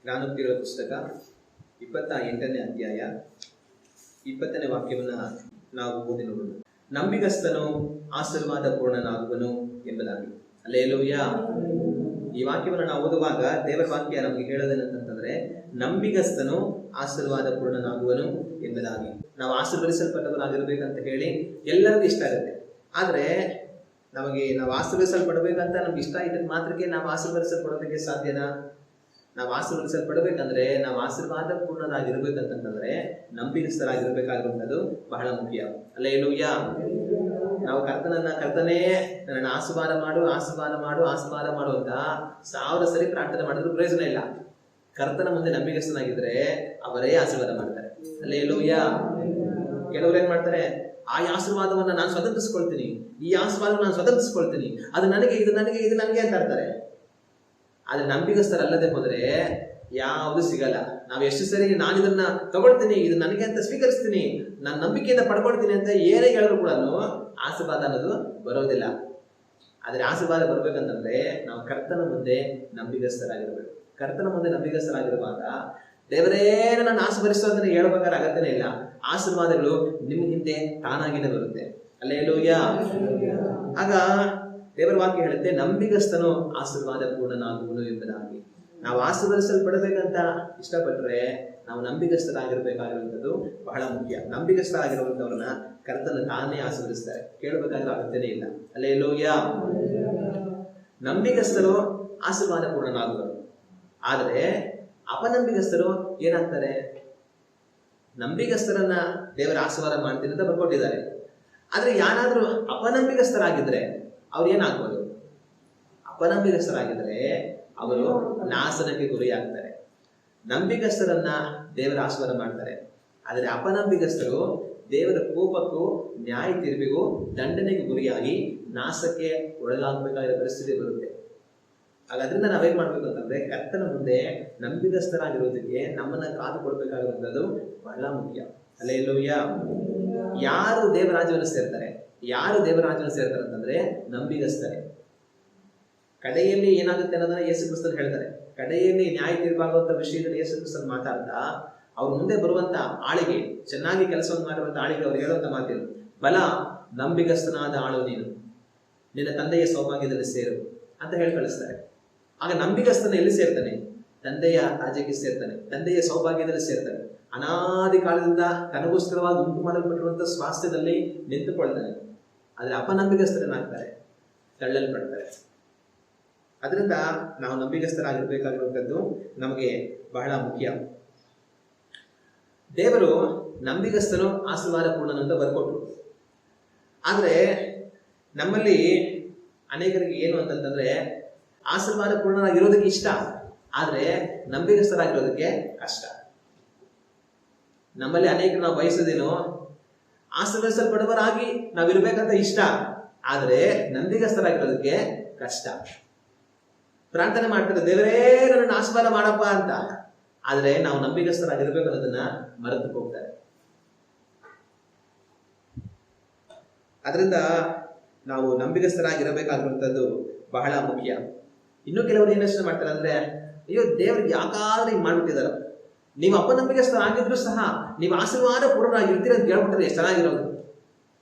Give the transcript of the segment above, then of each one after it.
ಜ್ಞಾನೋಕ್ತಿಗಳ ಪುಸ್ತಕ 28ನೇ ಅಧ್ಯಾಯ 20ನೇ ವಾಕ್ಯವನ್ನ ನಾವು ಓದಿ ನೋಡೋಣ. ನಂಬಿಗಸ್ತನು ಆಶೀರ್ವಾದ ಪೂರ್ಣನಾಗುವನು ಎಂಬುದಾಗಿ. ಹಲ್ಲೆಲೂಯಾ. ಈ ವಾಕ್ಯವನ್ನು ನಾವು ಓದುವಾಗ ದೇವರ ವಾಕ್ಯ ನಮಗೆ ಹೇಳೋದೇನಂತಂದ್ರೆ, ನಂಬಿಗಸ್ತನು ಆಶೀರ್ವಾದ ಪೂರ್ಣನಾಗುವನು ಎಂಬುದಾಗಿ. ನಾವು ಆಶೀರ್ವದಿಸಲ್ಪಟ್ಟವರಾಗಿರ್ಬೇಕಂತ ಹೇಳಿ ಎಲ್ಲರಿಗೂ ಇಷ್ಟ ಆಗುತ್ತೆ. ಆದ್ರೆ ನಾವು ಆಶೀರ್ವದಿಸಲ್ಪಡಬೇಕಂತ ನಮ್ಗೆ ಇಷ್ಟ ಇದ್ದಕ್ಕೆ ಮಾತ್ರಕ್ಕೆ ನಾವು ಆಶೀರ್ವದಿಸಲ್ಪಡೋದಕ್ಕೆ ಸಾಧ್ಯನಾ? ನಾವು ಆಶೀರ್ವದಿಸಲ್ಪಡಬೇಕಂದ್ರೆ ನಾವು ಆಶೀರ್ವಾದ ಪೂರ್ಣರಾಗಿರ್ಬೇಕಂತಂದ್ರೆ ನಂಬಿಗಸ್ತರಾಗಿರ್ಬೇಕಾಗಿರುವಂಥದ್ದು ಬಹಳ ಮುಖ್ಯ. ಹಲ್ಲೆಲೂಯಾ. ನಾವು ಕರ್ತನೇ ನನ್ನನ್ನು ಆಶೀರ್ವಾದ ಮಾಡು ಅಂತ 1000 ಸರಿ ಪ್ರಾರ್ಥನೆ ಮಾಡಿದ್ರು ಪ್ರಯೋಜನ ಇಲ್ಲ. ಕರ್ತನ ಮುಂದೆ ನಂಬಿಗಸ್ತನಾಗಿದ್ರೆ ಅವರೇ ಆಶೀರ್ವಾದ ಮಾಡ್ತಾರೆ. ಹಲ್ಲೆಲೂಯಾ. ಕೆಲವರು ಏನ್ ಮಾಡ್ತಾರೆ, ಆ ಆಶೀರ್ವಾದವನ್ನ ನಾನು ಸ್ವತಂತ್ರಿಸ್ಕೊಳ್ತೀನಿ, ಈ ಆಶೀರ್ವಾದವನ್ನು ನಾನು ಸ್ವತಂತ್ರಿಸ್ಕೊಳ್ತೀನಿ, ಅದು ನನಗೆ, ಇದು ನನಗೆ ಅಂತ ಹೇಳ್ತಾರೆ. ಆದ್ರೆ ನಂಬಿಗಸ್ತರಲ್ಲದೆ ಹೋದ್ರೆ ಯಾವುದು ಸಿಗಲ್ಲ. ನಾವು ಎಷ್ಟು ಸರಿ ನಾನು ಇದನ್ನ ತಗೊಳ್ತೀನಿ, ಇದು ನನಗೆ ಅಂತ ಸ್ವೀಕರಿಸ್ತೀನಿ, ನಾನು ನಂಬಿಕೆಯಿಂದ ಪಡ್ಕೊಳ್ತೀನಿ ಅಂತ ಏನೇ ಹೇಳಿದ್ರು ಕೂಡ ಆಶೀರ್ವಾದ ಅನ್ನೋದು ಬರೋದಿಲ್ಲ. ಆದ್ರೆ ಆಶೀರ್ವಾದ ಬರ್ಬೇಕಂತಂದ್ರೆ ನಾವು ಕರ್ತನ ಮುಂದೆ ನಂಬಿಗಸ್ತರಾಗಿರ್ಬೇಕು. ಕರ್ತನ ಮುಂದೆ ನಂಬಿಗಸ್ತರಾಗಿರುವಾಗ ದೇವರೇ ನನ್ನ ಆಶೀರ್ವದಿಸೋದನ್ನ ಹೇಳ್ಬೇಕಾದ್ರೆ ಅಗತ್ಯನೇ ಇಲ್ಲ. ಆಶೀರ್ವಾದಗಳು ನಿಮ್ಮ ಹಿಂದೆ ತಾನಾಗಿನೇ ಬರುತ್ತೆ. ಹಲ್ಲೆಲೂಯಾ. ಆಗ ದೇವರ ವಾಕ್ಯ ಹೇಳುತ್ತೆ, ನಂಬಿಗಸ್ತನು ಆಶೀರ್ವಾದ ಪೂರ್ಣನಾಗುವನು ಎಂಬುದಾಗಿ. ನಾವು ಆಶೀರ್ವದಿಸಲ್ಪಡಬೇಕಂತ ಇಷ್ಟಪಟ್ಟರೆ ನಾವು ನಂಬಿಗಸ್ತರಾಗಿರ್ಬೇಕಾಗಿರುವಂಥದ್ದು ಬಹಳ ಮುಖ್ಯ. ನಂಬಿಗಸ್ತರಾಗಿರುವಂಥವ್ರನ್ನ ಕರ್ತನ ತಾನೇ ಆಶೀರ್ವದಿಸ್ತಾರೆ, ಕೇಳಬೇಕಾದ್ರೂ ಅಗತ್ಯನೇ ಇಲ್ಲ. ಹಲ್ಲೆಲೂಯಾ. ನಂಬಿಗಸ್ತರು ಆಶೀರ್ವಾದ ಪೂರ್ಣನಾಗುವರು. ಆದರೆ ಅಪನಂಬಿಗಸ್ತರು ಏನಾಗ್ತಾರೆ? ನಂಬಿಗಸ್ತರನ್ನ ದೇವರ ಆಶೀರ್ವಾದ ಮಾಡ್ತೀನಿ ಅಂತ ಬರ್ಕೊಟ್ಟಿದ್ದಾರೆ. ಆದ್ರೆ ಯಾರಾದ್ರೂ ಅಪನಂಬಿಗಸ್ತರಾಗಿದ್ರೆ ಅವ್ರು ಏನಾಗ್ಬೋದು? ಅಪನಂಬಿಗಸ್ತರಾಗಿದ್ರೆ ಅವರು ನಾಶನಕ್ಕೆ ಗುರಿಯಾಗ್ತಾರೆ. ನಂಬಿಗಸ್ತರನ್ನ ದೇವರ ಆಶೀರ್ವಾದ ಮಾಡ್ತಾರೆ. ಆದರೆ ಅಪನಂಬಿಗಸ್ತರು ದೇವರ ಕೋಪಕ್ಕೂ ನ್ಯಾಯ ತೀರ್ಪಿಗೂ ದಂಡನೆಗೆ ಗುರಿಯಾಗಿ ನಾಶಕ್ಕೆ ಒಳಗಾಗಬೇಕಾಗಿರೋ ಪರಿಸ್ಥಿತಿ ಬರುತ್ತೆ. ಹಾಗಾದ್ರಿಂದ ನಾವೇನ್ ಮಾಡ್ಬೇಕು ಅಂತಂದ್ರೆ, ಕರ್ತನ ಮುಂದೆ ನಂಬಿಗಸ್ತರಾಗಿರೋದಕ್ಕೆ ನಮ್ಮನ್ನ ಕಾದುಕೊಳ್ಬೇಕಾಗಿರುವಂಥದ್ದು ಬಹಳ ಮುಖ್ಯ. ಹಲ್ಲೆಲೂಯಾ. ಯಾರು ದೇವರಾಜ್ಯವನ್ನು ಸೇರ್ತಾರೆ ಅಂತಂದ್ರೆ ನಂಬಿಗಸ್ತರೇ. ಕಡೆಯಲ್ಲಿ ಏನಾಗುತ್ತೆ ಅನ್ನೋದನ್ನ ಯೇಸು ಕ್ರಿಸ್ತರು ಹೇಳ್ತಾರೆ. ಕಡೆಯಲ್ಲಿ ನ್ಯಾಯ ತೀರ್ಪಾಗುವಂತ ವಿಷಯದಲ್ಲಿ ಯೇಸು ಕ್ರಿಸ್ತರು ಮಾತಾಡ್ತಾ ಅವ್ರ ಮುಂದೆ ಬರುವಂತ ಆಳಿಗೆ, ಚೆನ್ನಾಗಿ ಕೆಲಸವನ್ನು ಮಾಡಿರುವಂತ ಆಳಿಗೆ ಅವ್ರು ಹೇಳುವಂತ ಮಾತೇನು? ಬಲ ನಂಬಿಗಸ್ತನಾದ ಆಳು ನೀನು, ನಿನ್ನ ತಂದೆಯ ಸೌಭಾಗ್ಯದಲ್ಲಿ ಸೇರು ಅಂತ ಹೇಳಿ ಕಳಿಸ್ತಾರೆ. ಆಗ ನಂಬಿಗಸ್ತನ ಎಲ್ಲಿ ಸೇರ್ತಾನೆ? ತಂದೆಯ ರಾಜ್ಯಕ್ಕೆ ಸೇರ್ತಾನೆ, ತಂದೆಯ ಸೌಭಾಗ್ಯದಲ್ಲಿ ಸೇರ್ತಾನೆ. ಅನಾದಿ ಕಾಲದಿಂದ ತನಗೋಸ್ಕರವಾಗಿ ಉಂಟು ಮಾಡಲ್ಪಟ್ಟಿರುವಂತಹ ಸ್ವಾಸ್ಥ್ಯದಲ್ಲಿ ನಿಂತುಕೊಳ್ತಾನೆ. ಆದ್ರೆ ಅಪನಂಬಿಗಸ್ತರನ್ನಾಗ್ತಾರೆ, ತಳ್ಳಲ್ಪಡ್ತಾರೆ. ಅದರಿಂದ ನಾವು ನಂಬಿಗಸ್ತರಾಗಿರ್ಬೇಕಾಗಿರುವಂಥದ್ದು ನಮಗೆ ಬಹಳ ಮುಖ್ಯ. ದೇವರು ನಂಬಿಗಸ್ತನು ಆಶೀರ್ವಾದ ಪೂರ್ಣನು ಅಂತ ಬರ್ಕೊಟ್ರು. ಆದ್ರೆ ನಮ್ಮಲ್ಲಿ ಅನೇಕರಿಗೆ ಏನು ಅಂತಂತಂದ್ರೆ, ಆಶೀರ್ವಾದ ಪೂರ್ಣರಾಗಿರೋದಕ್ಕೆ ಇಷ್ಟ, ಆದ್ರೆ ನಂಬಿಗಸ್ತರಾಗಿರೋದಕ್ಕೆ ಕಷ್ಟ. ನಮ್ಮಲ್ಲಿ ಅನೇಕರು ನಾವು ಬಯಸೋದೇನು, ಆಶೀರ್ವದಿಸಲ್ಪಡುವರಾಗಿ ನಾವಿರ್ಬೇಕಂತ ಇಷ್ಟ, ಆದ್ರೆ ನಂಬಿಗಸ್ತರಾಗಿರೋದಕ್ಕೆ ಕಷ್ಟ. ಪ್ರಾರ್ಥನೆ ಮಾಡ್ತಾರೆ, ದೇವರೇ ನನ್ನನ್ನು ಆಶೀರ್ವಾದ ಮಾಡಪ್ಪ ಅಂತ. ಆದ್ರೆ ನಾವು ನಂಬಿಗಸ್ತರಾಗಿರ್ಬೇಕು ಅನ್ನೋದನ್ನ ಮರೆತು ಹೋಗ್ತಾರೆ. ಅದರಿಂದ ನಾವು ನಂಬಿಗಸ್ತರಾಗಿರಬೇಕಾಗಿರುವಂಥದ್ದು ಬಹಳ ಮುಖ್ಯ. ಇನ್ನು ಕೆಲವರು ಏನು ಯೋಚನೆ ಮಾಡ್ತಾರೆ ಅಂದ್ರೆ, ಅಯ್ಯೋ ದೇವ್ರಿಗೆ ಯಾಕಾದ್ರೆ ಹಿಂಗ್ ಮಾಡ್ಬಿಟ್ಟಿದಾರ, ನೀವು ಅಪನಂಬಿಗಸ್ತರಾಗಿದ್ರು ಸಹ ನೀವು ಆಶೀರ್ವಾದ ಪೂರ್ಣರಾಗಿರ್ತೀರ ಅಂತ ಹೇಳ್ಬಿಟ್ರೆ ಎಷ್ಟು ಚೆನ್ನಾಗಿರೋದು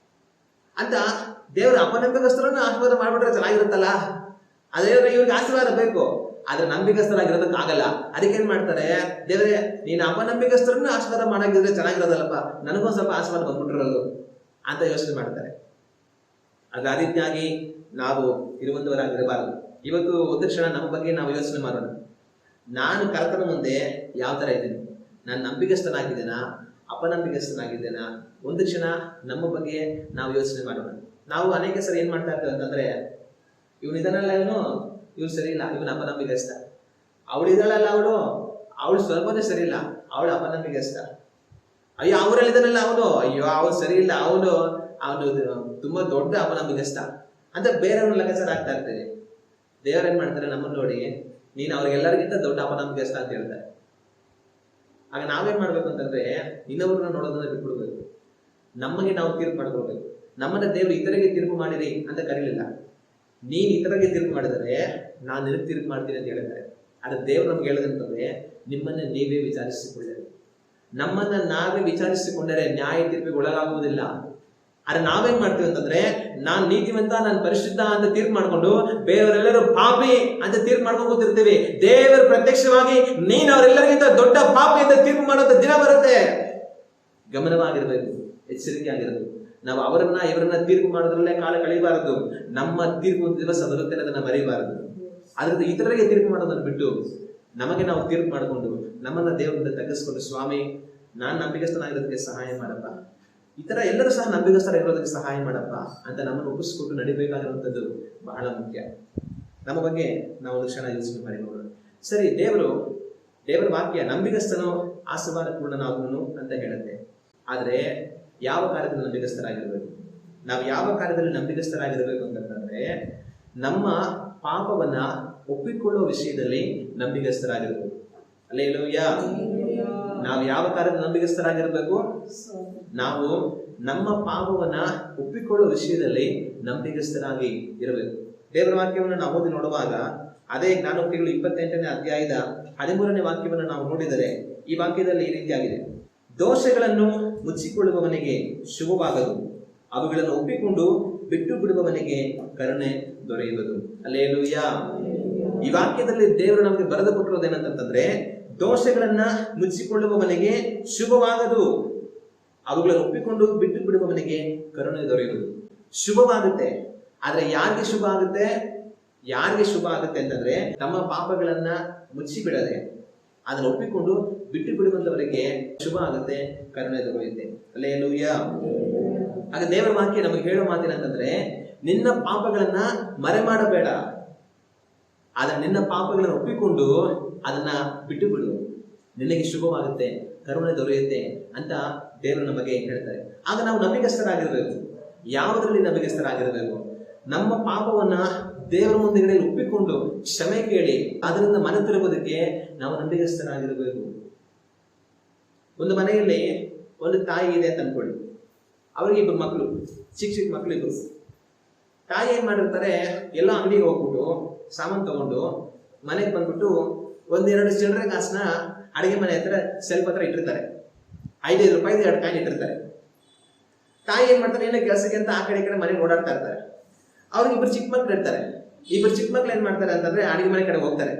ಅಂತ. ದೇವರ ಅಪನಂಬಿಗಸ್ತರನ್ನು ಆಶೀರ್ವಾದ ಮಾಡ್ಬಿಟ್ರೆ ಚೆನ್ನಾಗಿರುತ್ತಲ್ಲ. ಅದೇ ಇವ್ರಿಗೆ ಆಶೀರ್ವಾದ ಬೇಕು, ಆದ್ರೆ ನಂಬಿಗಸ್ತರಾಗಿರೋದಕ್ಕೆ ಆಗಲ್ಲ. ಅದಕ್ಕೇನ್ ಮಾಡ್ತಾರೆ, ದೇವರೇ ನೀನು ಅಪನಂಬಿಗಸ್ತರನ್ನು ಆಶೀರ್ವಾದ ಮಾಡಾಗಿದ್ರೆ ಚೆನ್ನಾಗಿರೋದಲ್ಲಪ್ಪ, ನನಗೊಂದು ಸ್ವಲ್ಪ ಆಶೀರ್ವಾದ ಬಂದ್ಬಿಟ್ಟಿರೋದು ಅಂತ ಯೋಚನೆ ಮಾಡ್ತಾರೆ. ಆದ್ರೆ ಆ ರೀತಿಯಾಗಿ ನಾವು ಇರುವಂತವರಾಗಿರಬಾರದು. ಇವತ್ತು ಒಂದು ಕ್ಷಣ ನಮ್ಮ ಬಗ್ಗೆ ನಾವು ಯೋಚನೆ ಮಾಡೋಣ. ನಾನು ಕರ್ತನ ಮುಂದೆ ಯಾವ ತರ ಇದ್ದೀನಿ? ನಾನು ನಂಬಿಗಸ್ತನಾಗಿದ್ದೇನಾ, ಅಪನಂಬಿಗಸ್ತನಾಗಿದ್ದೇನಾ? ಒಂದು ಕ್ಷಣ ನಮ್ಮ ಬಗ್ಗೆ ನಾವು ಯೋಚನೆ ಮಾಡೋಣ. ನಾವು ಅನೇಕ ಸರಿ ಏನ್ ಮಾಡ್ತಾ ಇರ್ತೇವೆ ಅಂತಂದ್ರೆ, ಇವನು ಇದನ್ನೆಲ್ಲ ಇವನು ಸರಿ ಇಲ್ಲ, ಇವನು ಅಪನಂಬಿಗಸ್ತ. ಅವಳು ಇದಳಲ್ಲ, ಅವಳು ಸ್ವಲ್ಪನೇ ಸರಿ ಇಲ್ಲ, ಅವಳು ಅಪನಂಬಿಗಸ್ತ. ಅಯ್ಯೋ ಅವರಲ್ಲಿ ಇದನ್ನೆಲ್ಲ ಅಯ್ಯೋ ಅವನು ಸರಿ ಇಲ್ಲ, ಅವನು ತುಂಬಾ ದೊಡ್ಡ ಅಪನಂಬಿಗಸ್ತ ಅಂತ ಬೇರೆಯವ್ರನ್ನ ಲೆಕ್ಕಾಚಾರ ಆಗ್ತಾ ಇರ್ತದೆ. ದೇವರೇನ್ ಮಾಡ್ತಾರೆ, ನಮ್ಮನ್ನು ನೋಡಿ ನೀನು ಅವ್ರಿಗೆಲ್ಲರಿಗಿಂತ ದೊಡ್ಡ ಅಪನಂಬಿಗಸ್ತ ಅಂತ ಹೇಳ್ತಾರೆ. ಆಗ ನಾವೇನ್ ಮಾಡ್ಬೇಕು ಅಂತಂದ್ರೆ, ಇನ್ನೊಬ್ರನ್ನ ನೋಡೋದನ್ನ ಬಿಟ್ಬಿಡ್ಬೇಕು. ನಮಗೆ ನಾವು ತೀರ್ಪು ಮಾಡ್ಕೊಳ್ಬೇಕು. ನಮ್ಮನ್ನ ದೇವರು ಇತರಿಗೆ ತೀರ್ಪು ಮಾಡಿರಿ ಅಂತ ಕರೀಲಿಲ್ಲ. ನೀನ್ ಇತರಿಗೆ ತೀರ್ಪು ಮಾಡಿದರೆ ನಾನು ನಿನಗೆ ತೀರ್ಪು ಮಾಡ್ತೀನಿ ಅಂತ ಹೇಳಿದ್ದಾರೆ. ಆದ್ರೆ ದೇವರು ನಮ್ಗೆ ಹೇಳದಂತಂದ್ರೆ ನಿಮ್ಮನ್ನ ನೀವೇ ವಿಚಾರಿಸಿಕೊಳ್ಳಿರಿ. ನಮ್ಮನ್ನ ನಾವೇ ವಿಚಾರಿಸಿಕೊಂಡರೆ ನ್ಯಾಯ ತೀರ್ಪಿಗೆ ಒಳಗಾಗುವುದಿಲ್ಲ. ಆದ್ರೆ ನಾವೇನ್ ಮಾಡ್ತೀವಿ ಅಂತಂದ್ರೆ, ನಾನ್ ನೀತಿವಂತ, ನಾನ್ ಪರಿಶುದ್ಧ ಅಂತ ತೀರ್ಪು ಮಾಡ್ಕೊಂಡು ಬೇರೆಯವರೆಲ್ಲರೂ ಪಾಪಿ ಅಂತ ತೀರ್ಪು ಮಾಡ್ಕೊಂಡು ಕೂತಿರ್ತೀವಿ. ದೇವರು ಪ್ರತ್ಯಕ್ಷವಾಗಿ ನೀನ್ ಅವರೆಲ್ಲರಿಗಿಂತ ದೊಡ್ಡ ಪಾಪಿ ಅಂತ ತೀರ್ಪು ಮಾಡುವಂತ ದಿನ ಬರುತ್ತೆ. ಗಮನವಾಗಿರ್ಬೇಕು, ಎಚ್ಚರಿಕೆ ಆಗಿರಬೇಕು. ನಾವು ಅವರನ್ನ ಇವರನ್ನ ತೀರ್ಪು ಮಾಡೋದ್ರಲ್ಲೇ ಕಾಲ ಕಳೀಬಾರದು. ನಮ್ಮ ತೀರ್ಪು ಒಂದು ದಿವಸ ಬರುತ್ತೆ ಅನ್ನೋದನ್ನ ಮರೀಬಾರದು. ಅದ್ರದ್ದು ಇತರರಿಗೆ ತೀರ್ಪು ಮಾಡೋದನ್ನ ಬಿಟ್ಟು ನಮಗೆ ನಾವು ತೀರ್ಪು ಮಾಡಿಕೊಂಡು ನಮ್ಮನ್ನ ದೇವರಿಂದ ತಗ್ಗಿಸ್ಕೊಂಡು, ಸ್ವಾಮಿ ನಾನ್ ನಂಬಿಕಸ್ಥನಾಗಿರೋದಕ್ಕೆ ಸಹಾಯ ಮಾಡಪ್ಪ, ಇತರ ಎಲ್ಲರೂ ಸಹ ನಂಬಿಕಸ್ಥರಾಗಿರೋದಕ್ಕೆ ಸಹಾಯ ಮಾಡಪ್ಪ ಅಂತ ನಮ್ಮನ್ನು ಒಪ್ಪಿಸ್ಕೊಟ್ಟು ನಡಿಬೇಕಾಗಿರುವಂಥದ್ದು ಬಹಳ ಮುಖ್ಯ. ನಮ್ಮ ಬಗ್ಗೆ ನಾವು ಒಂದು ಕ್ಷಣ ಯೋಚನೆ ಮಾಡಿ ನೋಡೋಣ. ಸರಿ, ದೇವರ ವಾಕ್ಯ ನಂಬಿಕಸ್ಥನು ಆಶೀರ್ವಾದ ಪೂರ್ಣನಾಗುವನು ಅಂತ ಹೇಳುತ್ತೆ. ಆದ್ರೆ ಯಾವ ಕಾರ್ಯದಲ್ಲಿ ನಂಬಿಕಸ್ಥರಾಗಿರ್ಬೇಕು? ನಾವು ಯಾವ ಕಾರ್ಯದಲ್ಲಿ ನಂಬಿಕಸ್ಥರಾಗಿರ್ಬೇಕು ಅಂತಂದ್ರೆ, ನಮ್ಮ ಪಾಪವನ್ನ ಒಪ್ಪಿಕೊಳ್ಳುವ ವಿಷಯದಲ್ಲಿ ನಂಬಿಕಸ್ಥರಾಗಿರ್ಬೇಕು. ಹಲ್ಲೆಲೂಯಾ. ನಾವು ಯಾವ ಕಾರ್ಯದಲ್ಲಿ ನಂಬಿಕಸ್ಥರಾಗಿರ್ಬೇಕು? ನಾವು ನಮ್ಮ ಪಾಪವನ್ನ ಒಪ್ಪಿಕೊಳ್ಳುವ ವಿಷಯದಲ್ಲಿ ನಂಬಿಕಸ್ಥರಾಗಿ ಇರಬೇಕು. ದೇವರ ವಾಕ್ಯವನ್ನು ನಾವು ಓದಿ ನೋಡುವಾಗ ಅದೇ ಜ್ಞಾನೋಕ್ತಿಗಳು 28ನೇ ಅಧ್ಯಾಯದ 13ನೇ ವಾಕ್ಯವನ್ನು ನಾವು ನೋಡಿದರೆ ಈ ವಾಕ್ಯದಲ್ಲಿ ಈ ರೀತಿಯಾಗಿದೆ: ದೋಷಗಳನ್ನು ಮುಚ್ಚಿಕೊಳ್ಳುವವನಿಗೆ ಶುಭವಾಗದು, ಅವುಗಳನ್ನು ಒಪ್ಪಿಕೊಂಡು ಬಿಟ್ಟು ಬಿಡುವವನಿಗೆ ಕರುಣೆ ದೊರೆಯುವುದು. ಹಲ್ಲೆಲೂಯಾ. ಈ ವಾಕ್ಯದಲ್ಲಿ ದೇವರು ನಮಗೆ ಬರೆದು ಕೊಟ್ಟಿರೋದೇನಂತಂದ್ರೆ, ದೋಷಗಳನ್ನ ಮುಚ್ಚಿಕೊಳ್ಳುವವನಿಗೆ ಶುಭವಾಗದು, ಅವುಗಳನ್ನು ಒಪ್ಪಿಕೊಂಡು ಬಿಟ್ಟು ಬಿಡುವವನಿಗೆ ಕರುಣೆ ದೊರೆಯುವುದು. ಶುಭವಾಗುತ್ತೆ. ಆದ್ರೆ ಯಾರಿಗೆ ಶುಭ ಆಗುತ್ತೆ? ಯಾರಿಗೆ ಶುಭ ಆಗುತ್ತೆ ಅಂತಂದ್ರೆ, ನಮ್ಮ ಪಾಪಗಳನ್ನ ಮುಚ್ಚಿ ಬಿಡದೆ ಅದನ್ನು ಒಪ್ಪಿಕೊಂಡು ಬಿಟ್ಟು ಬಿಡುವಂತವರಿಗೆ ಶುಭ ಆಗುತ್ತೆ, ಕರುಣೆ ದೊರೆಯುತ್ತೆ. ಹಲ್ಲೆಲೂಯಾ. ಆಗ ದೇವರ ವಾಕ್ಯ ನಮಗೆ ಹೇಳೋ ಮಾತೇನಂತಂದ್ರೆ, ನಿನ್ನ ಪಾಪಗಳನ್ನ ಮರೆ ಮಾಡಬೇಡ, ಆದ್ರೆ ನಿನ್ನ ಪಾಪಗಳನ್ನು ಒಪ್ಪಿಕೊಂಡು ಅದನ್ನ ಬಿಟ್ಟು ಬಿಡು, ನಿನಗೆ ಶುಭವಾಗುತ್ತೆ, ಕರುಣೆ ದೊರೆಯುತ್ತೆ ಅಂತ ದೇವರು ನಮಗೆ ಹೇಳ್ತಾರೆ. ಆಗ ನಾವು ನಂಬಿಕಸ್ಥರಾಗಿರ್ಬೇಕು. ಯಾವುದರಲ್ಲಿ ನಂಬಿಕಸ್ಥರಾಗಿರ್ಬೇಕು? ನಮ್ಮ ಪಾಪವನ್ನ ದೇವರ ಮುಂದೆಗಡೆ ಒಪ್ಪಿಕೊಂಡು ಕ್ಷಮೆ ಕೇಳಿ ಅದರಿಂದ ಮನ ತಿರುಗೋದಕ್ಕೆ ನಾವು ನಂಬಿಕಸ್ಥರಾಗಿರ್ಬೇಕು. ಒಂದು ಮನೆಯಲ್ಲಿ ಒಂದು ತಾಯಿ ಇದೆ ಅಂತ ಅನ್ಕೊಳ್ಳಿ. ಅವ್ರಿಗೆ ಇಬ್ಬರು ಮಕ್ಕಳು, ಚಿಕ್ಕ ಮಕ್ಕಳು ಇಬ್ರು. ತಾಯಿ ಏನ್ ಮಾಡಿರ್ತಾರೆ, ಎಲ್ಲ ಅಂಗಡಿಗೆ ಹೋಗ್ಬಿಟ್ಟು ಸಾಮಾನು ತಗೊಂಡು ಮನೆಗೆ ಬಂದ್ಬಿಟ್ಟು ಒಂದೆರಡು ಚಿಲ್ಲರೆ ಕಾಸನ್ನ ಅಡಿಗೆ ಮನೆ ಹತ್ರ ಸೆಲ್ಫ್ ಹತ್ರ ಇಟ್ಟಿರ್ತಾರೆ. 5 ರೂಪಾಯಿದು 2 ಕಾಯಿನ್ ಇಟ್ಟಿರ್ತಾರೆ. ತಾಯಿ ಏನ್ ಮಾಡ್ತಾರೆ, ಏನೋ ಕೆಲಸಕ್ಕೆ ಅಂತ ಆ ಕಡೆ ಈ ಕಡೆ ಮನೆಗೆ ಓಡಾಡ್ತಾ ಇರ್ತಾರೆ. ಅವ್ರಿಗೆ ಇಬ್ಬರು ಚಿಕ್ಕ ಮಕ್ಳು ಇರ್ತಾರೆ. ಇಬ್ಬರು ಚಿಕ್ಕ ಮಕ್ಳು ಏನ್ ಮಾಡ್ತಾರೆ ಅಂತಂದ್ರೆ, ಅಡಿಗೆ ಮನೆ ಕಡೆ ಹೋಗ್ತಾರೆ.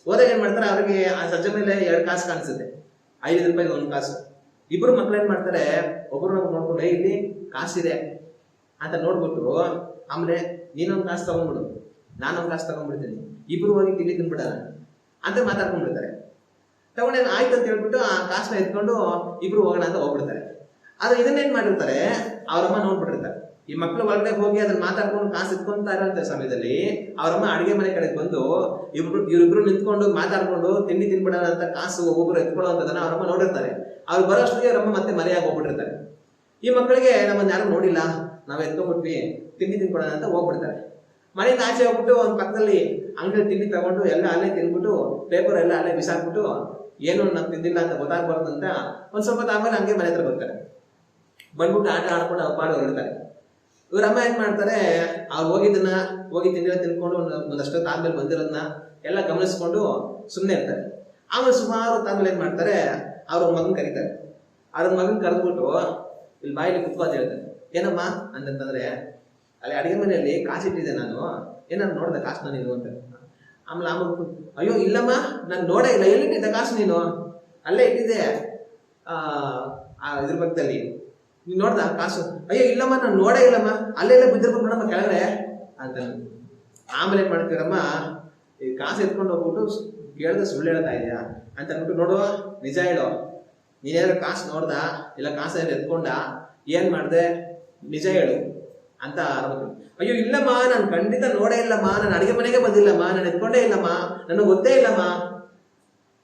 ಹೋದಾಗ ಏನ್ ಮಾಡ್ತಾರೆ, ಅವ್ರಿಗೆ ಆ ಸಜ್ಜೆ ಮೇಲೆ 2 ಕಾಸು ಕಾಣಿಸುತ್ತೆ, 5 ರೂಪಾಯಿಗೆ 1 ಕಾಸು. ಇಬ್ರು ಮಕ್ಳು ಏನ್ ಮಾಡ್ತಾರೆ, ಒಬ್ರು ನೋಡ್ಕೊಂಡು ಇಲ್ಲಿ ಕಾಸಿದೆ ಅಂತ ನೋಡ್ಬಿಟ್ಟು, ಆಮೇಲೆ ನೀನೊಂದು ಕಾಸು ತಗೊಂಡ್ಬಿಡು, ನಾನೊಂದು ಕಾಸು ತಗೊಂಡ್ಬಿಡ್ತೀನಿ, ಇಬ್ರು ಹೋಗಿ ತಿಂಡಿ ತಿನ್ಬಿಡ ಅಂತ ಮಾತಾಡ್ಕೊಂಡ್ಬಿಡ್ತಾರೆ. ತಗೊಂಡು ಆಯ್ತು ಅಂತ ಹೇಳ್ಬಿಟ್ಟು ಆ ಕಾಸನ್ನ ಎತ್ಕೊಂಡು ಇಬ್ರು ಹೋಗೋಣ ಅಂತ ಹೋಗ್ಬಿಡ್ತಾರೆ. ಆದ್ರೆ ಇದನ್ನೇನ್ ಮಾಡಿರ್ತಾರೆ, ಅವರಮ್ಮ ನೋಡ್ಬಿಟ್ಟಿರ್ತಾರೆ. ಈ ಮಕ್ಳು ಒಳಗಡೆ ಹೋಗಿ ಅದನ್ನ ಮಾತಾಡ್ಕೊಂಡು ಕಾಸು ಎತ್ಕೊಂತಾ ಇರೋಂಥ ಸಮಯದಲ್ಲಿ ಅವರಮ್ಮ ಅಡಿಗೆ ಮನೆ ಕಡೆಗೆ ಬಂದು ಇವರಿಬ್ರು ನಿಂತ್ಕೊಂಡು ಮಾತಾಡ್ಕೊಂಡು ತಿಂಡಿ ತಿನ್ಬಿಡೋಣ ಅಂತ ಕಾಸು ಒಬ್ಬೊಬ್ರು ಎತ್ಕೊಳ್ಳೋಂಥದನ್ನ ಅವರಮ್ಮ ನೋಡಿರ್ತಾರೆ. ಅವ್ರು ಬರೋ ಅಷ್ಟೊತ್ತಿಗೆ ಅವರಮ್ಮ ಮತ್ತೆ ಮರೆಯಾಗಿ ಹೋಗ್ಬಿಟ್ಟಿರ್ತಾರೆ. ಈ ಮಕ್ಕಳಿಗೆ ನಮ್ಮನ್ನ ಯಾರು ನೋಡಿಲ್ಲ, ನಾವು ಎತ್ಕೊಂಡ್ಬಿಟ್ವಿ, ತಿಂಡಿ ತಿನ್ಕೊಡೋಣ ಅಂತ ಹೋಗ್ಬಿಡ್ತಾರೆ. ಮನೆಯಿಂದ ಆಚೆ ಹೋಗ್ಬಿಟ್ಟು ಒಂದು ಪಕ್ಕದಲ್ಲಿ ಅಂಗಡಿ ತಿಂಡಿ ತಗೊಂಡು ಎಲ್ಲ ಅಲ್ಲೇ ತಿನ್ಬಿಟ್ಟು ಪೇಪರ್ ಎಲ್ಲ ಅಲ್ಲೇ ಬಿಸಾಕ್ಬಿಟ್ಟು ಏನು ನಾವು ತಿಂದಿಲ್ಲ ಅಂತ ಗೊತ್ತಾಗ್ಬಾರ್ದು ಅಂತ ಒಂದ್ ಸ್ವಲ್ಪ ಆದ್ಮೇಲೆ ಹಂಗೆ ಮನೆ ಹತ್ರ ಬರ್ತಾರೆ. ಬಂದ್ಬಿಟ್ಟು ಆಟ ಆಡ್ಕೊಂಡು ಅವ್ರು ಪಾಡು ಹೊರಡ್ತಾರೆ. ಇವ್ರಮ್ಮ ಏನ್ ಮಾಡ್ತಾರೆ, ಅವ್ರು ಹೋಗಿ ತಿಂದಿರೋ ತಿನ್ಕೊಂಡು ಒಂದಷ್ಟೊತ್ತು ಆದ್ಮೇಲೆ ಬಂದಿರೋದನ್ನ ಎಲ್ಲ ಗಮನಿಸ್ಕೊಂಡು ಸುಮ್ಮನೆ ಇರ್ತಾರೆ. ಆಮೇಲೆ ಸುಮಾರು ಆದ್ಮೇಲೆ ಏನ್ ಮಾಡ್ತಾರೆ, ಅವ್ರ ಮಗನ್ ಕರೀತಾರೆ. ಅವ್ರ ಮಗನ್ ಕರೆದ್ಬಿಟ್ಟು ಇಲ್ಲಿ ಬಾಯಿಲಿ ಕುತ್ಕೋ ಅಂತ ಹೇಳ್ತಾರೆ. ಏನಮ್ಮ ಅಂತಂದ್ರೆ, ಅಲ್ಲಿ ಅಡಿಗೆ ಮನೆಯಲ್ಲಿ ಕಾಸು ಇಟ್ಟಿದ್ದೆ ನಾನು, ಏನಾದ್ರು ನೋಡ್ದೆ ಕಾಸು ನೀನು ಅಂತ. ಆಮೇಲೆ ಅಯ್ಯೋ ಇಲ್ಲಮ್ಮ, ನಾನು ನೋಡೇ ಇಲ್ಲ, ಎಲ್ಲಿಟ್ಟಿದ್ದೆ ಕಾಸು ನೀನು? ಅಲ್ಲೇ ಇಟ್ಟಿದ್ದೆ ಇದ್ರ ಪಕ್ಕದಲ್ಲಿ, ನೀನು ನೋಡ್ದ ಕಾಸು? ಅಯ್ಯೋ ಇಲ್ಲಮ್ಮ, ನಾನು ನೋಡೇ ಇಲ್ಲಮ್ಮ, ಅಲ್ಲೆಲ್ಲ ಬಿದ್ದಿರ್ಬೇಕು ನೋಡಮ್ಮ ಕೆಳಗಡೆ ಅಂತ. ಆಮೇಲೆ ಏನ್ ಮಾಡ್ತೀರಮ್ಮ, ಈ ಕಾಸು ಎತ್ಕೊಂಡು ಹೋಗ್ಬಿಟ್ಟು ಕೇಳ್ದೆ ಸುಳ್ಳು ಹೇಳ್ತಾ ಇದೆಯಾ ಅಂತ ಅಂದ್ಬಿಟ್ಟು, ನೋಡು ನಿಜ ಹೇಳು, ನೀನೇನಾದ್ರು ಕಾಸು ನೋಡ್ದ ಇಲ್ಲ ಕಾಸು ಏನಾದ್ರು ಎತ್ಕೊಂಡ, ಏನ್ ಮಾಡ್ದೆ ನಿಜ ಹೇಳು ಅಂತ ಅನ್ಬೇಕು. ಅಯ್ಯೋ ಇಲ್ಲಮ್ಮ, ನಾನು ಖಂಡಿತ ನೋಡೇ ಇಲ್ಲಮ್ಮ, ನಾನು ಅಡಿಗೆ ಮನೆಗೆ ಬಂದಿಲ್ಲಮ್ಮ, ನಾನು ಎತ್ಕೊಂಡೇ ಇಲ್ಲಮ್ಮ, ನನಗೆ ಗೊತ್ತೇ ಇಲ್ಲಮ್ಮ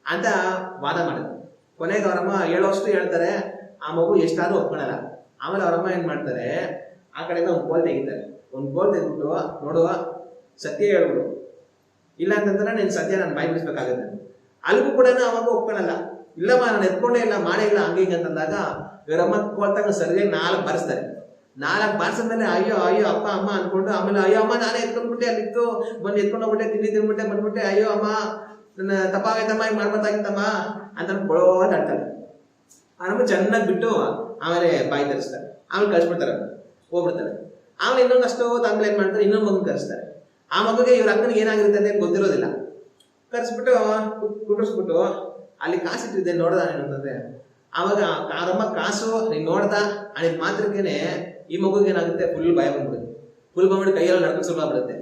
ಅಂತ ವಾದ ಮಾಡಿದ್ರು. ಕೊನೆಗೆ ಅವರಮ್ಮ ಹೇಳೋಷ್ಟು ಹೇಳ್ತಾರೆ, ಆ ಮಗು ಎಷ್ಟಾದ್ರೂ ಒಪ್ಕೊಳ್ಳಲ್ಲ. ಆಮೇಲೆ ಅವರಮ್ಮ ಏನ್ ಮಾಡ್ತಾರೆ, ಆ ಕಡೆಯಿಂದ ಒಂದು ಕೋಲ್ ತೆಗಿತಾರೆ. ಒಂದು ಕೋಲ್ ತೆಗೆದ್ಬಿಟ್ಟು, ನೋಡುವ ಸತ್ಯ ಹೇಳ್ಬಿಡು, ಇಲ್ಲ ಅಂತಂದ್ರೆ ನೀನ್ ಸತ್ಯ ನಾನು ಬಾಯಿ ಬಿಡಿಸ್ಬೇಕಾಗತ್ತೆ. ಅಲ್ಲಿಗೂ ಕೂಡ ಅವಾಗ ಒಪ್ಕೊಳ್ಳಲ್ಲ. ಇಲ್ಲಮ್ಮ ನಾನು ಎತ್ಕೊಂಡೇ ಇಲ್ಲ, ಮಾಡೇ ಇಲ್ಲ, ಹಂಗೆ ಹಿಂಗೆ ಅಂತಂದಾಗ ಇವರಮ್ಮ ಕೋಲ್ ತಗೊಂಡು ಸರಿಯಾಗಿ 4 ಬಾರಿಸ್ತಾರೆ. 4 ಬಾರಿಸಿದ್ಮೇಲೆ ಅಯ್ಯೋ ಅಯ್ಯೋ ಅಪ್ಪ ಅಮ್ಮ ಅನ್ಕೊಂಡು, ಆಮೇಲೆ ಅಯ್ಯೋ ಅಮ್ಮ ನಾನೇ ಎತ್ಕೊಂಡ್ಬಿಟ್ಟೆ, ಅಲ್ಲಿತ್ತು ಬಂದು ಎತ್ಕೊಂಡು ಹೋಗ್ಬಿಟ್ಟೆ, ತಿಂಡಿ ತಿನ್ಬಿಟ್ಟೆ ಬಂದ್ಬಿಟ್ಟೆ, ಅಯ್ಯೋ ಅಮ್ಮ ನನ್ನ ತಪ್ಪಾಗೈತಮ್ಮ ಈಗ ಮಾಡ್ಬಾರ್ದಾಗಿತ್ತಮ್ಮ ಅಂತ ಕೊಳೋ ಅಂತ ಆಡ್ತಾಳೆ. ಆಮೇಲೆ ಚೆನ್ನಾಗಿ ಬಿಟ್ಟು ಆಮೇಲೆ ಬಾಯಿ ತರಿಸ್ತಾರೆ, ಆಮೇಲೆ ಕಳ್ಸ್ಬಿಡ್ತಾರೆ, ಹೋಗ್ಬಿಡ್ತಾರೆ. ಆಮೇಲೆ ಇನ್ನೊಂದಷ್ಟು ಆಮೇಲೆ ಏನ್ ಮಾಡ್ತಾರೆ, ಇನ್ನೊಂದು ಮಗು ಕರೆಸ್ತಾರೆ. ಆ ಮಗುಗೆ ಇವ್ರ ಅಕ್ಕನಿಗೆ ಏನಾಗಿರುತ್ತೆ ಅಂತ ಗೊತ್ತಿರೋದಿಲ್ಲ. ಕರೆಸ್ಬಿಟ್ಟು ಕುಂಡ್ರಿಸ್ಬಿಟ್ಟು ಅಲ್ಲಿ ಕಾಸಿಟ್ಟಿದ್ದೆ ನೋಡ್ದ ಅಂತಂದ್ರೆ, ಅವಾಗ ಅವರಮ್ಮ ಕಾಸು ನೀನ್ ನೋಡ್ದ ಅನಿದ ಮಾತ್ರಕ್ಕೇನೆ ಈ ಮಗುಗೆ ಏನಾಗುತ್ತೆ, ಫುಲ್ ಭಯ ಬಂದ್ಬಿಡುತ್ತೆ. ಫುಲ್ ಬಂದ್ಬಿಟ್ಟು ಕೈಯೆಲ್ಲ ನಡ್ಕೊಂಡು ಶುರು ಆಗ್ಬಿಡುತ್ತೆ.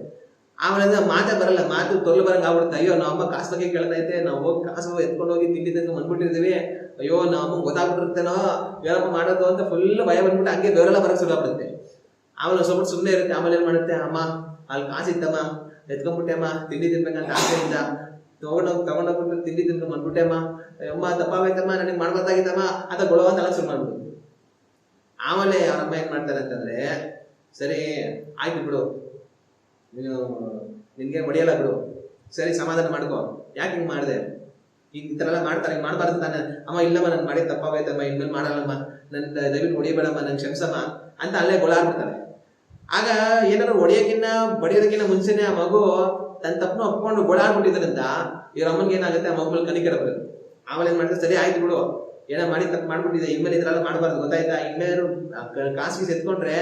ಆಮೇಲೆ ಮಾತೇ ಬರಲ್ಲ, ಮಾತು ತೊಲ್ ಬರಂಗ ಆಗ್ಬಿಡುತ್ತೆ. ಅಯ್ಯೋ ನಮ್ಮ ಅಮ್ಮ ಕಾಸು ಬಗ್ಗೆ ಕೇಳ್ತೈತೆ, ನಾವು ಹೋಗಿ ಕಾಸು ಎತ್ಕೊಂಡು ಹೋಗಿ ತಿಂಡಿ ತಂದು ಬಂದ್ಬಿಟ್ಟಿರ್ತೀವಿ, ಅಯ್ಯೋ ನಮ್ಮ ಅಮ್ಮ ಗೊತ್ತಾಗ್ಬಿಟ್ಟಿರ್ತೇನೋ ಏನಪ್ಪ ಮಾಡೋದು ಅಂತ ಫುಲ್ ಭಯ ಬಂದ್ಬಿಟ್ಟು ಹಂಗೆ ಬೇರೆಲ್ಲ ಬರಕ್ ಶುರು ಆಗ್ಬಿಡುತ್ತೆ. ಆಮೇಲೆ ಸ್ವಲ್ಪ ಸುಮ್ಮನೆ ಇರುತ್ತೆ. ಆಮೇಲೆ ಏನ್ ಮಾಡುತ್ತೆ, ಅಮ್ಮ ಅಲ್ಲಿ ಕಾಸಿತ್ತಮ್ಮ ಎತ್ಕೊಂಡ್ಬಿಟ್ಟೆ ಅಮ್ಮ, ತಿಂಡಿ ತಿನ್ಬೇಕಂತ ಆಸೆಯಿಂದ ತಗೊಂಡೋಗ್ಬಿಟ್ಟು ತಿಂಡಿ ತಿನ್ಕೊಂಡು ಬಂದ್ಬಿಟ್ಟೆ ಅಮ್ಮ, ಅಮ್ಮ ತಪ್ಪಾಗೈತಮ್ಮ ನನಗೆ ಮಾಡ್ಬಾರ್ದಾಗಿತ್ತಮ್ಮ ಅಂತ ಗೊಳವ ಅಂತ ಶುರು ಮಾಡ್ಬಿಡುತ್ತೆ. ಆಮೇಲೆ ಅವರಮ್ಮ ಏನ್ ಮಾಡ್ತಾರೆ ಅಂತಂದ್ರೆ, ಸರಿ ಆಯ್ತು ಬಿಡು, ನೀನು ನಿನ್ಗೆ ಹೊಡೆಯಲ್ಲ ಬಿಡು, ಸರಿ ಸಮಾಧಾನ ಮಾಡ್ಕೋ, ಯಾಕೆ ಹಿಂಗ್ ಮಾಡಿದೆ, ಈ ತರ ಎಲ್ಲ ಮಾಡ್ತಾರೆ, ಹಿಂಗ್ ಮಾಡ್ಬಾರ್ದು ತಾನೆ. ಅಮ್ಮ ಇಲ್ಲಮ್ಮ ನನ್ ಮಾಡಿ ತಪ್ಪಾಗೈತಮ್ಮ, ಇನ್ಮೇಲೆ ಮಾಡಲ್ಲಮ್ಮ, ನನ್ ದಯವಿಟ್ಟು ಹೊಡಿಬೇಡಮ್ಮ, ನನ್ ಕ್ಷಮಿಸಮ್ಮ ಅಂತ ಅಲ್ಲೇ ಗೊಳಾಡ್ಬಿಡ್ತಾರೆ. ಆಗ ಏನಾದ್ರು ಹೊಡೆಯೋಕ್ಕಿನ್ನ ಬಡಿಯೋದಕ್ಕಿಂತ ಮುಂಚೆನೆ ಆ ಮಗು ತನ್ನ ತಪ್ಪನ್ನು ಒಪ್ಕೊಂಡು ಗೊಳಾಡ್ಬಿಟ್ಟಿದ್ರಿಂದ ಇವ್ರ ಅಮ್ಮನ್ಗೆ ಏನಾಗುತ್ತೆ, ಆ ಮಗುಗಳು ಕನಿಕರ ಬರುತ್ತೆ. ಆಮೇಲೆ ಏನ್ ಮಾಡ್ತಾರೆ, ಸರಿ ಆಯ್ತು ಬಿಡು, ಏನೋ ಮಾಡಿ ತಪ್ಪು ಮಾಡ್ಬಿಟ್ಟಿದೆ, ಇನ್ಮೇಲೆ ಇದ್ರೆಲ್ಲ ಮಾಡಬಾರ್ದು ಗೊತ್ತಾಯ್ತಾ, ಇನ್ಮೇಲೆ ಕಾಸಿಗೆ ಎತ್ಕೊಂಡ್ರೆ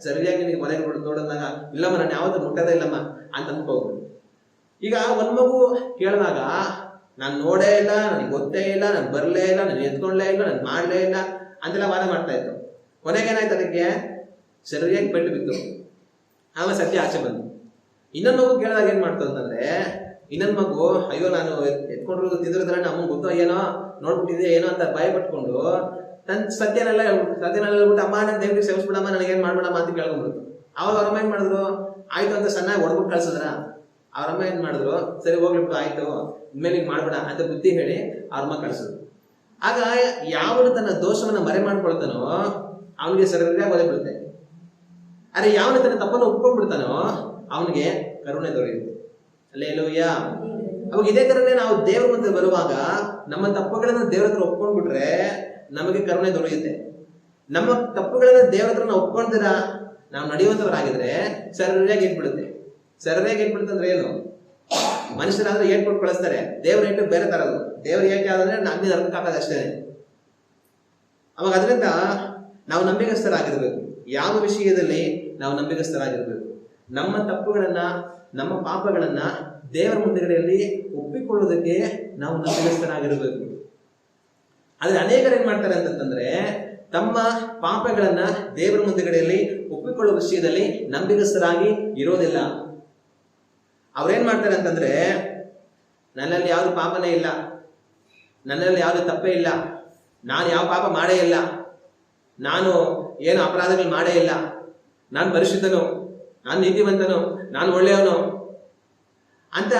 ಸರಿಯಾಗಿ ನಿನಗೆ ಮನೆಗೆ ನೋಡಿದಾಗ ಇಲ್ಲಮ್ಮ ನಾನು ಯಾವತ್ತೂ ಮುಟ್ಟೋದೇ ಇಲ್ಲಮ್ಮ ಅಂತ ಅನ್ಕೋಬೋದು. ಈಗ ಒಂದ್ ಮಗು ಕೇಳಿದಾಗ ನಾನು ನೋಡೇ ಇಲ್ಲ, ನನಗೆ ಗೊತ್ತೇ ಇಲ್ಲ, ನಾನು ಬರ್ಲೇ ಇಲ್ಲ, ನಾನು ಎತ್ಕೊಂಡ್ಲೇ ಇಲ್ಲ, ನಾನು ಮಾಡ್ಲೇ ಇಲ್ಲ ಅಂತೆಲ್ಲ ವಾದ ಮಾಡ್ತಾ ಇತ್ತು. ಕೊನೆಗೆ ಏನಾಯ್ತು, ಅದಕ್ಕೆ ಸರಿಯಾಗಿ ಪೆಟ್ಟು ಬಿತ್ತು. ಆಮೇಲೆ ಸತ್ಯ ಆಚೆ ಬಂತು. ಇನ್ನೊಂದು ಮಗು ಕೇಳಿದಾಗ ಏನ್ ಮಾಡ್ತು ಅಂತಂದ್ರೆ, ಇನ್ನೊಂದು ಮಗು ಅಯ್ಯೋ ನಾನು ಎತ್ಕೊಂಡಿರೋದು ತಿಂದಿರೋದ್ರೆ ನಮಗೆ ಗೊತ್ತೋ ಏನೋ ನೋಡ್ಬಿಟ್ಟಿದೆ ಏನೋ ಅಂತ ಭಯ ಪಟ್ಕೊಂಡು ತನ್ನ ಸತ್ಯನೆಲ್ಲ ಹೇಳ್ಬಿಟ್ಟು ಅಮ್ಮ ನಾನು ದೇವ್ರಿಗೆ ಸೇವಿಸ್ಬಿಡಮ್ಮ, ನನಗೇನ್ ಮಾಡ್ಬಿಡಮ್ಮ ಅಂತ ಕೇಳ್ಕೊಂಡ್ಬಿಡ್ತು. ಅವಾಗ ಅವ್ರಮ್ಮ ಏನ್ ಮಾಡಿದ್ರು, ಆಯ್ತು ಅಂತ ಚೆನ್ನಾಗಿ ಹೊಡ್ಬಿಟ್ಟು ಕಳ್ಸಿದ್ರ. ಅವ್ರಮ್ಮ ಏನ್ ಮಾಡಿದ್ರು, ಸರಿ ಹೋಗ್ಬಿಟ್ಟು ಆಯ್ತು ಇನ್ಮೇಲೆ ಹಿಂಗ್ ಮಾಡ್ಬೇಡ ಅಂತ ಬುದ್ಧಿ ಹೇಳಿ ಅವ್ರಮ್ಮ ಕಳ್ಸಿದ್ರು. ಆಗ ಯಾವನು ತನ್ನ ದೋಷವನ್ನ ಮರೆ ಮಾಡ್ಕೊಳ್ತಾನೋ ಅವನಿಗೆ ಸರಿಯಾಗಿ ಒಲೆ ಬಿಡುತ್ತೆ. ಅರೆ ಯಾವನು ತನ್ನ ತಪ್ಪನ್ನು ಒಪ್ಕೊಂಡ್ಬಿಡ್ತಾನೋ ಅವನಿಗೆ ಕರುಣೆ ದೊರೆಯುತ್ತೆ. ಅಲ್ಲೇಲೂಯ್ಯ. ಅವಾಗ ಇದೇ ತರನೇ ನಾವು ದೇವರ ಮುಂದೆ ಬರುವಾಗ ನಮ್ಮ ತಪ್ಪುಗಳನ್ನ ದೇವರ ಹತ್ರ ಒಪ್ಕೊಂಡ್ಬಿಟ್ರೆ ನಮಗೆ ಕರುಣೆ ದೊರೆಯುತ್ತೆ. ನಮ್ಮ ತಪ್ಪುಗಳನ್ನ ದೇವರ ಹತ್ರ ನಾವು ಒಪ್ಕೊಂಡ್ತೀರಾ ನಾವು ನಡೆಯುವಂತವರಾಗಿದ್ರೆ ಸರಿಯಾಗಿ ಇಟ್ಬಿಡುತ್ತೆ. ಸರಿಯಾಗಿ ಇಟ್ಬಿಡುತ್ತೆ ಅಂದ್ರೆ ಏನು, ಮನುಷ್ಯರಾದ್ರೆ ಏಟ್ ಕೊಟ್ಟು ಕಳಿಸ್ತಾರೆ, ದೇವ್ರ ಏಟು ಬೇರೆ ತರದು. ದೇವ್ರ ಏಟು ಯಾವ್ದಂದ್ರೆ ಅಗ್ನಿ ನರಕಕ್ಕೆ ಹಾಕೋದು ಅಷ್ಟೇ. ಅವಾಗ ಅದರಿಂದ ನಾವು ನಂಬಿಗಸ್ತರಾಗಿರ್ಬೇಕು. ಯಾವ ವಿಷಯದಲ್ಲಿ ನಾವು ನಂಬಿಗಸ್ತರಾಗಿರ್ಬೇಕು, ನಮ್ಮ ತಪ್ಪುಗಳನ್ನ ನಮ್ಮ ಪಾಪಗಳನ್ನ ದೇವರ ಮುಂದೆಗಡೆಯಲ್ಲಿ ಒಪ್ಪಿಕೊಳ್ಳೋದಕ್ಕೆ ನಾವು ನಂಬಿಗಸ್ತರಾಗಿರ್ಬೇಕು. ಆದ್ರೆ ಅನೇಕರು ಏನ್ ಮಾಡ್ತಾರೆ ಅಂತಂದ್ರೆ, ತಮ್ಮ ಪಾಪಗಳನ್ನ ದೇವರ ಮುಂದೆಗಡೆಯಲ್ಲಿ ಒಪ್ಪಿಕೊಳ್ಳುವ ವಿಷಯದಲ್ಲಿ ನಂಬಿಗಸ್ತರಾಗಿ ಇರೋದಿಲ್ಲ. ಅವ್ರೇನ್ ಮಾಡ್ತಾರೆ ಅಂತಂದ್ರೆ, ನನ್ನಲ್ಲಿ ಯಾವ್ದು ಪಾಪನೇ ಇಲ್ಲ, ನನ್ನಲ್ಲಿ ಯಾವ್ದು ತಪ್ಪೇ ಇಲ್ಲ, ನಾನು ಯಾವ ಪಾಪ ಮಾಡೇ ಇಲ್ಲ, ನಾನು ಏನು ಅಪರಾಧಗಳು ಮಾಡೇ ಇಲ್ಲ, ನಾನು ಪರಿಶುದ್ಧನು, ನಾನು ನೀತಿವಂತನು, ನಾನು ಒಳ್ಳೆಯವನು ಅಂತ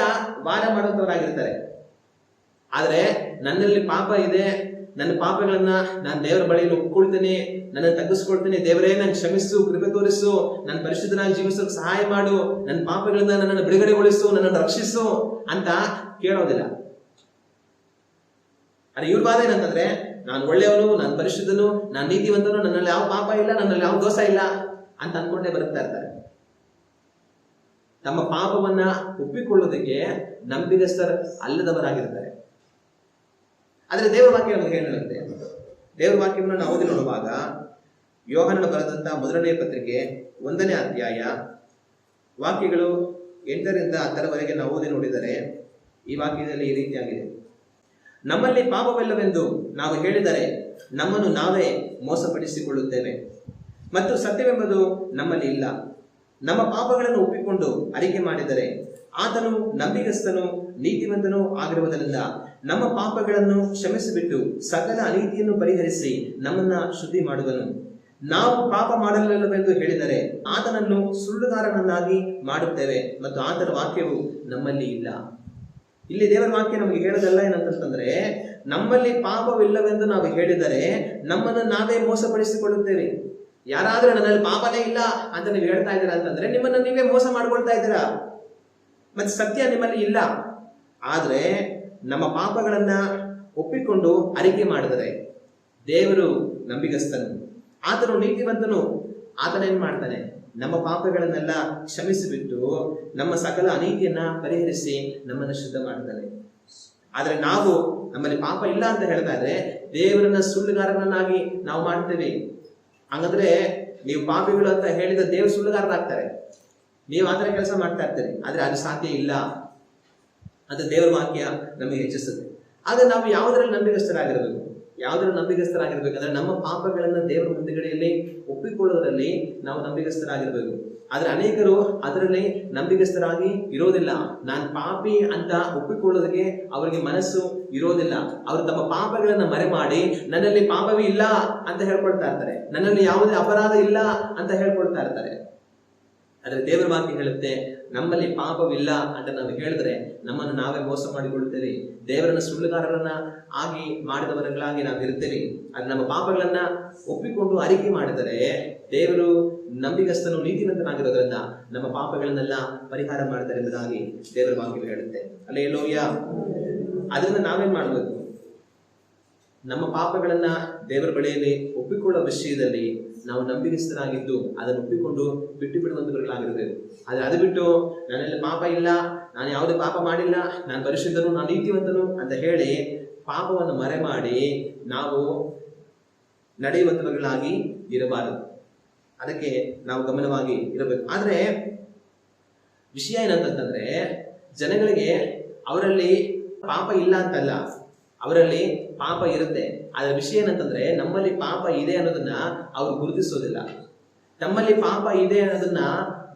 ವಾದ ಮಾಡುವಂತವರಾಗಿರ್ತಾರೆ. ಆದ್ರೆ ನನ್ನಲ್ಲಿ ಪಾಪ ಇದೆ, ನನ್ನ ಪಾಪಗಳನ್ನ ನಾನು ದೇವರ ಬಳಿಯಲ್ಲಿ ಒಪ್ಕೊಳ್ತೀನಿ, ನನ್ನ ತಗ್ಗಿಸ್ಕೊಳ್ತೀನಿ, ದೇವರೇ ನನ್ ಕ್ಷಮಿಸು, ಕೃಪೆ ತೋರಿಸು, ನನ್ನ ಪರಿಶುದ್ಧನಾಗಿ ಜೀವಿಸೋಕೆ ಸಹಾಯ ಮಾಡು, ನನ್ನ ಪಾಪಗಳಿಂದ ನನ್ನನ್ನು ಬಿಡುಗಡೆಗೊಳಿಸು, ನನ್ನನ್ನು ರಕ್ಷಿಸು ಅಂತ ಕೇಳೋದಿಲ್ಲ. ಅರೆ ಇವ್ರ ವಾದ ಏನಂತಂದ್ರೆ, ನಾನು ಒಳ್ಳೆಯವನು, ನಾನು ಪರಿಶುದ್ಧನು, ನಾನು ನೀತಿವಂತನು, ನನ್ನಲ್ಲಿ ಯಾವ ಪಾಪ ಇಲ್ಲ, ನನ್ನಲ್ಲಿ ಯಾವ ದೋಷ ಇಲ್ಲ ಅಂತ ಅನ್ಕೊಂಡೇ ಬರುತ್ತಾ ಇರ್ತಾರೆ. ತಮ್ಮ ಪಾಪವನ್ನ ಒಪ್ಪಿಕೊಳ್ಳೋದಕ್ಕೆ ನಂಬಿಗಸ್ತರ ಅಲ್ಲದವರಾಗಿರ್ತಾರೆ. ಆದ್ರೆ ದೇವರ ವಾಕ್ಯ ನಮಗೆ ಏನು ಹೇಳುತ್ತೆ? ದೇವರ ವಾಕ್ಯವನ್ನು ನಾವು ಓದಿ ನೋಡುವಾಗ ಯೋಹಾನನ ಬರೆದಂತಹ ಮೊದಲನೇ ಪತ್ರಿಕೆ 1ನೇ ಅಧ್ಯಾಯ ವಾಕ್ಯಗಳು 8ರಿಂದ 10ರವರೆಗೆ ನಾವು ಓದಿ ನೋಡಿದರೆ ಈ ವಾಕ್ಯದಲ್ಲಿ ಈ ರೀತಿಯಾಗಿದೆ. ನಮ್ಮಲ್ಲಿ ಪಾಪವಿಲ್ಲವೆಂದು ನಾವು ಹೇಳಿದರೆ ನಮ್ಮನ್ನು ನಾವೇ ಮೋಸಪಡಿಸಿಕೊಳ್ಳುತ್ತೇವೆ ಮತ್ತು ಸತ್ಯವೆಂಬುದು ನಮ್ಮಲ್ಲಿ ಇಲ್ಲ. ನಮ್ಮ ಪಾಪಗಳನ್ನು ಒಪ್ಪಿಕೊಂಡು ಅರಿಕೆ ಮಾಡಿದರೆ ಆತನು ನಂಬಿಗಸ್ತನು ನೀತಿವಂತನೂ ಆಗಿರುವುದರಿಂದ ನಮ್ಮ ಪಾಪಗಳನ್ನು ಕ್ಷಮಿಸಿಬಿಟ್ಟು ಸಕಲ ಅನೀತಿಯನ್ನು ಪರಿಹರಿಸಿ ನಮ್ಮನ್ನ ಶುದ್ಧಿ ಮಾಡುವನು. ನಾವು ಪಾಪ ಮಾಡಲಿಲ್ಲವೆಂದು ಹೇಳಿದರೆ ಆತನನ್ನು ಸುಳ್ಳುಗಾರನನ್ನಾಗಿ ಮಾಡುತ್ತೇವೆ ಮತ್ತು ಆತನ ವಾಕ್ಯವು ನಮ್ಮಲ್ಲಿ ಇಲ್ಲ. ಇಲ್ಲಿ ದೇವರ ವಾಕ್ಯ ನಮಗೆ ಹೇಳೋದಲ್ಲ ಏನಂತಂದ್ರೆ, ನಮ್ಮಲ್ಲಿ ಪಾಪವಿಲ್ಲವೆಂದು ನಾವು ಹೇಳಿದರೆ ನಮ್ಮನ್ನು ನಾವೇ ಮೋಸಪಡಿಸಿಕೊಳ್ಳುತ್ತೇವೆ. ಯಾರಾದ್ರೂ ನನ್ನಲ್ಲಿ ಪಾಪನೇ ಇಲ್ಲ ಅಂತ ನೀವು ಹೇಳ್ತಾ ಇದ್ದೀರಾ ಅಂತಂದ್ರೆ ನಿಮ್ಮನ್ನು ನೀವೇ ಮೋಸ ಮಾಡ್ಕೊಳ್ತಾ ಇದ್ದೀರಾ, ಮತ್ತೆ ಸತ್ಯ ನಿಮ್ಮಲ್ಲಿ ಇಲ್ಲ. ಆದ್ರೆ ನಮ್ಮ ಪಾಪಗಳನ್ನ ಒಪ್ಪಿಕೊಂಡು ಅರಿಕೆ ಮಾಡಿದರೆ ದೇವರು ನಂಬಿಗಸ್ತನು, ಆತನು ನೀತಿವಂತನು. ಆತನೇನ್ ಮಾಡ್ತಾನೆ, ನಮ್ಮ ಪಾಪಗಳನ್ನೆಲ್ಲ ಕ್ಷಮಿಸಿಬಿಟ್ಟು ನಮ್ಮ ಸಕಲ ಅನೀತಿಯನ್ನ ಪರಿಹರಿಸಿ ನಮ್ಮನ್ನು ಶುದ್ಧ ಮಾಡ್ತಾನೆ. ಆದ್ರೆ ನಾವು ನಮ್ಮಲ್ಲಿ ಪಾಪ ಇಲ್ಲ ಅಂತ ಹೇಳ್ತಾ ಇದ್ರೆ ದೇವರನ್ನ ಸುಳ್ಳುಗಾರನನ್ನಾಗಿ ನಾವು ಮಾಡ್ತೇವೆ. ಹಂಗಂದ್ರೆ ನೀವು ಪಾಪಿಗಳು ಅಂತ ಹೇಳಿದ ದೇವ್ರ ಸುಳ್ಳುಗಾರರಾಗ್ತಾರೆ. ನೀವು ಆತರ ಕೆಲಸ ಮಾಡ್ತಾ ಇರ್ತೀರಿ, ಆದ್ರೆ ಅದು ಸಾಧ್ಯ ಇಲ್ಲ ಅಂತ ದೇವರ ವಾಕ್ಯ ನಮಗೆ ಹೆಚ್ಚಿಸುತ್ತೆ. ಆದ್ರೆ ನಾವು ಯಾವುದರಲ್ಲಿ ನಂಬಿಕಸ್ಥರಾಗಿರ್ಬೇಕು? ಯಾವುದರಲ್ಲಿ ನಂಬಿಕಸ್ಥರಾಗಿರ್ಬೇಕಂದ್ರೆ ನಮ್ಮ ಪಾಪಗಳನ್ನ ದೇವರ ಮುಂದುಗಡೆಯಲ್ಲಿ ಒಪ್ಪಿಕೊಳ್ಳೋದ್ರಲ್ಲಿ ನಾವು ನಂಬಿಕಸ್ಥರಾಗಿರ್ಬೇಕು. ಆದ್ರೆ ಅನೇಕರು ಅದರಲ್ಲಿ ನಂಬಿಕಸ್ಥರಾಗಿ ಇರೋದಿಲ್ಲ. ನಾನು ಪಾಪಿ ಅಂತ ಒಪ್ಪಿಕೊಳ್ಳೋದಕ್ಕೆ ಅವರಿಗೆ ಮನಸ್ಸು ಇರೋದಿಲ್ಲ. ಅವರು ತಮ್ಮ ಪಾಪಗಳನ್ನ ಮರೆ ಮಾಡಿ ನನ್ನಲ್ಲಿ ಪಾಪವೇ ಇಲ್ಲ ಅಂತ ಹೇಳ್ಕೊಳ್ತಾ ಇರ್ತಾರೆ, ನನ್ನಲ್ಲಿ ಯಾವುದೇ ಅಪರಾಧ ಇಲ್ಲ ಅಂತ ಹೇಳ್ಕೊಳ್ತಾ ಇರ್ತಾರೆ. ಆದ್ರೆ ದೇವರ ವಾಕ್ಯ ಹೇಳುತ್ತೆ, ನಮ್ಮಲ್ಲಿ ಪಾಪವಿಲ್ಲ ಅಂತ ನಾವು ಹೇಳಿದ್ರೆ ನಮ್ಮನ್ನು ನಾವೇ ಮೋಸ ಮಾಡಿಕೊಳ್ಳುತ್ತೇವೆ, ದೇವರನ್ನ ಸುಳ್ಳುಗಾರರನ್ನ ಆಗಿ ಮಾಡಿದವರುಗಳಾಗಿ ನಾವು ಇರ್ತೇವೆ. ಆದ್ರೆ ನಮ್ಮ ಪಾಪಗಳನ್ನ ಒಪ್ಪಿಕೊಂಡು ಅರಿಕೆ ಮಾಡಿದರೆ ದೇವರು ನಂಬಿಗಸ್ತನು ನೀತಿವಂತನಾಗಿರೋದ್ರಿಂದ ನಮ್ಮ ಪಾಪಗಳನ್ನೆಲ್ಲ ಪರಿಹಾರ ಮಾಡ್ತಾರೆ ಎಂಬುದಾಗಿ ದೇವರ ವಾಕ್ಯ ಹೇಳುತ್ತೆ. ಹಲ್ಲೆಲೂಯಾ. ಅದರಿಂದ ನಾವೇನ್ ಮಾಡಬೇಕು? ನಮ್ಮ ಪಾಪಗಳನ್ನ ದೇವರ ಬಳಿಯಲ್ಲಿ ಒಪ್ಪಿಕೊಳ್ಳುವ ವಿಷಯದಲ್ಲಿ ನಾವು ನಂಬಿಗಸ್ತರಾಗಿದ್ದು ಅದನ್ನು ಒಪ್ಪಿಕೊಂಡು ಬಿಟ್ಟು ಬಿಡುವಂತವர்களಾಗಿರಬೇಕು. ಆದ್ರೆ ಅದು ಬಿಟ್ಟು ನನ್ನಲ್ಲಿ ಪಾಪ ಇಲ್ಲ, ನಾನು ಯಾವುದೇ ಪಾಪ ಮಾಡಿಲ್ಲ, ನಾನು ಪರಿಶುದ್ಧನು, ನಾನು ನೀತಿವಂತನು ಅಂತ ಹೇಳಿ ಪಾಪವನ್ನು ಮರೆ ಮಾಡಿ ನಾವು ನಡೆಯುವಂತವர்களಾಗಿ ಇರಬಾರದು. ಅದಕ್ಕೆ ನಾವು ಗಮನವಾಗಿ ಇರಬೇಕು. ಆದ್ರೆ ವಿಷಯ ಏನಂತಂದ್ರೆ, ಜನಗಳಿಗೆ ಅವರಲ್ಲಿ ಪಾಪ ಇಲ್ಲ ಅಂತಲ್ಲ, ಅವರಲ್ಲಿ ಪಾಪ ಇರುತ್ತೆ. ಆದ್ರೆ ವಿಷಯ ಏನಂತಂದ್ರೆ, ನಮ್ಮಲ್ಲಿ ಪಾಪ ಇದೆ ಅನ್ನೋದನ್ನ ಅವ್ರು ಗುರುತಿಸೋದಿಲ್ಲ. ತಮ್ಮಲ್ಲಿ ಪಾಪ ಇದೆ ಅನ್ನೋದನ್ನ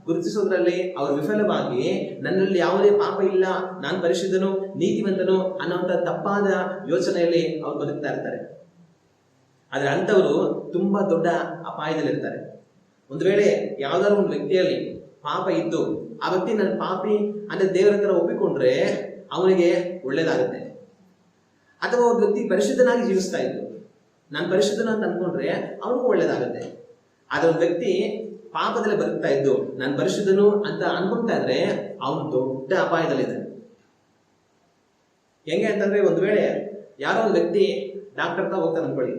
ಗುರುತಿಸೋದ್ರಲ್ಲಿ ಅವರು ವಿಫಲವಾಗಿ ನನ್ನಲ್ಲಿ ಯಾವುದೇ ಪಾಪ ಇಲ್ಲ, ನಾನು ಪರಿಶುದ್ಧನು, ನೀತಿವಂತನು ಅನ್ನೋಂಥ ತಪ್ಪಾದ ಯೋಚನೆಯಲ್ಲಿ ಅವ್ರು ಬದುಕ್ತಾ ಇರ್ತಾರೆ. ಆದ್ರೆ ಅಂಥವರು ತುಂಬಾ ದೊಡ್ಡ ಅಪಾಯದಲ್ಲಿರ್ತಾರೆ. ಒಂದು ವೇಳೆ ಯಾವ್ದಾದ್ರು ಒಂದು ವ್ಯಕ್ತಿಯಲ್ಲಿ ಪಾಪ ಇದ್ದು ಆ ವ್ಯಕ್ತಿ ನನ್ನ ಪಾಪಿ ಅಂದ್ರೆ ದೇವರ ಹತ್ರ ಒಪ್ಪಿಕೊಂಡ್ರೆ ಅವನಿಗೆ ಒಳ್ಳೇದಾಗುತ್ತೆ. ಅಥವಾ ಒಂದು ವ್ಯಕ್ತಿ ಪರಿಶುದ್ಧನಾಗಿ ಜೀವಿಸ್ತಾ ಇದ್ದು ನಾನು ಪರಿಶುದ್ಧನ ಅಂತ ಅನ್ಕೊಂಡ್ರೆ ಅವನಿಗೂ ಒಳ್ಳೇದಾಗುತ್ತೆ. ಆದ್ರೆ ಒಂದು ವ್ಯಕ್ತಿ ಪಾಪದಲ್ಲಿ ಬದುಕ್ತಾ ಇದ್ದು ನಾನು ಪರಿಶುದ್ಧನು ಅಂತ ಅನ್ಕೊಂತಾ ಇದ್ರೆ ಅವನು ದೊಡ್ಡ ಅಪಾಯದಲ್ಲಿದ್ದಾನೆ. ಹೆಂಗೆ ಅಂತಂದ್ರೆ, ಒಂದು ವೇಳೆ ಯಾರೋ ಒಂದು ವ್ಯಕ್ತಿ ಡಾಕ್ಟರ್ ಹತ್ರ ಹೋಗ್ತಾನೆ ಅನ್ಕೊಳ್ಳಿ,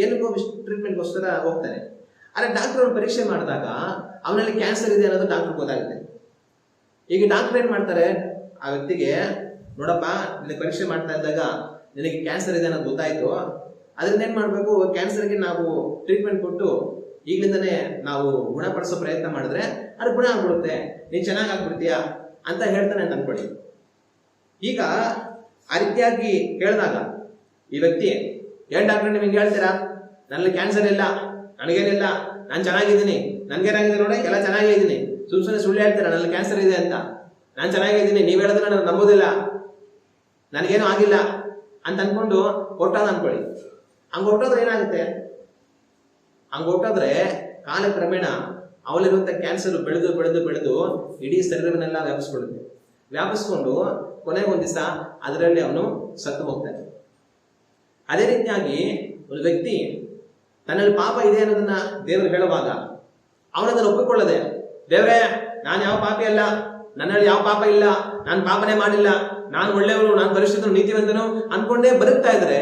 ಏನಕ್ಕೋ ಟ್ರೀಟ್ಮೆಂಟ್ಗೋಸ್ಕರ ಹೋಗ್ತಾನೆ. ಆದ್ರೆ ಡಾಕ್ಟರ್ ಅವ್ನು ಪರೀಕ್ಷೆ ಮಾಡಿದಾಗ ಅವನಲ್ಲಿ ಕ್ಯಾನ್ಸರ್ ಇದೆ ಅನ್ನೋದು ಡಾಕ್ಟರ್ ಗೊತ್ತಾಗುತ್ತೆ. ಈಗ ಡಾಕ್ಟರ್ ಏನ್ ಮಾಡ್ತಾರೆ, ಆ ವ್ಯಕ್ತಿಗೆ ನೋಡಪ್ಪ ನಿನಗೆ ಪರೀಕ್ಷೆ ಮಾಡ್ತಾ ಇದ್ದಾಗ ನಿನಗೆ ಕ್ಯಾನ್ಸರ್ ಇದೆ ಅನ್ನೋದು ಗೊತ್ತಾಯ್ತು, ಅದರಿಂದ ಏನ್ ಮಾಡ್ಬೇಕು, ಕ್ಯಾನ್ಸರ್ಗೆ ನಾವು ಟ್ರೀಟ್ಮೆಂಟ್ ಕೊಟ್ಟು ಈಗಲಿಂದನೇ ನಾವು ಗುಣಪಡಿಸೋ ಪ್ರಯತ್ನ ಮಾಡಿದ್ರೆ ಅದು ಗುಣ ಆಗ್ಬಿಡುತ್ತೆ, ನೀನ್ ಚೆನ್ನಾಗಿ ಆಗ್ಬಿಡ್ತೀಯಾ ಅಂತ ಹೇಳ್ತಾನೆ ಅಂತ ಅನ್ಕೊಳ್ಳಿ. ಈಗ ಆ ರೀತಿಯಾಗಿ ಹೇಳಿದಾಗ ಈ ವ್ಯಕ್ತಿ, ಏನ್ ಡಾಕ್ಟರ್ ನಿಮಗೆ ಹೇಳ್ತೀರಾ ನನ್ನಲ್ಲಿ ಕ್ಯಾನ್ಸರ್ ಇಲ್ಲ, ನನಗೇನಿಲ್ಲ, ನಾನು ಚೆನ್ನಾಗಿದ್ದೀನಿ, ನನ್ಗೇನಾಗಿದೆ ನೋಡಿ ಎಲ್ಲ ಚೆನ್ನಾಗಿದ್ದೀನಿ, ಸುಳ್ಳು ಹೇಳ್ತೀರಾ ನನ್ನಲ್ಲಿ ಕ್ಯಾನ್ಸರ್ ಇದೆ ಅಂತ, ನಾನು ಚೆನ್ನಾಗಿದ್ದೀನಿ, ನೀವ್ ಹೇಳಿದ್ರೆ ನಾನು ನಂಬೋದಿಲ್ಲ, ನನಗೇನು ಆಗಿಲ್ಲ ಅಂತ ಅನ್ಕೊಂಡು ಹೊರಟಾದ ಅನ್ಕೊಳ್ಳಿ. ಹಂಗ ಹೊರಟೋದ್ರೆ ಏನಾಗುತ್ತೆ, ಹಂಗ ಹೊರಟೋದ್ರೆ ಕಾಲಕ್ರಮೇಣ ಅವಳಿರುವಂತ ಕ್ಯಾನ್ಸರ್ ಬೆಳೆದು ಬೆಳೆದು ಬೆಳೆದು ಇಡೀ ಶರೀರವನ್ನೆಲ್ಲ ವ್ಯಾಪಿಸ್ಕೊಂಡು ಕೊನೆಗೆ ಒಂದ್ ದಿವಸ ಅದರಲ್ಲಿ ಅವನು ಸತ್ತು ಹೋಗ್ತಾನೆ. ಅದೇ ರೀತಿಯಾಗಿ ಒಂದು ವ್ಯಕ್ತಿ ತನ್ನಲ್ಲಿ ಪಾಪ ಇದೆ ಅನ್ನೋದನ್ನ ದೇವರು ಹೇಳುವಾಗ ಅವನದನ್ನು ಒಪ್ಪಿಕೊಳ್ಳದೆ, ದೇವರೇ ನಾನು ಯಾವ ಪಾಪಿ ಅಲ್ಲ, ನನ್ನಲ್ಲಿ ಯಾವ ಪಾಪ ಇಲ್ಲ, ನಾನು ಪಾಪನೇ ಮಾಡಿಲ್ಲ, ನಾನು ಒಳ್ಳೆಯವನು, ನಾನು ಪರಿಶುದ್ಧನು, ನೀತಿವಂತನು ಅನ್ಕೊಂಡೇ ಬದುಕ್ತಾ ಇದ್ರೆ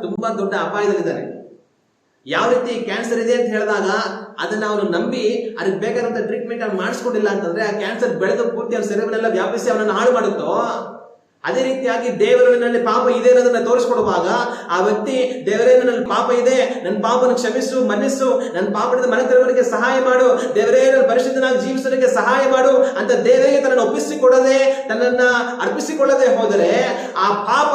ತುಂಬಾ ದೊಡ್ಡ ಅಪಾಯದಲ್ಲಿದ್ದಾನೆ. ಯಾವ ರೀತಿ ಕ್ಯಾನ್ಸರ್ ಇದೆ ಅಂತ ಹೇಳಿದಾಗ ಅದನ್ನ ಅವನು ನಂಬಿ ಅದಕ್ಕೆ ಬೇಕಾದಂತ ಟ್ರೀಟ್ಮೆಂಟ್ ಅವ್ನು ಮಾಡಿಸ್ಕೊಂಡಿಲ್ಲ ಅಂತಂದ್ರೆ ಆ ಕ್ಯಾನ್ಸರ್ ಬೆಳೆದು ಪೂರ್ತಿ ಅವನ ಶರೀರವನ್ನೆಲ್ಲ ವ್ಯಾಪಿಸಿ ಅವನನ್ನು ಹಾಳು ಮಾಡುತ್ತೋ, ಅದೇ ರೀತಿಯಾಗಿ ದೇವರಲ್ಲಿ ಪಾಪ ಇದೆ ಅನ್ನೋದನ್ನ ತೋರಿಸ್ಕೊಡುವಾಗ ಆ ವ್ಯಕ್ತಿ, ದೇವರೇ ನನ್ನಲ್ಲಿ ಪಾಪ ಇದೆ, ನನ್ನ ಪಾಪನ ಕ್ಷಮಿಸು, ಮನ್ನಿಸು, ನನ್ನ ಪಾಪದಿಂದ ಮನೆ ತೆರವರಿಗೆ ಸಹಾಯ ಮಾಡು, ದೇವರೇ ನನ್ನ ಪರಿಶುದ್ಧನಾಗಿ ಜೀವಿಸೋದಕ್ಕೆ ಸಹಾಯ ಮಾಡು ಅಂತ ದೇವರಿಗೆ ತನ್ನನ್ನು ಒಪ್ಪಿಸಿಕೊಡದೆ, ತನ್ನನ್ನ ಅರ್ಪಿಸಿಕೊಳ್ಳದೆ ಹೋದರೆ ಆ ಪಾಪ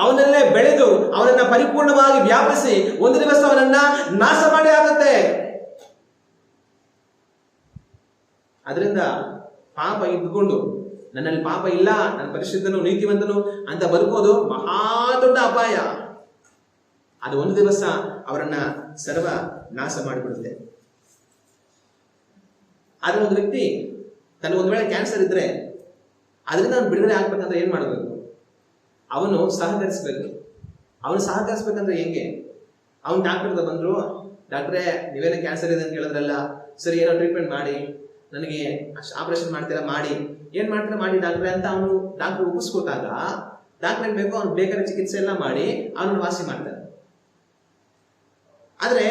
ಅವನಲ್ಲೇ ಬೆಳೆದು ಅವನನ್ನ ಪರಿಪೂರ್ಣವಾಗಿ ವ್ಯಾಪಿಸಿ ಒಂದು ದಿವಸ ಅವನನ್ನ ನಾಶ ಮಾಡಿ ಆಗುತ್ತೆ. ಅದರಿಂದ ಪಾಪ ಇದ್ದುಕೊಂಡು ನನ್ನಲ್ಲಿ ಪಾಪ ಇಲ್ಲ, ನನ್ನ ಪರಿಶುದ್ಧನು, ನೀತಿವಂತನು ಅಂತ ಬದುಕೋದು ಮಹಾ ದೊಡ್ಡ ಅಪಾಯ. ಅದು ಒಂದು ದಿವಸ ಅವರನ್ನ ಸರ್ವ ನಾಶ ಮಾಡಿಬಿಡುತ್ತೆ. ಆದ್ರೆ ಒಂದು ವ್ಯಕ್ತಿ ತನಗೊಂದು ವೇಳೆ ಕ್ಯಾನ್ಸರ್ ಇದ್ರೆ ಅದರಿಂದ ಅವನು ಬಿಡುಗಡೆ ಆಗ್ಬೇಕಂದ್ರೆ ಏನ್ ಮಾಡಬೇಕು? ಅವನು ಸಹಕರಿಸ್ಬೇಕು. ಅವನು ಸಹಕರಿಸ್ಬೇಕಂದ್ರೆ ಹೆಂಗೆ? ಅವನು ಡಾಕ್ಟರ್ ಬಂದ್ರು, ಡಾಕ್ಟ್ರೇ ನೀವೇನೋ ಕ್ಯಾನ್ಸರ್ ಇದೆ ಅಂತ ಹೇಳಿದ್ರಲ್ಲ, ಸರಿ ಏನೋ ಟ್ರೀಟ್ಮೆಂಟ್ ಮಾಡಿ, ನನಗೆ ಆಪರೇಷನ್ ಮಾಡ್ತೀರಾ ಮಾಡಿ, ಏನ್ ಮಾಡ್ತೀರಾ ಮಾಡಿ ಡಾಕ್ಟ್ರೆ ಅಂತ ಅವನು ಡಾಕ್ಟರ್ ಒಪ್ಪಿಸ್ಕೊತಾಗ ಡಾಕ್ಟರ್ ಏನ್ ಬೇಕು ಅವ್ನು ಬೇಕಾದ ಚಿಕಿತ್ಸೆ ಎಲ್ಲ ಮಾಡಿ ಅವನನ್ನು ವಾಸಿ ಮಾಡ್ತಾರೆ. ಆದ್ರೆ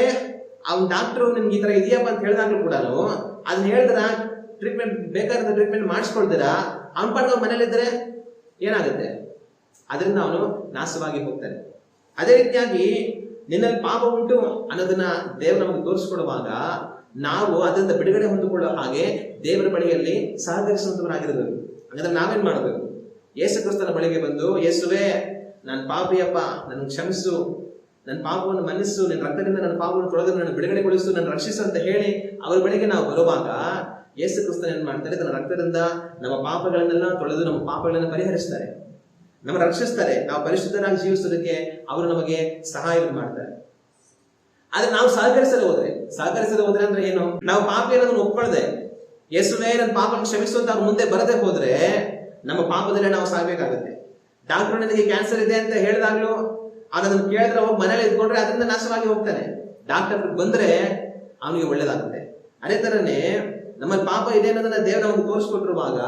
ಅವ್ನ ಡಾಕ್ಟರ್ ನಿಮ್ಗೆ ಈ ತರ ಇದೆಯಪ್ಪ ಅಂತ ಹೇಳಿದಾಗ್ಲೂ ಕೂಡ ಅದನ್ನ ಹೇಳಿದ್ರ ಟ್ರೀಟ್ಮೆಂಟ್ ಬೇಕಾದ ಟ್ರೀಟ್ಮೆಂಟ್ ಮಾಡಿಸ್ಕೊಳ್ತೀರಾ, ಅವ್ನ ಪಾಡ್ಗೆ ಅವ್ನ ಮನೇಲಿದ್ರೆ ಏನಾಗುತ್ತೆ? ಅದರಿಂದ ಅವನು ನಾಶವಾಗಿ ಹೋಗ್ತಾನೆ. ಅದೇ ರೀತಿಯಾಗಿ ನಿನ್ನಲ್ಲಿ ಪಾಪ ಉಂಟು ಅನ್ನೋದನ್ನ ದೇವರು ನಮಗೆ ತೋರಿಸ್ಕೊಡುವಾಗ ನಾವು ಅದರಿಂದ ಬಿಡುಗಡೆ ಹೊಂದಿಕೊಳ್ಳೋ ಹಾಗೆ ದೇವರ ಬಳಿಯಲ್ಲಿ ಸಹಕರಿಸುವಂತವರಾಗಿರಬೇಕು. ಹಾಗಾದ್ರೆ ನಾವೇನ್ ಮಾಡಬೇಕು? ಯೇಸು ಕ್ರಿಸ್ತನ ಬಳಿಗೆ ಬಂದು, ಯೇಸುವೇ ನಾನು ಪಾಪಿಯಪ್ಪ, ನನ್ನ ಕ್ಷಮಿಸು, ನನ್ನ ಪಾಪವನ್ನು ಮನ್ನಿಸು, ನಿನ್ನ ರಕ್ತದಿಂದ ನನ್ನ ಪಾಪವನ್ನು ತೊಳೆದು ನನ್ನ ಬಿಡುಗಡೆಗೊಳಿಸು, ನನ್ನ ರಕ್ಷಿಸು ಅಂತ ಹೇಳಿ ಅವರ ಬಳಿಗೆ ನಾವು ಬರುವಾಗ ಯೇಸು ಕ್ರಿಸ್ತನ ಏನ್ ಮಾಡ್ತಾರೆ? ತನ್ನ ರಕ್ತದಿಂದ ನಮ್ಮ ಪಾಪಗಳನ್ನೆಲ್ಲ ತೊಳೆದು ನಮ್ಮ ಪಾಪಗಳನ್ನು ಪರಿಹರಿಸ್ತಾರೆ, ನಮ್ಮ ರಕ್ಷಿಸ್ತಾರೆ. ನಾವು ಪರಿಶುದ್ಧರಾಗಿ ಜೀವಿಸೋದಕ್ಕೆ ಅವರು ನಮಗೆ ಸಹಾಯವನ್ನು ಮಾಡ್ತಾರೆ. ಆದ್ರೆ ನಾವು ಸಹಕರಿಸಲು ಹೋದ್ರೆ ಅಂದ್ರೆ ಏನು? ನಾವು ಪಾಪಿ ಅನ್ನೋದನ್ನು ಒಪ್ಕೊಳ್ಳದೆ, ಯೇಸುವೇ ನನ್ನ ಪಾಪವನ್ನು ಕ್ಷಮಿಸು ಅಂತ ಅವ್ರ ಮುಂದೆ ಬರದೆ ಹೋದ್ರೆ ನಮ್ಮ ಪಾಪದಲ್ಲೇ ನಾವು ಸಾಗಬೇಕಾಗುತ್ತೆ. ಡಾಕ್ಟರ್ ನನಗೆ ಕ್ಯಾನ್ಸರ್ ಇದೆ ಅಂತ ಹೇಳಿದಾಗ್ಲೂ ಅದನ್ನು ಕೇಳಿದ್ರೆ ಹೋಗಿ ಮನೇಲಿ ಇದ್ಕೊಂಡ್ರೆ ಅದರಿಂದ ನಾಶವಾಗಿ ಹೋಗ್ತಾನೆ. ಡಾಕ್ಟರ್ ಬಂದ್ರೆ ಅವನಿಗೆ ಒಳ್ಳೇದಾಗುತ್ತೆ. ಅದೇ ತರನೇ ನಮ್ಮಲ್ಲಿ ಪಾಪ ಇದೆ ಅನ್ನೋದನ್ನ ದೇವ್ರ ನಮಗೆ ತೋರಿಸ್ಕೊಟ್ಟಿರುವಾಗ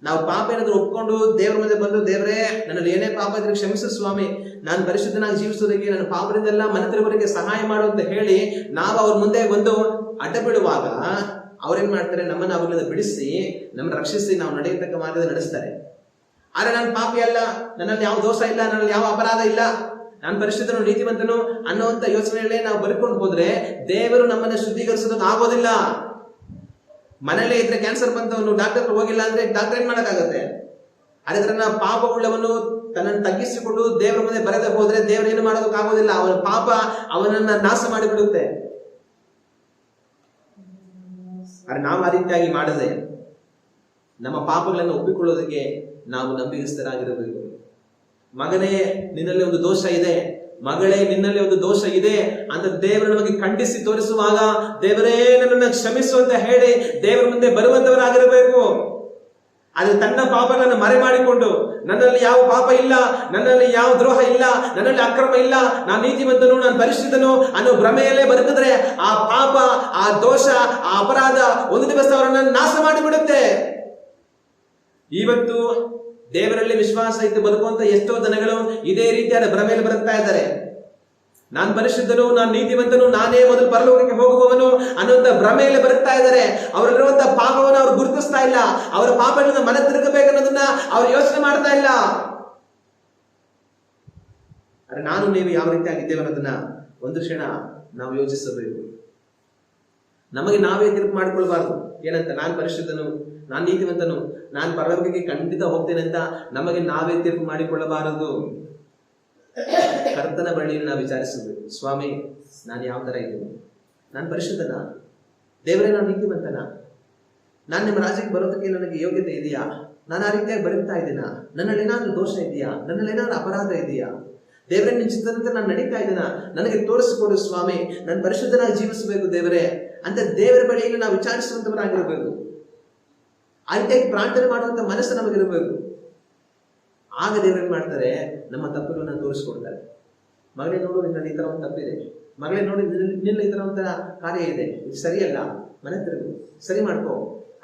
ನಾವು ಪಾಪ ಏನಾದ್ರು ಒಪ್ಕೊಂಡು ದೇವ್ರ ಮುಂದೆ ಬಂದು, ದೇವರೇ ನನ್ನಲ್ಲಿ ಏನೇ ಪಾಪ ಇದ್ರೆ ಕ್ಷಮಿಸು ಸ್ವಾಮಿ, ನಾನು ಪರಿಶುದ್ಧನಾಗಿ ಜೀವಿಸೋದಕ್ಕೆ, ನನ್ನ ಪಾಪದಿಂದೆಲ್ಲ ಮನ ತಿರುಗುವವರಿಗೆ ಸಹಾಯ ಮಾಡು ಅಂತ ಹೇಳಿ ನಾವು ಅವ್ರ ಮುಂದೆ ಬಂದು ಅಡ್ಡ ಬಿಡುವಾಗ ಅವ್ರೇನ್ ಮಾಡ್ತಾರೆ? ನಮ್ಮನ್ನ ಅವ್ರಿಂದ ಬಿಡಿಸಿ ನಮ್ಮನ್ನ ರಕ್ಷಿಸಿ ನಾವು ನಡೆಯತಕ್ಕ ಮಾರ್ಗದಲ್ಲಿ ನಡೆಸ್ತಾರೆ. ಆದ್ರೆ ನಾನು ಪಾಪಿ ಅಲ್ಲ, ನನ್ನಲ್ಲಿ ಯಾವ ದೋಷ ಇಲ್ಲ, ನನ್ನಲ್ಲಿ ಯಾವ ಅಪರಾಧ ಇಲ್ಲ, ನಾನು ಪರಿಶುದ್ಧನು ನೀತಿವಂತನು ಅನ್ನುವಂತ ಯೋಚನೆಯಲ್ಲೇ ನಾವು ಬರ್ಕೊಂಡು ಹೋದ್ರೆ ದೇವರು ನಮ್ಮನ್ನ ಶುದ್ಧೀಕರಿಸೋದಕ್ಕೆ ಆಗೋದಿಲ್ಲ. ಮನೇಲೆ ಇದ್ರೆ ಕ್ಯಾನ್ಸರ್ ಬಂತವನು ಡಾಕ್ಟರ್ ಹೋಗಿಲ್ಲ ಅಂದ್ರೆ ಡಾಕ್ಟರ್ ಏನ್ ಮಾಡಕ್ಕಾಗತ್ತೆ? ಅದೇ ತರ ಪಾಪ ಉಳ್ಳವನು ತನ್ನನ್ನು ತಗ್ಗಿಸಿಕೊಂಡು ದೇವರ ಮುಂದೆ ಬರದೆ ಹೋದ್ರೆ ದೇವರು ಏನು ಮಾಡೋದಕ್ಕಾಗೋದಿಲ್ಲ. ಅವನ ಪಾಪ ಅವನನ್ನ ನಾಶ ಮಾಡಿಬಿಡುತ್ತೆ. ಆದ್ರೆ ನಾವು ಆ ರೀತಿಯಾಗಿ ಮಾಡದೆ ನಮ್ಮ ಪಾಪಗಳನ್ನು ಒಪ್ಪಿಕೊಳ್ಳೋದಕ್ಕೆ ನಾವು ನಂಬಿಗಸ್ತರಾಗಿರಬೇಕು. ಮಗನೇ ನಿನ್ನಲ್ಲಿ ಒಂದು ದೋಷ ಇದೆ, ಮಗಳೇ ನಿನ್ನಲ್ಲಿ ಒಂದು ದೋಷ ಇದೆ ಅಂತ ದೇವರು ನಮಗೆ ಖಂಡಿಸಿ ತೋರಿಸುವಾಗ ದೇವರೇ ನನ್ನನ್ನು ಕ್ಷಮಿಸು ಅಂತ ಹೇಳಿ ದೇವರ ಮುಂದೆ ಬರುವಂತವರಾಗಿರಬೇಕು. ಅದು ತನ್ನ ಪಾಪಗಳನ್ನು ಮರೆ ಮಾಡಿಕೊಂಡು ನನ್ನಲ್ಲಿ ಯಾವ ಪಾಪ ಇಲ್ಲ, ನನ್ನಲ್ಲಿ ಯಾವ ದ್ರೋಹ ಇಲ್ಲ, ನನ್ನಲ್ಲಿ ಅಕ್ರಮ ಇಲ್ಲ, ನಾನು ನೀತಿವಂತನು, ನಾನು ಪರಿಶುದ್ಧನು ಅನ್ನೋ ಭ್ರಮೆಯಲ್ಲೇ ಬದುಕಿದ್ರೆ ಆ ಪಾಪ, ಆ ದೋಷ, ಆ ಅಪರಾಧ ಒಂದು ದಿವಸ ಅವರನ್ನು ನಾಶ ಮಾಡಿಬಿಡುತ್ತೆ. ಇವತ್ತು ದೇವರಲ್ಲಿ ವಿಶ್ವಾಸ ಇದ್ದು ಬದುಕುವಂತ ಎಷ್ಟೋ ಜನಗಳು ಇದೇ ರೀತಿಯಾದ ಭ್ರಮೆಯಲ್ಲಿ ಬರುತ್ತಾ ಇದ್ದಾರೆ. ನಾನು ಪರಿಶುದ್ಧನು, ನಾನು ನೀತಿವಂತನು, ನಾನೇ ಮೊದಲು ಪರಲೋಕಕ್ಕೆ ಹೋಗುವವನು ಅನ್ನುವಂತ ಭ್ರಮೆಯಲ್ಲಿ ಬರುತ್ತಾ ಇದ್ದಾರೆ. ಅವರಲ್ಲಿರುವಂತಹ ಪಾಪವನ್ನು ಅವ್ರು ಗುರುತಿಸ್ತಾ ಇಲ್ಲ. ಅವರ ಪಾಪಗಳಿಂದ ಮನ ತಿರುಗಬೇಕನ್ನೋದನ್ನ ಅವ್ರು ಯೋಚನೆ ಮಾಡ್ತಾ ಇಲ್ಲ. ಅರೆ ನಾನು ನೀವು ಯಾವ ರೀತಿ ಆಗಿದ್ದೇವೆ ಅನ್ನೋದನ್ನ ಒಂದು ಕ್ಷಣ ನಾವು ಯೋಚಿಸಬೇಕು. ನಮಗೆ ನಾವೇ ತೀರ್ಪು ಮಾಡಿಕೊಳ್ಬಾರ್ದು. ಏನಂತ? ನಾನು ಪರಿಶುದ್ಧನು, ನಾನು ನೀತಿವಂತನು, ನಾನು ಪರಲೋಕಕ್ಕೆ ಖಂಡಿತ ಹೋಗ್ತೇನೆ ಅಂತ ನಮಗೆ ನಾವೇ ತೀರ್ಪು ಮಾಡಿಕೊಳ್ಳಬಾರದು. ಕರ್ತನ ಬಳಿಯಲ್ಲಿ ನಾವು ವಿಚಾರಿಸಬೇಕು. ಸ್ವಾಮಿ, ನಾನು ಯಾವ ತರ ಇದ್ದೀನಿ? ನಾನು ಪರಿಶುದ್ಧನ? ದೇವರೇ ನಾನು ನೀತಿವಂತನ? ನಾನು ನಿಮ್ಮ ರಾಜ್ಯಕ್ಕೆ ಬರೋದಕ್ಕೆ ನನಗೆ ಯೋಗ್ಯತೆ ಇದೆಯಾ? ನಾನು ಆ ರೀತಿಯಾಗಿ ಬರುತ್ತಾ ಇದ್ದೀನಾ? ನನ್ನಲ್ಲಿ ಏನಾದ್ರೂ ದೋಷ ಇದೆಯಾ? ನನ್ನಲ್ಲಿ ಏನಾದ್ರೂ ಅಪರಾಧ ಇದೆಯಾ? ದೇವರೇ ನಿನ್ನ ಚಿತ್ತದಂತೆ ನಾನು ನಡೀತಾ ಇದ್ದೀನ? ನನಗೆ ತೋರಿಸಿಕೊಡು ಸ್ವಾಮಿ, ನಾನು ಪರಿಶುದ್ಧನಾಗಿ ಜೀವಿಸಬೇಕು ದೇವರೇ ಅಂತ ದೇವರ ಬಳಿಯಲ್ಲಿ ನಾವು ವಿಚಾರಿಸುವಂತವರಾಗಿರಬೇಕು. ಆ ರೀತಿಯಾಗಿ ಪ್ರಾರ್ಥನೆ ಮಾಡುವಂತ ಮನಸ್ಸು ನಮಗಿರಬೇಕು. ಆಗ ದೇವರು ಏನ್ ಮಾಡ್ತಾರೆ? ನಮ್ಮ ತಪ್ಪುಗಳನ್ನ ತೋರಿಸ್ಕೊಡ್ತಾರೆ. ಮಗಳೇ ನೋಡು, ನಿನ್ನಲ್ಲಿ ಈ ತರ ಒಂದು ತಪ್ಪಿದೆ. ಮಗಳೇ ನೋಡಿ, ನಿನ್ನಲ್ಲಿ ಈ ತರ ಒಂಥರ ಕಾರ್ಯ ಇದೆ, ಇದು ಸರಿಯಲ್ಲ, ಮನೆ ತಿರುಗು, ಸರಿ ಮಾಡ್ಕೋ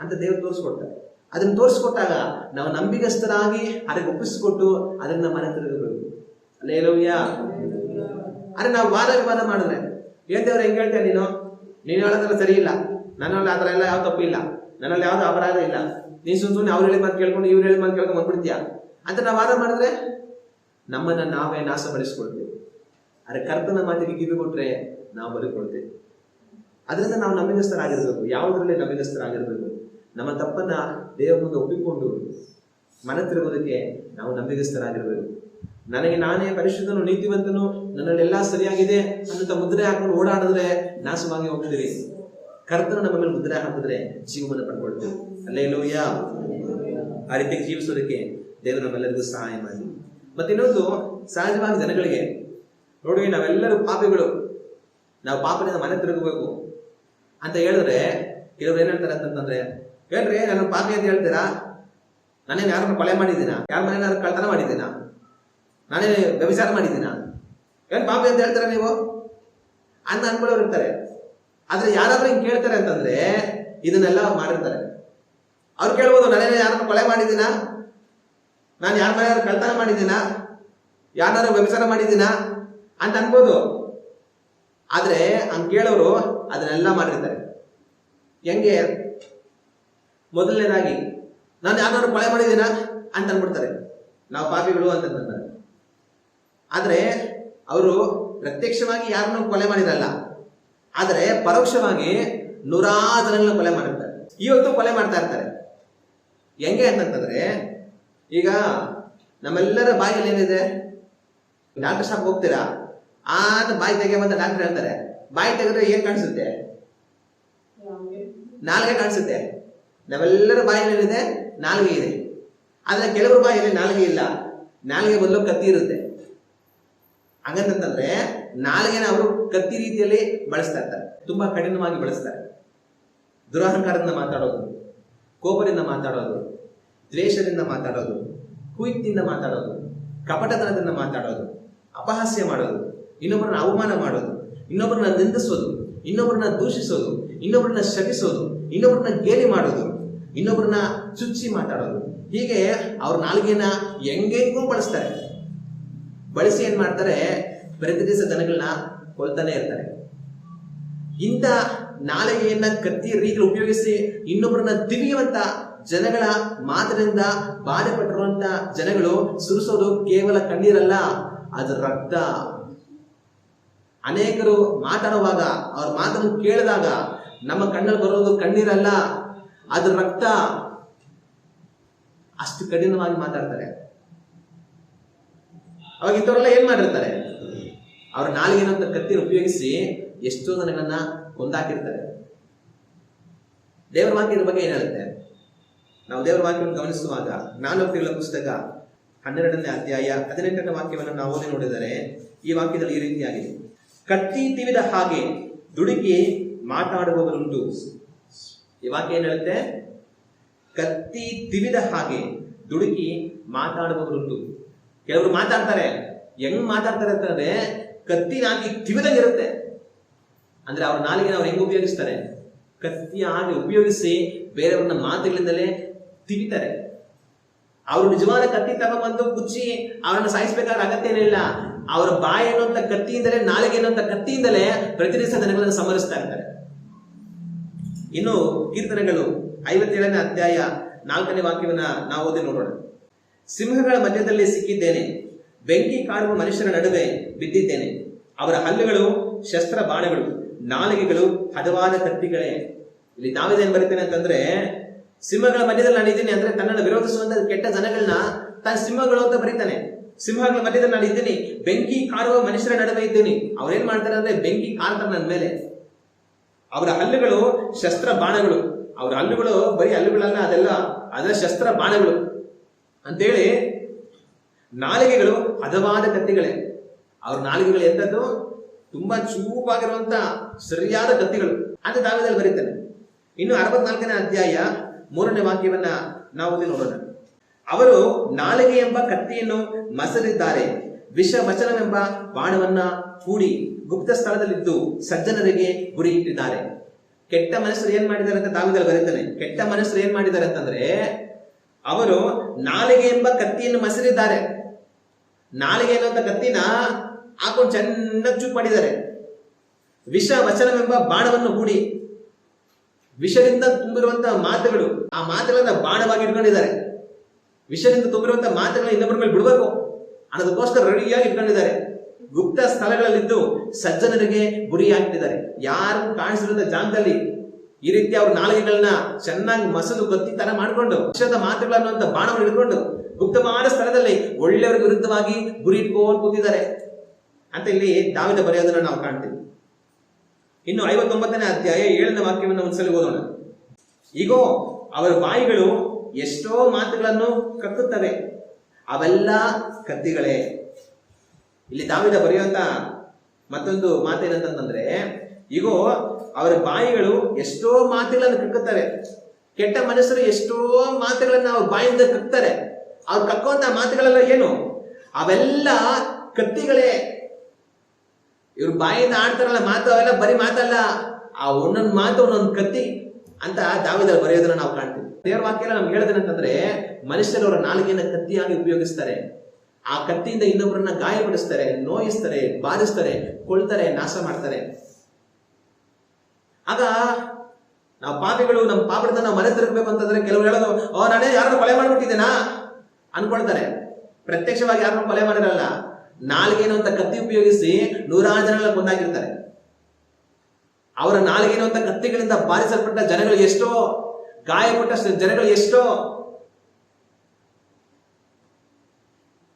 ಅಂತ ದೇವರು ತೋರಿಸ್ಕೊಡ್ತಾರೆ. ಅದನ್ನ ತೋರಿಸ್ಕೊಟ್ಟಾಗ ನಾವು ನಂಬಿಗಸ್ತರಾಗಿ ಅದಕ್ಕೆ ಒಪ್ಪಿಸಿಕೊಟ್ಟು ಅದನ್ನ ಮನೆ ತಿರುಗಬೇಕು. ಅಲ್ಲೇಲೂಯಾ. ಅರೆ ನಾವು ವಾದ ಮಾಡಿದ್ರೆ ಏನ್ ದೇವ್ರ ಹೆಂಗ್ ಹೇಳ್ತೇನೆ? ನೀನು ಹೇಳೋದೆಲ್ಲ ಸರಿ ಇಲ್ಲ, ನನ್ನಲ್ಲಿ ಆ ಥರ ಎಲ್ಲ ಯಾವ ತಪ್ಪು ಇಲ್ಲ, ನನ್ನಲ್ಲಿ ಯಾವ್ದು ಅಪರಾಧ ಇಲ್ಲ, ನೀನ್ ಸುಮ್ಮನೆ ಅವ್ರು ಹೇಳಿದ ಮಾತು ಕೇಳ್ಕೊಂಡು ಇವ್ರು ಹೇಳಿದ ಮಾತು ಕೇಳ್ಕೊಂಡು ಬಂದ್ಬಿಡ್ತೀಯ ಅಂತ ನಾವು ವಾದ ಮಾಡಿದ್ರೆ ನಮ್ಮನ್ನ ನಾವೇ ನಾಶಪಡಿಸ್ಕೊಳ್ತೇವೆ. ಅರೆ ಕರ್ತನ ಮಾತಿಗೆ ಕಿವಿ ಕೊಟ್ರೆ ನಾವು ಬದುಕೊಳ್ತೇವೆ. ಅದರಿಂದ ನಾವು ನಂಬಿಗಸ್ತರಾಗಿರ್ಬೇಕು. ಯಾವುದ್ರಲ್ಲಿ ನಂಬಿಗಸ್ತರಾಗಿರ್ಬೇಕು? ನಮ್ಮ ತಪ್ಪನ್ನ ದೇವರ ಮುಂದೆ ಒಪ್ಪಿಕೊಂಡು ಮನ ತಿರುಗೋದಕ್ಕೆ ನಾವು ನಂಬಿಗಸ್ತರಾಗಿರ್ಬೇಕು. ನನಗೆ ನಾನೇ ಪರಿಶುದ್ಧನು, ನೀತಿವಂತನು, ನನ್ನಲ್ಲಿ ಎಲ್ಲಾ ಸರಿಯಾಗಿದೆ ಅನ್ನಂತ ಮುದ್ರೆ ಹಾಕೊಂಡು ಓಡಾಡಿದ್ರೆ ನಾಶವಾಗಿ ಹೋಗ್ತೀರಿ. ಕರ್ತನ ನಮ್ಮ ಮೇಲೆ ಮುದ್ರೆ ಹಾಕಿದ್ರೆ ಜೀವವನ್ನು ಪಡ್ಕೊಳ್ತೇವೆ. ಹಲ್ಲೆಲೂಯಾ. ಆ ರೀತಿ ಜೀವಿಸೋದಕ್ಕೆ ದೇವರು ನಮ್ಮೆಲ್ಲರಿಗೂ ಸಹಾಯ ಮಾಡಿ. ಮತ್ತೆ ಇನ್ನೊಂದು, ಸಹಜವಾಗಿ ಜನಗಳಿಗೆ ನೋಡಿ, ನಾವೆಲ್ಲರೂ ಪಾಪಿಗಳು, ನಾವು ಪಾಪದಿಂದ ಮನೆ ತಿರುಗಬೇಕು ಅಂತ ಹೇಳಿದ್ರೆ ಕೆಲವ್ರು ಏನ್ ಹೇಳ್ತಾರೆ ಅಂತಂದ್ರೆ, ಹೇಳ್ರಿ ನಾನು ಪಾಪಿ ಅಂತ ಹೇಳ್ತೀರಾ? ನಾನೇನು ಯಾರನ್ನ ಕೊಲೆ ಮಾಡಿದ್ದೀನ? ಯಾರ ಮನೇನಾದ್ರು ಕಳ್ತನ ಮಾಡಿದ್ದೀನ? ನಾನೇ ವ್ಯಭಿಚಾರ ಮಾಡಿದ್ದೀನ? ಏನ್ ಪಾಪಿ ಅಂತ ಹೇಳ್ತಾರ ನೀವು ಅಂತ ಅನ್ಕೊಳ್ಳೋರು ಇರ್ತಾರೆ. ಆದ್ರೆ ಯಾರಾದ್ರೂ ಹಿಂಗ್ ಕೇಳ್ತಾರೆ ಅಂತಂದ್ರೆ ಇದನ್ನೆಲ್ಲ ಮಾಡಿರ್ತಾರೆ. ಅವ್ರು ಕೇಳ್ಬೋದು, ನಾನೇನು ಯಾರನ್ನ ಕೊಲೆ ಮಾಡಿದ್ದೀನ? ನಾನು ಯಾರ ಮನೆಯಾದ್ರು ಕಳ್ತನ ಮಾಡಿದ್ದೀನ? ಯಾರನ್ನಾರು ವ್ಯಭಿಚಾರ ಮಾಡಿದ್ದೀನ ಅಂತ ಅನ್ಬೋದು. ಆದ್ರೆ ಹಂಗ್ ಕೇಳೋರು ಅದನ್ನೆಲ್ಲ ಮಾಡಿರ್ತಾರೆ. ಹೆಂಗೆ? ಮೊದಲನೇದಾಗಿ ನಾನು ಯಾರನ್ನಾರು ಕೊಲೆ ಮಾಡಿದ್ದೀನ ಅಂತ ಅನ್ಬಿಡ್ತಾರೆ. ನಾವು ಪಾಪಿಗಳು ಅಂತಂತಾರೆ. ಆದ್ರೆ ಅವರು ಪ್ರತ್ಯಕ್ಷವಾಗಿ ಯಾರನ್ನು ಕೊಲೆ ಮಾಡಿರಲ್ಲ, ಆದರೆ ಪರೋಕ್ಷವಾಗಿ ನೂರಾರು ಜನಗಳನ್ನ ಕೊಲೆ ಮಾಡಿರ್ತಾರೆ. ಇವತ್ತು ಕೊಲೆ ಮಾಡ್ತಾ ಇರ್ತಾರೆ. ಹೆಂಗೆ ಅಂತಂತಂದ್ರೆ, ಈಗ ನಮ್ಮೆಲ್ಲರ ಬಾಯಲ್ಲಿ ಏನಿದೆ, ಡಾಕ್ಟರ್ ಶಾಪ್ ಹೋಗ್ತೀರಾ, ಬಾಯಿ ತೆಗೆಯಂತ ಡಾಕ್ಟರ್ ಹೇಳ್ತಾರೆ. ಬಾಯಿ ತೆಗೆದ್ರೆ ಏನ್ ಕಾಣಿಸುತ್ತೆ? ನಾಲ್ಗೆ ಕಾಣಿಸುತ್ತೆ. ನಾವೆಲ್ಲರ ಬಾಯಲ್ಲಿ ಏನಿದೆ? ನಾಲ್ಗೆ ಇದೆ. ಆದ್ರೆ ಕೆಲವರು ಬಾಯಲ್ಲಿ ನಾಲ್ಗೆ ಇಲ್ಲ, ನಾಲ್ಗೆ ಬದಲು ಕತ್ತಿ ಇರುತ್ತೆ. ಹಂಗಂತಂದ್ರೆ ನಾಲ್ಗೆನ ಅವರು ಕತ್ತಿ ರೀತಿಯಲ್ಲಿ ಬಳಸ್ತಾ ಇರ್ತಾರೆ, ತುಂಬಾ ಕಠಿಣವಾಗಿ ಬಳಸ್ತಾರೆ. ದುರಹಂಕಾರದಿಂದ ಮಾತಾಡೋದು, ಕೋಪದಿಂದ ಮಾತಾಡೋದು, ದ್ವೇಷದಿಂದ ಮಾತಾಡೋದು, ಕುಯುಕ್ತಿಯಿಂದ ಮಾತಾಡೋದು, ಕಪಟತನದಿಂದ ಮಾತಾಡೋದು, ಅಪಹಾಸ್ಯ ಮಾಡೋದು, ಇನ್ನೊಬ್ಬರನ್ನ ಅವಮಾನ ಮಾಡೋದು, ಇನ್ನೊಬ್ಬರನ್ನ ನಿಂದಿಸೋದು, ಇನ್ನೊಬ್ಬರನ್ನ ದೂಷಿಸೋದು, ಇನ್ನೊಬ್ಬರನ್ನ ಶಪಿಸೋದು, ಇನ್ನೊಬ್ಬರನ್ನ ಗೇಲಿ ಮಾಡೋದು, ಇನ್ನೊಬ್ಬರನ್ನ ಚುಚ್ಚಿ ಮಾತಾಡೋದು. ಹೀಗೆ ಅವ್ರ ನಾಲ್ಗೆನ ಹೆಂಗೆಂಗೂ ಬಳಸ್ತಾರೆ. ಬಳಸಿ ಏನ್ ಮಾಡ್ತಾರೆ? ಪ್ರತಿ ದಿವಸ ಜನಗಳನ್ನ ಕೊಲ್ತಾನೆ ಇರ್ತಾರೆ. ಇಂಥ ನಾಲಿಗೆಯನ್ನ ಕತ್ತಿ ರೀತಿಯಲ್ಲಿ ಉಪಯೋಗಿಸಿ ಇನ್ನೊಬ್ಬರನ್ನ ತಿವಿಯುವಂತ ಜನಗಳ ಮಾತಿನಿಂದ ಬಾಧೆ ಪಟ್ಟಿರುವಂತ ಜನಗಳು ಸುರಿಸೋದು ಕೇವಲ ಕಣ್ಣೀರಲ್ಲ, ಅದು ರಕ್ತ. ಅನೇಕರು ಮಾತಾಡುವಾಗ ಅವ್ರ ಮಾತನ್ನು ಕೇಳಿದಾಗ ನಮ್ಮ ಕಣ್ಣಲ್ಲಿ ಬರೋದು ಕಣ್ಣೀರಲ್ಲ, ಅದು ರಕ್ತ. ಅಷ್ಟು ಕಠಿಣವಾಗಿ ಮಾತಾಡ್ತಾರೆ. ಅವಾಗ ಇಂಥವರೆಲ್ಲ ಏನ್ ಮಾಡಿರ್ತಾರೆ? ಅವ್ರ ನಾಲಿಗೆನಂತ ಕತ್ತಿ ಉಪಯೋಗಿಸಿ ಎಷ್ಟೋ ಜನಗಳನ್ನ ಕೊಂದಾಕಿರ್ತಾರೆ. ದೇವರ ವಾಕ್ಯದ ಬಗ್ಗೆ ಏನ್ ಹೇಳುತ್ತೆ? ನಾವು ದೇವರ ವಾಕ್ಯವನ್ನು ಗಮನಿಸುವಾಗ ಜ್ಞಾನೋಕ್ತಿಗಳ ಪುಸ್ತಕ 12ನೇ ಅಧ್ಯಾಯ 18ನೇ ವಾಕ್ಯವನ್ನು ನಾವು ಓದಿ ನೋಡಿದರೆ ಈ ವಾಕ್ಯದಲ್ಲಿ ಈ ರೀತಿಯಾಗಿದೆ: ಕತ್ತಿ ತಿವಿದ ಹಾಗೆ ದುಡುಕಿ ಮಾತಾಡುವವರುಂಟು. ಈ ವಾಕ್ಯ ಏನ್ ಹೇಳುತ್ತೆ? ಕತ್ತಿ ತಿವಿದ ಹಾಗೆ ದುಡುಕಿ ಮಾತಾಡುವವರುಂಟು. ಕೆಲವರು ಮಾತಾಡ್ತಾರೆ, ಹೆಂಗ್ ಮಾತಾಡ್ತಾರೆ ಅಂತಂದ್ರೆ ಕತ್ತಿನಾಗಿ ತಿವಿದಂಗಿರುತ್ತೆ. ಅಂದ್ರೆ ಅವ್ರ ನಾಲಿಗೆ ಅವ್ರು ಹೆಂಗ್ ಉಪಯೋಗಿಸ್ತಾರೆ? ಕತ್ತಿಯಾಗಿ ಉಪಯೋಗಿಸಿ ಬೇರೆಯವ್ರನ್ನ ಮಾತುಗಳಿಂದಲೇ ತಿವಿತಾರೆ. ಅವರು ನಿಜವಾದ ಕತ್ತಿ ತಗೊಂಡ್ಬಂದು ಕುಚ್ಚಿ ಅವರನ್ನ ಸಾಯಿಸ್ಬೇಕಾದ್ರೆ ಅಗತ್ಯ ಏನಿಲ್ಲ. ಅವರ ಬಾಯಿ ಅನ್ನುವಂತ ಕತ್ತಿಯಿಂದಲೇ, ನಾಲಿಗೆ ಅನ್ನುವಂತ ಕತ್ತಿಯಿಂದಲೇ ಪ್ರತಿದಿವಸ ಜನಗಳನ್ನು ಸಂಹರಿಸ್ತಾ ಇರ್ತಾರೆ. ಇನ್ನು ಕೀರ್ತನೆಗಳು 57ನೇ ಅಧ್ಯಾಯ 4ನೇ ವಾಕ್ಯವನ್ನ ನಾವು ಓದಿ ನೋಡೋಣ. ಸಿಂಹಗಳ ಮಧ್ಯದಲ್ಲಿ ಸಿಕ್ಕಿದ್ದೇನೆ, ಬೆಂಕಿ ಕಾಡುವ ಮನುಷ್ಯರ ನಡುವೆ ಬಿದ್ದಿದ್ದೇನೆ. ಅವರ ಹಲ್ಲುಗಳು ಶಸ್ತ್ರ ಬಾಣಗಳು, ನಾಲಿಗೆಗಳು ಹದವಾದ ಕತ್ತಿಗಳೇ. ಇಲ್ಲಿ ದಾವೀದನು ಬರೀತೇನೆ ಅಂತಂದ್ರೆ, ಸಿಂಹಗಳ ಮಧ್ಯದಲ್ಲಿ ನಾನು ಇದ್ದೀನಿ ಅಂದ್ರೆ ತನ್ನನ್ನು ವಿರೋಧಿಸುವಂತ ಕೆಟ್ಟ ಜನಗಳನ್ನ ತಾನು ಸಿಂಹಗಳು ಅಂತ ಬರೀತಾನೆ. ಸಿಂಹಗಳ ಮಧ್ಯದಲ್ಲಿ ನಾನು ಇದ್ದೀನಿ, ಬೆಂಕಿ ಕಾಡುವ ಮನುಷ್ಯರ ನಡುವೆ ಇದ್ದೀನಿ. ಅವ್ರೇನ್ ಮಾಡ್ತಾರೆ ಅಂದ್ರೆ ಬೆಂಕಿ ಕಾಡ್ತಾರೆ ನನ್ನ ಮೇಲೆ. ಅವರ ಹಲ್ಲುಗಳು ಶಸ್ತ್ರ ಬಾಣಗಳು. ಅವರ ಹಲ್ಲುಗಳು ಬರೀ ಹಲ್ಲುಗಳಲ್ಲ, ಅದರ ಶಸ್ತ್ರ ಬಾಣಗಳು ಅಂತೇಳಿ. ನಾಲಿಗೆಗಳು ಹದವಾದ ಕತ್ತಿಗಳೇ. ಅವ್ರ ನಾಲಿಗೆಗಳು ಎಂತದ್ದು? ತುಂಬಾ ಚೂಪಾಗಿರುವಂತ ಸರಿಯಾದ ಕತ್ತಿಗಳು ಅಂತ ದಾವೀದನು ಬರೀತಾನೆ. ಇನ್ನು 64ನೇ ಅಧ್ಯಾಯ 3ನೇ ವಾಕ್ಯವನ್ನ ನಾವು ನೋಡೋಣ. ಅವರು ನಾಲಿಗೆ ಎಂಬ ಕತ್ತಿಯನ್ನು ಮಸರಿದ್ದಾರೆ, ವಿಷ ವಚನವೆಂಬ ಬಾಣವನ್ನ ಹೂಡಿ ಗುಪ್ತ ಸ್ಥಳದಲ್ಲಿದ್ದು ಸಜ್ಜನರಿಗೆ ಗುರಿ ಇಟ್ಟಿದ್ದಾರೆ. ಕೆಟ್ಟ ಮನುಷ್ಯರು ಏನ್ ಮಾಡಿದ್ದಾರೆ ಅಂತ ದಾವೀದನು ಬರೀತಾನೆ. ಕೆಟ್ಟ ಮನುಷ್ಯರು ಏನ್ ಮಾಡಿದ್ದಾರೆ ಅಂತಂದ್ರೆ, ಅವರು ನಾಲಿಗೆ ಎಂಬ ಕತ್ತಿಯನ್ನು ಮಸರಿದ್ದಾರೆ. ನಾಲಿಗೆ ಅನ್ನುವಂತ ಕತ್ತಿನ ಹಾಕೊಂಡು ಚೆನ್ನಾಗಿ ಚೂಪ್ ಮಾಡಿದ್ದಾರೆ. ವಿಷ ವಚನವೆಂಬ ಬಾಣವನ್ನು ಹೂಡಿ, ವಿಷದಿಂದ ತುಂಬಿರುವಂತಹ ಮಾತುಗಳು, ಆ ಮಾತುಗಳನ್ನ ಬಾಣವಾಗಿ ಇಟ್ಕೊಂಡಿದ್ದಾರೆ. ವಿಷದಿಂದ ತುಂಬಿರುವಂತಹ ಮಾತುಗಳನ್ನ ಇನ್ನೊಬ್ಬರ ಮೇಲೆ ಬಿಡಬೇಕು ಅನ್ನೋದಕ್ಕೋಸ್ಕರ ರೆಡಿಯಾಗಿ ಇಟ್ಕೊಂಡಿದ್ದಾರೆ. ಗುಪ್ತ ಸ್ಥಳಗಳಲ್ಲಿದ್ದು ಸಜ್ಜನರಿಗೆ ಗುರಿಯಾಗಿಟ್ಟಿದ್ದಾರೆ. ಯಾರು ಕಾಣಿಸಿರುವಂತ ಜಾಗದಲ್ಲಿ ಈ ರೀತಿ ಅವ್ರ ನಾಲಿಗೆಗಳನ್ನ ಚೆನ್ನಾಗಿ ಮಸದು ಗತ್ತಿ ತರ ಮಾಡಿಕೊಂಡು ವಿಷದ ಮಾತುಗಳನ್ನುವಂತ ಬಾಣವನ್ನು ಹಿಡ್ಕೊಂಡು ಗುಪ್ತವಾದ ಸ್ಥಳದಲ್ಲಿ ಒಳ್ಳೆಯವರಿಗೆ ವಿರುದ್ಧವಾಗಿ ಗುರಿ ಇಟ್ಕೊಂಡು ಕೂತಿದ್ದಾರೆ ಅಂತ ಇಲ್ಲಿ ದಾವೀದ ಬರೆಯೋದನ್ನ ನಾವು ಕಾಣ್ತೀವಿ. ಇನ್ನು 59ನೇ ಅಧ್ಯಾಯ 7ನೇ ವಾಕ್ಯವನ್ನು ಒಂದ್ಸಲಿ ಓದೋಣ. ಈಗೋ ಅವರ ಬಾಯಿಗಳು ಎಷ್ಟೋ ಮಾತುಗಳನ್ನು ಕಕ್ಕುತ್ತವೆ, ಅವೆಲ್ಲ ಕತ್ತಿಗಳೇ. ಇಲ್ಲಿ ದಾವೀದ ಬರೆಯುವಂತ ಮತ್ತೊಂದು ಮಾತೇನಂತಂದ್ರೆ, ಈಗೋ ಅವರ ಬಾಯಿಗಳು ಎಷ್ಟೋ ಮಾತುಗಳನ್ನು ಕಕ್ಕುತ್ತವೆ. ಕೆಟ್ಟ ಮನುಷ್ಯರು ಎಷ್ಟೋ ಮಾತುಗಳನ್ನ ಅವ್ರ ಬಾಯಿಂದ ಕಕ್ತಾರೆ. ಅವ್ರು ಕಕ್ಕುವಂತ ಮಾತುಗಳೆಲ್ಲ ಏನು? ಅವೆಲ್ಲ ಕತ್ತಿಗಳೇ. ಇವ್ರ ಬಾಯಿಂದ ಆಡ್ತಾರಲ್ಲ ಮಾತು, ಅವೆಲ್ಲ ಬರೀ ಮಾತಲ್ಲ, ಆ ಒಂದೊಂದು ಮಾತು ಒಂದೊಂದು ಕತ್ತಿ ಅಂತ ದಾವೀದ ಬರೆಯೋದನ್ನ ನಾವು ಕಾಣ್ತೀವಿ. ದೇವರ ವಾಕ್ಯ ನಮ್ಗೆ ಹೇಳೋದೇನಂತಂದ್ರೆ, ಮನುಷ್ಯರು ಅವರ ನಾಲಿಗೆಯನ್ನು ಕತ್ತಿಯಾಗಿ ಉಪಯೋಗಿಸ್ತಾರೆ. ಆ ಕತ್ತಿಯಿಂದ ಇನ್ನೊಬ್ಬರನ್ನ ಗಾಯಪಡಿಸ್ತಾರೆ, ನೋಯಿಸ್ತಾರೆ, ಬಾಧಿಸ್ತಾರೆ, ಕೊಳ್ತಾರೆ, ನಾಶ ಮಾಡ್ತಾರೆ. ಆಗ ನಾವು ಪಾಪಿಗಳು, ನಮ್ಮ ಪಾಪದಿಂದ ನಾವು ಮನೆ ತಿರುಗಬೇಕು ಅಂತಂದ್ರೆ ಕೆಲವರು ಹೇಳೋದು, ನಾನೇ ಯಾರು ಕೊಲೆ ಮಾಡ್ಬಿಟ್ಟಿದ್ದೇನಾ ಅನ್ಕೊಳ್ತಾರೆ. ಪ್ರತ್ಯಕ್ಷವಾಗಿ ಯಾರನ್ನೂ ಕೊಲೆ ಮಾಡಿರಲ್ಲ. ನಾಲ್ಗೇನು ಅಂತ ಕತ್ತಿ ಉಪಯೋಗಿಸಿ 100 ಜನಗಳ ಕೊಂದಾಕಿರ್ತಾರೆ. ಅವರ ನಾಲ್ಗೇನು ಅಂತ ಕತ್ತಿಗಳಿಂದ ಬಾರಿಸಲ್ಪಟ್ಟ ಜನಗಳು ಎಷ್ಟೋ, ಗಾಯಪಟ್ಟ ಜನಗಳು ಎಷ್ಟೋ.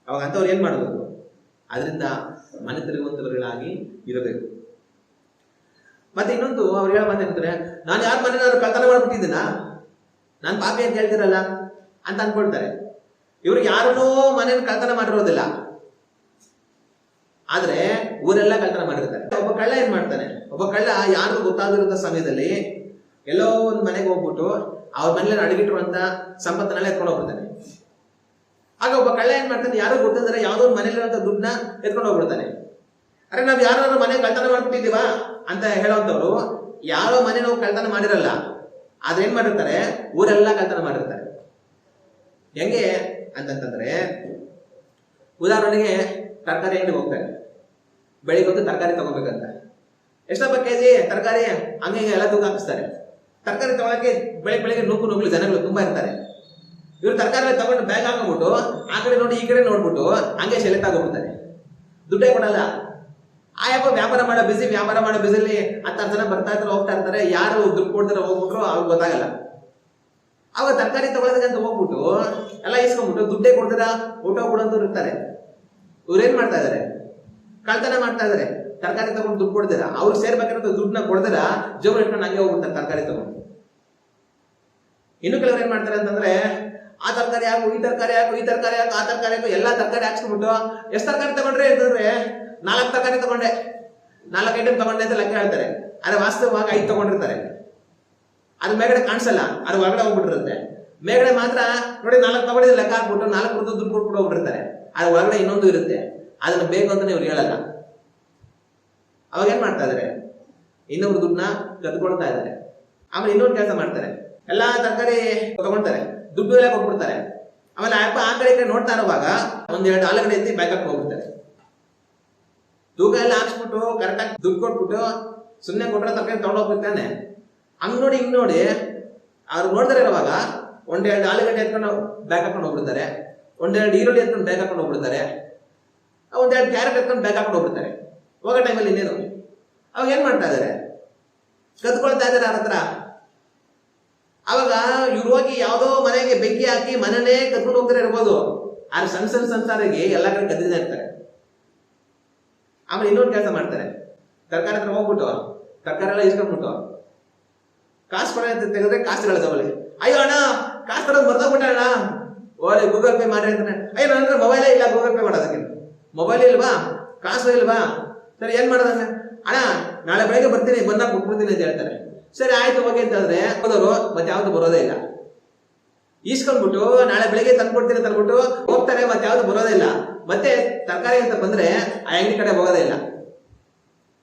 ಅವಾಗ ಅಂತವ್ರು ಏನ್ ಮಾಡಬೇಕು? ಅದರಿಂದ ಮನೆ ತಿರುಗುವಂತವர்களಾಗಿ ಇರಬೇಕು. ಮತ್ತೆ ಇನ್ನೊಂದು ಅವ್ರು ಹೇಳೋ ಮಾತೇನಂದ್ರೆ, ನಾನು ಯಾರ ಮನೆಯಾದ್ರು ಕಳ್ತನ ಮಾಡ್ಬಿಟ್ಟಿದ್ದೀನ, ನಾನು ಪಾಪಿ ಅಂತ ಹೇಳ್ತಿರಲ್ಲ ಅಂತ ಅನ್ಕೊಳ್ತಾರೆ. ಇವ್ರಿಗೆ ಯಾರನ್ನೋ ಮನೆಯನ್ನು ಕಳ್ತನ ಮಾಡಿರೋದಿಲ್ಲ, ಆದ್ರೆ ಊರೆಲ್ಲ ಕಳ್ತನ ಮಾಡಿರ್ತಾರೆ. ಒಬ್ಬ ಕಳ್ಳ ಏನ್ ಮಾಡ್ತಾನೆ? ಒಬ್ಬ ಕಳ್ಳ ಯಾರಿಗೂ ಗೊತ್ತಾಗಿರೋ ಸಮಯದಲ್ಲಿ ಎಲ್ಲೋ ಒಂದು ಮನೆಗೆ ಹೋಗ್ಬಿಟ್ಟು ಅವ್ರ ಮನೇಲಿ ಅಡಗಿಟ್ಟಿರುವಂತ ಸಂಪತ್ತನ್ನೆಲ್ಲ ಎತ್ಕೊಂಡು ಹೋಗ್ಬಿಡ್ತಾನೆ. ಆಗ ಒಬ್ಬ ಕಳ್ಳ ಏನ್ ಮಾಡ್ತಾನೆ? ಯಾರೋ ಗೊತ್ತಿದ್ರೆ ಯಾವ್ದೋ ಒಂದು ಮನೇಲಿರುವಂತ ದುಡ್ಡನ್ನ ಎತ್ಕೊಂಡು ಹೋಗ್ಬಿಡ್ತಾನೆ. ಅರೆ ನಾವ್ ಯಾರು ಮನೆ ಕಳ್ತನ ಮಾಡ್ಬಿಟ್ಟಿದೀವ ಅಂತ ಹೇಳೋಂಥವ್ರು ಯಾರೋ ಮನೆ ನಾವು ಕಳ್ತನ ಮಾಡಿರಲ್ಲ, ಆದ್ರೆ ಏನ್ ಮಾಡಿರ್ತಾರೆ? ಊರೆಲ್ಲ ಕಳ್ತನ ಮಾಡಿರ್ತಾರೆ. ಹೆಂಗೆ ಅಂತಂತಂದ್ರೆ, ಉದಾಹರಣೆಗೆ ತರಕಾರಿ ಅಂಗಡಿಗೆ ಹೋಗ್ತಾರೆ, ಬೆಳಿಗ್ಗೆ ಹೊತ್ತು ತರಕಾರಿ ತಗೋಬೇಕಂತ. ಎಷ್ಟಪ್ಪ ಕೆಜಿ ತರಕಾರಿ? ಹಂಗೆ ಎಲ್ಲ ತೂಕ ಹಾಕಿಸ್ತಾರೆ. ತರಕಾರಿ ತಗೊಳಕ್ಕೆ ಬೆಳಿಗ್ಗೆ ನುಗ್ಗಲು ಜನಗಳು ತುಂಬಾ ಇರ್ತಾರೆ. ಇವ್ರು ತರಕಾರಿ ತಗೊಂಡು ಬ್ಯಾಗ್ ಹಾಕೊಂಡ್ಬಿಟ್ಟು ಆ ಕಡೆ ನೋಡಿ ಈ ಕಡೆ ನೋಡ್ಬಿಟ್ಟು ಹಂಗೆ ಶೆಲೆ ತಗೋಬಿಡ್ತಾರೆ. ದುಡ್ಡೇ ಕೊಡಲ್ಲ. ಆಯಪ್ಪ ವ್ಯಾಪಾರ ಮಾಡೋ ಬಿಸಿಲಿ 10 ಜನ ಬರ್ತಾ ಇರ್ತಾರೆ, ಹೋಗ್ತಾ ಇರ್ತಾರೆ. ಯಾರು ದುಡ್ಡು ಕೊಡ್ತಾರೆ ಹೋಗ್ಬಿಟ್ರು ಅವ್ರಿಗೆ ಗೊತ್ತಾಗಲ್ಲ. ಅವಾಗ ತರಕಾರಿ ತಗೊಳ್ಳೋದಕ್ಕಂತ ಹೋಗ್ಬಿಟ್ಟು ಎಲ್ಲ ಇಸ್ಕೊಂಡ್ಬಿಟ್ಟು ದುಡ್ಡೇ ಕೊಡ್ತೀರಾ ಹೊಟ್ಟೋಗ್ಬಿಡೋಂಥವ್ರು ಇರ್ತಾರೆ. ಇವ್ರೇನ್ ಮಾಡ್ತಾ ಇದಾರೆ? ಕಳ್ತನ ಮಾಡ್ತಾ ಇದಾರೆ. ತರಕಾರಿ ತಗೊಂಡು ದುಡ್ಡು ಕೊಡ್ತೀರಾ, ಅವ್ರು ಸೇರ್ಬೇಕಿರೋ ದುಡ್ಡನ್ನ ಕೊಡ್ತೀರಾ, ಜೋಬ್ ಇಟ್ಕೊಂಡು ಹಂಗೆ ಹೋಗ್ಬಿಡ್ತಾರೆ ತರಕಾರಿ ತಗೊಂಡು. ಇನ್ನು ಕೆಲವ್ರು ಏನ್ ಮಾಡ್ತಾರೆ ಅಂತಂದ್ರೆ, ಆ ತರಕಾರಿ ಹಾಕು, ಈ ತರಕಾರಿ ಹಾಕು, ಈ ತರಕಾರಿ ಹಾಕು, ಆ ತರಕಾರಿ ಹಾಕು, ಎಲ್ಲಾ ತರಕಾರಿ ಹಾಕ್ಸ್ಬಿಟ್ಟು ಎಷ್ಟು ತರಕಾರಿ ತಗೊಂಡ್ರೆ ಅಂತಂದ್ರೆ 4 ತರಕಾರಿ ತಗೊಂಡೆ, 4 ಐಟಮ್ ತಗೊಂಡೆ ಅಂತ ಲೆಕ್ಕ ಹೇಳ್ತಾರೆ. ಆದ್ರೆ ವಾಸ್ತವವಾಗಿ 5 ತಗೊಂಡಿರ್ತಾರೆ. ಅದು ಮೇಗಡೆ ಕಾಣಿಸಲ್ಲ, ಅದು ಹೊರಗಡೆ ಹೋಗ್ಬಿಟ್ಟಿರುತ್ತೆ. ಮೇಗಡೆ ಮಾತ್ರ ನೋಡಿ 4 ತಗೊಂಡಿದ್ರೆ ಲೆಕ್ಕ ಹಾಕ್ಬಿಟ್ಟು 4 ದುಡ್ಡು ಕೊಟ್ಬಿಟ್ಟು ಹೋಗ್ಬಿಟ್ಟಿರ್ತಾರೆ. ಅದು ಒಳಗಡೆ ಇನ್ನೊಂದು ಇರುತ್ತೆ, ಅದನ್ನ ಬೇಕು ಅಂತಾನೆ ಇವ್ರು ಹೇಳಲ್ಲ. ಅವಾಗ ಏನ್ ಮಾಡ್ತಾ ಇದಾರೆ? ಇನ್ನೊಬ್ರು ದುಡ್ಡನ್ನ ಕದ್ಕೊಳ್ತಾ ಇದಾರೆ. ಆಮೇಲೆ ಇನ್ನೊಂದು ಕೆಲಸ ಮಾಡ್ತಾರೆ, ಎಲ್ಲಾ ತರಕಾರಿ ತಗೊಳ್ತಾರೆ, ದುಡ್ಡು ಎಲ್ಲ ಕೊಟ್ಬಿಡ್ತಾರೆ. ಆಮೇಲೆ ಅಪ್ಪ ಆ ಕಡೆ ಈ ಕಡೆ ನೋಡ್ತಾ ಇರುವಾಗ 1-2 ಆಲೂಗಡ್ಡೆ ಎತ್ತಿ ಬ್ಯಾಗ್ ಹಾಕಿ ಹೋಗ್ಬಿಡ್ತಾರೆ. ತೂಕ ಎಲ್ಲ ಹಾಕ್ಸ್ಬಿಟ್ಟು ಕರೆಕ್ಟಾಗಿ ದುಡ್ಡು ಕೊಟ್ಬಿಟ್ಟು ಸುಮ್ಮನೆ ಕೊಟ್ಟರೆ ತರಕಾರಿ ತಗೊಂಡು ಹೋಗ್ಬಿಡ್ತಾನೆ. ಹಂಗ್ ನೋಡಿ ಹಿಂಗ್ ನೋಡಿ ಅವ್ರು ನೋಡ್ತಾರೆ ಇರುವಾಗ 1-2 ಆಲೂಗಡ್ಡೆ ಎತ್ಕೊಂಡು ಬ್ಯಾಗ್ ಹಾಕೊಂಡು ಹೋಗ್ಬಿಡ್ತಾರೆ, 1-2 ಈರುಳ್ಳಿ ಎತ್ಕೊಂಡು ಬ್ಯಾಗ್ ಹಾಕೊಂಡು ಹೋಗ್ಬಿಡ್ತಾರೆ, 1-2 ಕ್ಯಾರೆಟ್ ಎತ್ಕೊಂಡು ಬ್ಯಾಗ್ ಹಾಕೊಂಡು ಹೋಗ್ಬಿಡ್ತಾರೆ. ಹೋಗೋ ಟೈಮಲ್ಲಿ ಇನ್ನೇನು? ಅವಾಗ ಏನ್ ಮಾಡ್ತಾ ಇದಾರೆ? ಕದ್ಕೊಳ್ತಾ ಇದಾರೆ ಅವ್ರ ಹತ್ರ. ಅವಾಗ ಇವ್ರು ಹೋಗಿ ಯಾವ್ದೋ ಮನೆಗೆ ಬೆಂಕಿ ಹಾಕಿ ಮನೆನೇ ಕದ್ಕೊಂಡು ಹೋಗ್ತಾರೆ ಇರ್ಬೋದು, ಆದ್ರೆ ಸಣ್ಣ ಸಂಸಾರಿಗೆ ಎಲ್ಲಾ ಕಡೆ ಕದ್ದಿದೆ ಇರ್ತಾರೆ. ಆಮೇಲೆ ಇನ್ನೊಂದು ಕೆಲಸ ಮಾಡ್ತಾರೆ, ತರಕಾರಿ ಹತ್ರ ಹೋಗ್ಬಿಟ್ಟು ತರಕಾರಿ ಎಲ್ಲ ಇಸ್ಕೊಂಡ್ಬಿಟ್ಟು ಕಾಸು ಕೊಡ ಅಂತ ತೆಗೆದ್ರೆ ಕಾಸುಗಳ ತಗೊಳ್ಳಿ. ಅಯ್ಯೋ ಅಣ್ಣ ಕಾಸು ಕೊಡೋದು ಮರ್ತೋಗ್ಬಿಟ್ಟ ಅಣ್ಣ, ಓಲೆ ಗೂಗಲ್ ಪೇ ಮಾಡಿ ಅಂತಾನೆ. ಅಯ್ಯೋ ನನ್ನ ಹತ್ರ ಮೊಬೈಲೇ ಇಲ್ಲ ಗೂಗಲ್ ಪೇ ಮಾಡೋದಕ್ಕೆ. ಮೊಬೈಲ್ ಇಲ್ವಾ? ಕಾಸು ಇಲ್ವಾ? ಸರಿ ಏನ್ ಮಾಡೋದಂದ್ರೆ, ಅಣ್ಣ ನಾಳೆ ಬೆಳಗ್ಗೆ ಬರ್ತೀನಿ, ಬಂದಾಗ ಕೊಟ್ಬಿಡ್ತೀನಿ ಅಂತ ಹೇಳ್ತಾರೆ. ಸರಿ ಆಯ್ತು ಹೋಗಿ ಅಂತಂದ್ರೆ ಹೋದವರು ಮತ್ತೆ ಯಾವ್ದು ಬರೋದೇ ಇಲ್ಲ. ಈಸ್ಕೊಂಡ್ಬಿಟ್ಟು ನಾಳೆ ಬೆಳಿಗ್ಗೆ ತಂದ್ಕೊಡ್ತೀನಿ ಅಂತ ಅಂದ್ಬಿಟ್ಟು ಹೋಗ್ತಾರೆ, ಮತ್ತೆ ಯಾವ್ದು ಬರೋದೇ ಇಲ್ಲ. ಮತ್ತೆ ತರಕಾರಿ ಅಂತ ಬಂದ್ರೆ ಆ ಅಂಗಡಿ ಕಡೆ ಹೋಗೋದೇ ಇಲ್ಲ.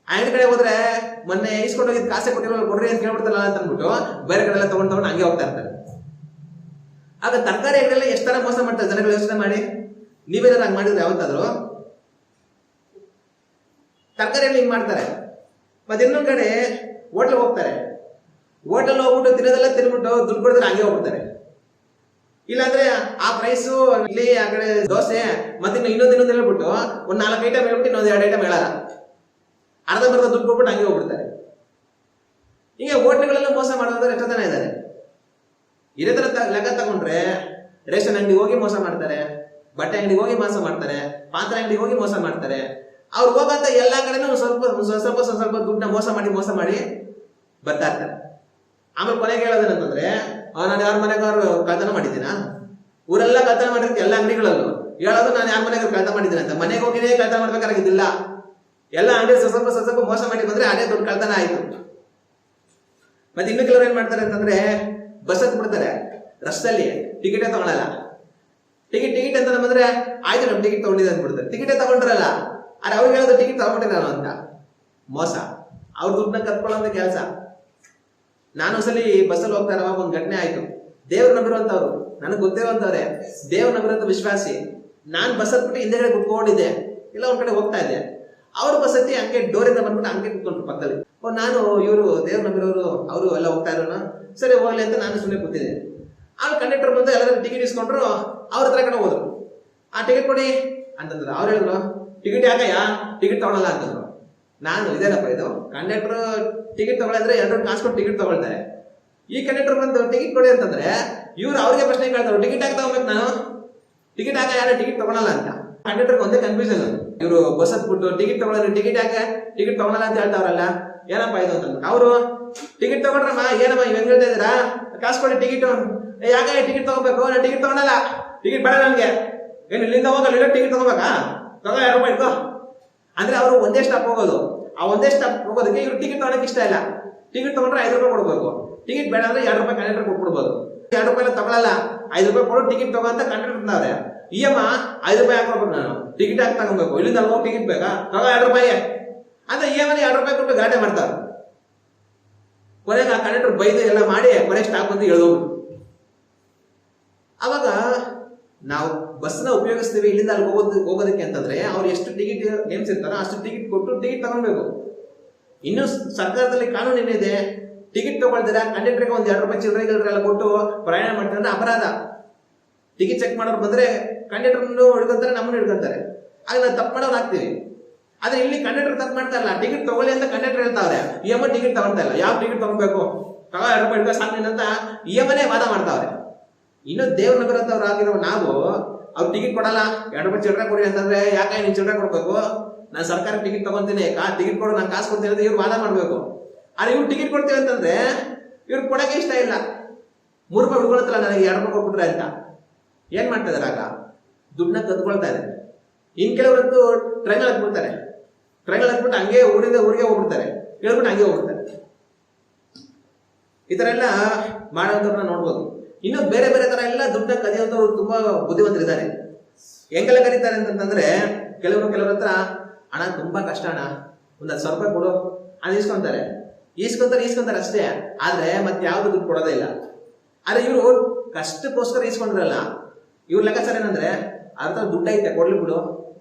ಆ ಅಂಗಡಿ ಕಡೆ ಹೋದ್ರೆ ಮೊನ್ನೆ ಈಸ್ಕೊಂಡು ಹೋಗಿದ್ ಕಾಸೆ ಕೊಟ್ಟಿರೋ ಕೊಡ್ರಿ ಅಂತ ಕೇಳ್ಬಿಡ್ತಾರಲ್ಲ ಅಂತ ಅಂದ್ಬಿಟ್ಟು ಬೇರೆ ಕಡೆ ಎಲ್ಲ ತಗೊಂಡು ಹಂಗೆ ಹೋಗ್ತಾ ಇರ್ತಾರೆ. ಆಗ ತರಕಾರಿ ಅಂಗಡಿಯಲ್ಲಿ ಎಷ್ಟು ತರ ಮೋಸ ಮಾಡ್ತಾರೆ ಜನಗಳು, ಯೋಚನೆ ಮಾಡಿ. ನೀವೇನಾದ್ರು ಹಂಗ್ ಮಾಡಿದ್ರೆ ಯಾವತ್ತಾದ್ರು? ತರಕಾರಿಯಲ್ಲಿ ಹಿಂಗ್ ಮಾಡ್ತಾರೆ. ಮತ್ತೆ ಇನ್ನೊಂದ್ ಕಡೆ ಹೋಟ್ಲ್ ಹೋಗ್ತಾರೆ, ಹೋಟೆಲ್ ಹೋಗ್ಬಿಟ್ಟು ತಿನ್ನೋದೆಲ್ಲ ತಿನ್ಬಿಟ್ಟು ದುಡ್ಡು ಕೊಡಿದ್ರೆ ಹಂಗೆ ಹೋಗ್ಬಿಡ್ತಾರೆ. ಇಲ್ಲಾಂದ್ರೆ ಆ ಪ್ರೈಸು ಇಲ್ಲಿ ಆ ಕಡೆ ದೋಸೆ ಮತ್ತೆ ಇನ್ನೊಂದು ಹೇಳ್ಬಿಟ್ಟು 1-4 ಐಟಮ್ ಹೇಳ್ಬಿಟ್ಟು ಇನ್ನೊಂದು 2 ಐಟಮ್ ಹೇಳಲ್ಲ, ಅರ್ಧಂಬರ್ಧ ದುಡ್ಡು ಕೊಟ್ಬಿಟ್ಟು ಹಂಗೆ ಹೋಗ್ಬಿಡ್ತಾರೆ. ಹೀಗೆ ಹೋಟ್ಲುಗಳೆಲ್ಲ ಮೋಸ ಮಾಡೋದ್ರೆ ಎಷ್ಟೋ ಜನ ಇದ್ದಾರೆ. ಇದೇ ತರ ಲೆಕ್ಕ ತಗೊಂಡ್ರೆ ರೇಷನ್ ಅಂಗಡಿಗೆ ಹೋಗಿ ಮೋಸ ಮಾಡ್ತಾರೆ, ಬಟ್ಟೆ ಅಂಗಡಿಗೆ ಹೋಗಿ ಮೋಸ ಮಾಡ್ತಾರೆ, ಪಾತ್ರೆ ಅಂಗಡಿಗೆ ಹೋಗಿ ಮೋಸ ಮಾಡ್ತಾರೆ. ಅವ್ರು ಹೋಗಂತ ಎಲ್ಲಾ ಕಡೆನೂ ಸ್ವಲ್ಪ ದುಡ್ಡನ್ನ ಮೋಸ ಮಾಡಿ ಬರ್ತಾ ಇರ್ತಾರೆ. ಆಮೇಲೆ ಕೊನೆಗೆ ಹೇಳೋದೇನಂತಂದ್ರೆ, ನಾನು ಯಾರ ಮನೆಗಾರು ಕಳ್ತನ ಮಾಡಿದ್ದೀನ? ಊರೆಲ್ಲ ಕಳ್ತನ ಮಾಡಿರ್ತೀನಿ, ಎಲ್ಲ ಅಂಗಡಿಗಳಲ್ಲೂ ಹೇಳೋದು ನಾನು ಯಾರ ಮನೆಗಾರು ಕಳ್ತನ ಮಾಡಿದ್ದೀನಿ ಅಂತ. ಮನೆಗೆ ಹೋಗಿನೇ ಕಳ್ತನ ಮಾಡ್ಬೇಕಾಗಿದ್ದಿಲ್ಲ, ಎಲ್ಲ ಅಂಗಡಿ ಸ್ವಲ್ಪ ಮೋಸ ಮಾಡಿ ಬಂದ್ರೆ ಅದೇ ದೊಡ್ಡ ಕಳ್ತನ ಆಯ್ತು. ಮತ್ತೆ ಇನ್ನು ಕೆಲವರು ಏನ್ ಮಾಡ್ತಾರೆ ಅಂತಂದ್ರೆ, ಬಸ್ ಹತ್ ಬಿಡ್ತಾರೆ, ರಸ್ತೆಯಲ್ಲಿ ಟಿಕೆಟೇ ತಗೊಳಲ್ಲ. ಟಿಕೆಟ್ ಅಂತ ಬಂದ್ರೆ ಆಯ್ತು ನಮ್ ಟಿಕೆಟ್ ತಗೊಂಡಿದೆ ಅಂದ್ಬಿಡ್ತಾರೆ. ಟಿಕೆಟೇ ತಗೊಂಡ್ರಲ್ಲ, ಆದ್ರೆ ಅವ್ರಿಗೆ ಹೇಳೋದು ಟಿಕೆಟ್ ತಗೊಂಡಿರಲ್ಲ ಅಂತ. ಮೋಸ, ಅವ್ರ ದುಡ್ಡನ್ನ ಕತ್ಕೊಳ್ಳೋ ಕೆಲಸ. ನಾನು ಒಂದ್ಸಲಿ ಬಸ್ಸಲ್ಲಿ ಹೋಗ್ತಾ ಇರುವಾಗ ಒಂದು ಘಟನೆ ಆಯ್ತು. ದೇವ್ರ ನಂಬಿರುವಂತವ್ರು, ನನಗೆ ಗೊತ್ತಿರುವಂತವ್ರೆ, ದೇವ್ರ ನಂಬಿರುವಂತ ವಿಶ್ವಾಸಿ. ನಾನ್ ಬಸ್ ಹತ್ಬಿಟ್ಟು ಹಿಂದೆಗಡೆ ಕುತ್ಕೊಂಡಿದ್ದೆ, ಇಲ್ಲ ಒಂದ್ ಕಡೆ ಹೋಗ್ತಾ ಇದ್ದೆ. ಅವ್ರ ಬಸ್ ಹತ್ತಿ ಹಂಗೆ ಡೋರಿಂದ ಬಂದ್ಬಿಟ್ಟು ಹಂಗೆ ಕುತ್ಕೊಂಡ್ರು ಪಕ್ಕದಲ್ಲಿ. ನಾನು ಇವರು ದೇವ್ರ ನಂಬಿರೋರು, ಅವರು ಎಲ್ಲ ಹೋಗ್ತಾ ಇರೋಣ, ಸರಿ ಹೋಗ್ಲಿ ಅಂತ ನಾನು ಸುಮ್ಮನೆ ಕೂತಿದ್ದೆ. ಅವ್ರು ಕಂಡಕ್ಟರ್ ಬಂದು ಎಲ್ಲರೂ ಟಿಕೆಟ್ ಇಸ್ಕೊಂಡ್ರು, ಅವ್ರ ಹತ್ರ ಕಡೆ ಹೋದ್ರು. ಆ ಟಿಕೆಟ್ ಕೊಡಿ ಅಂತಂದ್ರು. ಅವ್ರು ಹೇಳಿದ್ರು ಟಿಕೆಟ್ ಯಾಕಯ್ಯ, ಟಿಕೆಟ್ ತಗೊಳಲ್ಲ ಅಂತಂದ್ರು. ನಾನು ಇದೇನಪ್ಪ ಇದು, ಕಂಡಕ್ಟರ್ ಟಿಕೆಟ್ ತಗೊಳ್ಳಂದ್ರೆ ಎಲ್ಲರೂ ಕಾಸು ಕೊಟ್ಟು ಟಿಕೆಟ್ ತಗೊಳ್ತಾರೆ, ಈ ಕಂಡಕ್ಟರ್ ಬಂದು ಟಿಕೆಟ್ ಕೊಡಿ ಅಂತಂದ್ರೆ ಇವ್ರು ಅವ್ರಿಗೆ ಪ್ರಶ್ನೆ ಕೇಳ್ತಾರೆ, ಟಿಕೆಟ್ ಯಾಕೆ ತಗೋಬೇಕು ನಾನು, ಟಿಕೆಟ್ ಯಾಕೆ ಯಾರು ಟಿಕೆಟ್ ತಗೊಳಲ್ಲ ಅಂತ. ಕಂಡಕ್ಟರ್ಗೆ ಒಂದೇ ಕನ್ಫ್ಯೂಷನ್, ಇವರು ಬಸ್ ಹತ್ಬಿಟ್ಟು ಟಿಕೆಟ್ ತಗೊಳ್ಳೋದು, ಟಿಕೆಟ್ ಯಾಕೆ ಟಿಕೆಟ್ ತಗೊಳಲ್ಲ ಅಂತ ಹೇಳ್ತಾವ್ರಲ್ಲ, ಏನಪ್ಪ ಇದು ಅಂತ. ಅವರು ಟಿಕೆಟ್ ತಗೊಂಡ್ರಮ್ಮ, ಏನಮ್ಮ ಇವ್ ಹೆಂಗ್ ಹೇಳ್ತಾ ಇದ್ದೀರಾ, ಕಾಸು ಕೊಡಿ ಟಿಕೆಟ್, ಯಾಕೆ ಟಿಕೆಟ್ ತಗೋಬೇಕು, ನಾನು ಟಿಕೆಟ್ ತಗೊಳಲ್ಲ, ಟಿಕೆಟ್ ಬೇಡ ನನಗೆ, ಏನು ಇಲ್ಲಿಂದ ಹೋಗಲ್ಲ, ಟಿಕೆಟ್ ತಗೋಬೇಕಾ, ತಗೋ 2 ರೂಪಾಯಿ ಇಟ್ಕೋ ಅಂದ್ರೆ ಅವರು ಒಂದೇ ಸ್ಟಾಪ್ ಹೋಗೋದು. ಆ ಒಂದೇ ಸ್ಟಾಪ್ ಹೋಗೋದಕ್ಕೆ ಇವ್ರು ಟಿಕೆಟ್ ತಗೊಳಕ್ ಇಷ್ಟ ಇಲ್ಲ. ಟಿಕೆಟ್ ತಗೊಂಡ್ರೆ 5 ರೂಪಾಯಿ ಕೊಡ್ಬೇಕು, ಟಿಕೆಟ್ ಬೇಡ ಅಂದ್ರೆ 2 ರೂಪಾಯಿ ಕಂಡಕ್ಟರ್ ಕೊಟ್ಬಿಡ್ಬೋದು. 2 ರೂಪಾಯಿ ತಗೊಳಲ್ಲ, 5 ರೂಪಾಯಿ ಕೊಡು ಟಿಕೆಟ್ ತಗೋ ಅಂತ ಕಂಡಕ್ಟರ್ ಅಂದವ್ರೆ. ಅಮ್ಮ 5 ರೂಪಾಯಿ ಹಾಕೋಬೇಕು, ನಾನು ಟಿಕೆಟ್ ಹಾಕಿ ತಗೋಬೇಕು, ಇಲ್ಲಿಂದ ಹೋಗಿ ಟಿಕೆಟ್ ಬೇಕಾ, ತಗೋ 2 ರೂಪಾಯಿ ಅಂತ ಇಎಂಐ 2 ರೂಪಾಯಿ ಕೊಟ್ಟು ಗಾಡಿ ಮಾಡ್ತಾರೆ. ಕೊನೆಗೆ ಆ ಕಂಡಕ್ಟರ್ ಬೈದು ಎಲ್ಲ ಮಾಡಿ ಕೊನೆಗೆ ಸ್ಟಾಪ್ ಅಂತ ಹೇಳ್ದೋಗ್ಬಿಟ್ಟು. ಅವಾಗ ನಾವು ಬಸ್ನ ಉಪಯೋಗಿಸ್ತೀವಿ ಇಲ್ಲಿಂದ ಅಲ್ಲಿ ಹೋಗೋದಕ್ಕೆ ಅಂತಂದ್ರೆ ಅವ್ರು ಎಷ್ಟು ಟಿಕೆಟ್ ನೇಮಿಸಿರ್ತಾರೋ ಅಷ್ಟು ಟಿಕೆಟ್ ಕೊಟ್ಟು ಟಿಕೆಟ್ ತಗೊಳ್ಬೇಕು. ಇನ್ನು ಸರ್ಕಾರದಲ್ಲಿ ಕಾನೂನು ಏನಿದೆ, ಟಿಕೆಟ್ ತಗೊಳ್ತೀರಾ ಕಂಡಕ್ಟರ್ಗೆ ಒಂದು 2 ರೂಪಾಯಿ ಚಿಲ್ಲರೆಲ್ಲ ಕೊಟ್ಟು ಪ್ರಯಾಣ ಮಾಡ್ತಾರೆ ಅಪರಾಧ. ಟಿಕೆಟ್ ಚೆಕ್ ಮಾಡೋರು ಬಂದ್ರೆ ಕಂಡಕ್ಟರ್ನು ಹಿಡ್ಕೊಂತಾರೆ, ನಮ್ಮನ್ನು ಹಿಡ್ಕೊಂತಾರೆ, ಆಗ ನಾವು ತಪ್ಪು ಮಾಡೋರು ಆಗ್ತೀವಿ. ಆದ್ರೆ ಇಲ್ಲಿ ಕಂಡಕ್ಟರ್ ತಪ್ಪು ಮಾಡ್ತಾ ಇಲ್ಲ, ಟಿಕೆಟ್ ತಗೊಳ್ಳಿ ಅಂತ ಕಂಡಕ್ಟರ್ ಹೇಳ್ತಾವ್ರೆ, ಇಎಂಐ ಟಿಕೆಟ್ ತಗೊಳ್ತಾ ಇಲ್ಲ, ಯಾವ ಟಿಕೆಟ್ ತಗೋಬೇಕು, ತಗೋ 2 ರೂಪಾಯಿ ಇಟ್ಕೋ ಸಾಕು ಅಂತ ಇಎಂಐನೇ ವಾದ ಮಾಡ್ತಾವ್ರೆ. ಇನ್ನು ದೇವ್ರ ನಗರದವ್ರು ಆಗಿರೋ ನಾವು ಅವ್ರು ಟಿಕೆಟ್ ಕೊಡಲ್ಲ, 2 ರೂಪಾಯಿ ಚಿಲ್ಲರೆ ಕೊಡಿ ಅಂತಂದ್ರೆ ಯಾಕೆ ನೀನು ಚಿಲ್ಲರೆ ಕೊಡ್ಬೇಕು, ನಾನು ಸರ್ಕಾರ ಟಿಕೆಟ್ ತಗೊಂತೀನಿ, ಟಿಕೆಟ್ ಕೊಡು ನಾನು ಕಾಸು ಕೊಡ್ತೀನಿ ಅಂತ ಇವ್ರು ವಾದ ಮಾಡ್ಬೇಕು. ಆದ್ರೆ ಇವ್ರು ಟಿಕೆಟ್ ಕೊಡ್ತೀವಿ ಅಂತಂದ್ರೆ ಇವ್ರು ಕೊಡಕ್ಕೆ ಇಷ್ಟ ಇಲ್ಲ, 3 ರೂಪಾಯಿ ಬಿಡ್ಕೊಳತ್ತಲ್ಲ ನನಗೆ 2 ರೂಪಾಯಿ ಕೊಟ್ಬಿಟ್ರೆ ಅಂತ. ಏನ್ ಮಾಡ್ತಾ ಇದಾರೆ, ಆಗ ದುಡ್ಡನ್ನ ಕದ್ಕೊಳ್ತಾ ಇದ್ದಾರೆ. ಇನ್ ಕೆಲವರಂತೂ ಟ್ರೈನ್ ಹತ್ಬಿಡ್ತಾರೆ, ಟ್ರೈನ್ ಹತ್ಬಿಟ್ಟು ಹಂಗೆ ಊರಿಂದ ಊರಿಗೆ ಹೋಗ್ಬಿಡ್ತಾರೆ, ಹೇಳ್ಬಿಟ್ಟು ಹಂಗೆ ಹೋಗ್ಬಿಡ್ತಾರೆ. ಈ ತರ ಎಲ್ಲ ಮಾಡೋದನ್ನ ನೋಡ್ಬೋದು. ಇನ್ನು ಬೇರೆ ಬೇರೆ ತರ ಎಲ್ಲ ದುಡ್ಡನ್ನ ಕದಿಯೋದವ್ರು ತುಂಬಾ ಬುದ್ಧಿವಂತರಿದ್ದಾರೆ. ಹೆಂಗೆಲ್ಲ ಕರೀತಾರೆ ಅಂತಂದ್ರೆ ಕೆಲವ್ರ ಹತ್ರ ಹಣ ತುಂಬಾ ಕಷ್ಟ ಅಣ್ಣ, ಒಂದು 10,000 ರೂಪಾಯಿ ಕೊಡು ಅದು ಇಸ್ಕೊಂತಾರೆ ಅಷ್ಟೇ. ಆದ್ರೆ ಮತ್ತೆ ಯಾವ್ದು ದುಡ್ಡು ಕೊಡೋದೇ ಇಲ್ಲ. ಆದ್ರೆ ಇವರು ಕಷ್ಟಕ್ಕೋಸ್ಕರ ಇಸ್ಕೊಂಡಿರಲ್ಲ. ಇವ್ರ ಲೆಕ್ಕಾಚಾರ ಏನಂದ್ರೆ ಅರ್ಧ ದುಡ್ಡು ಐತೆ ಕೊಡ್ಲಿ ಬಿಡು,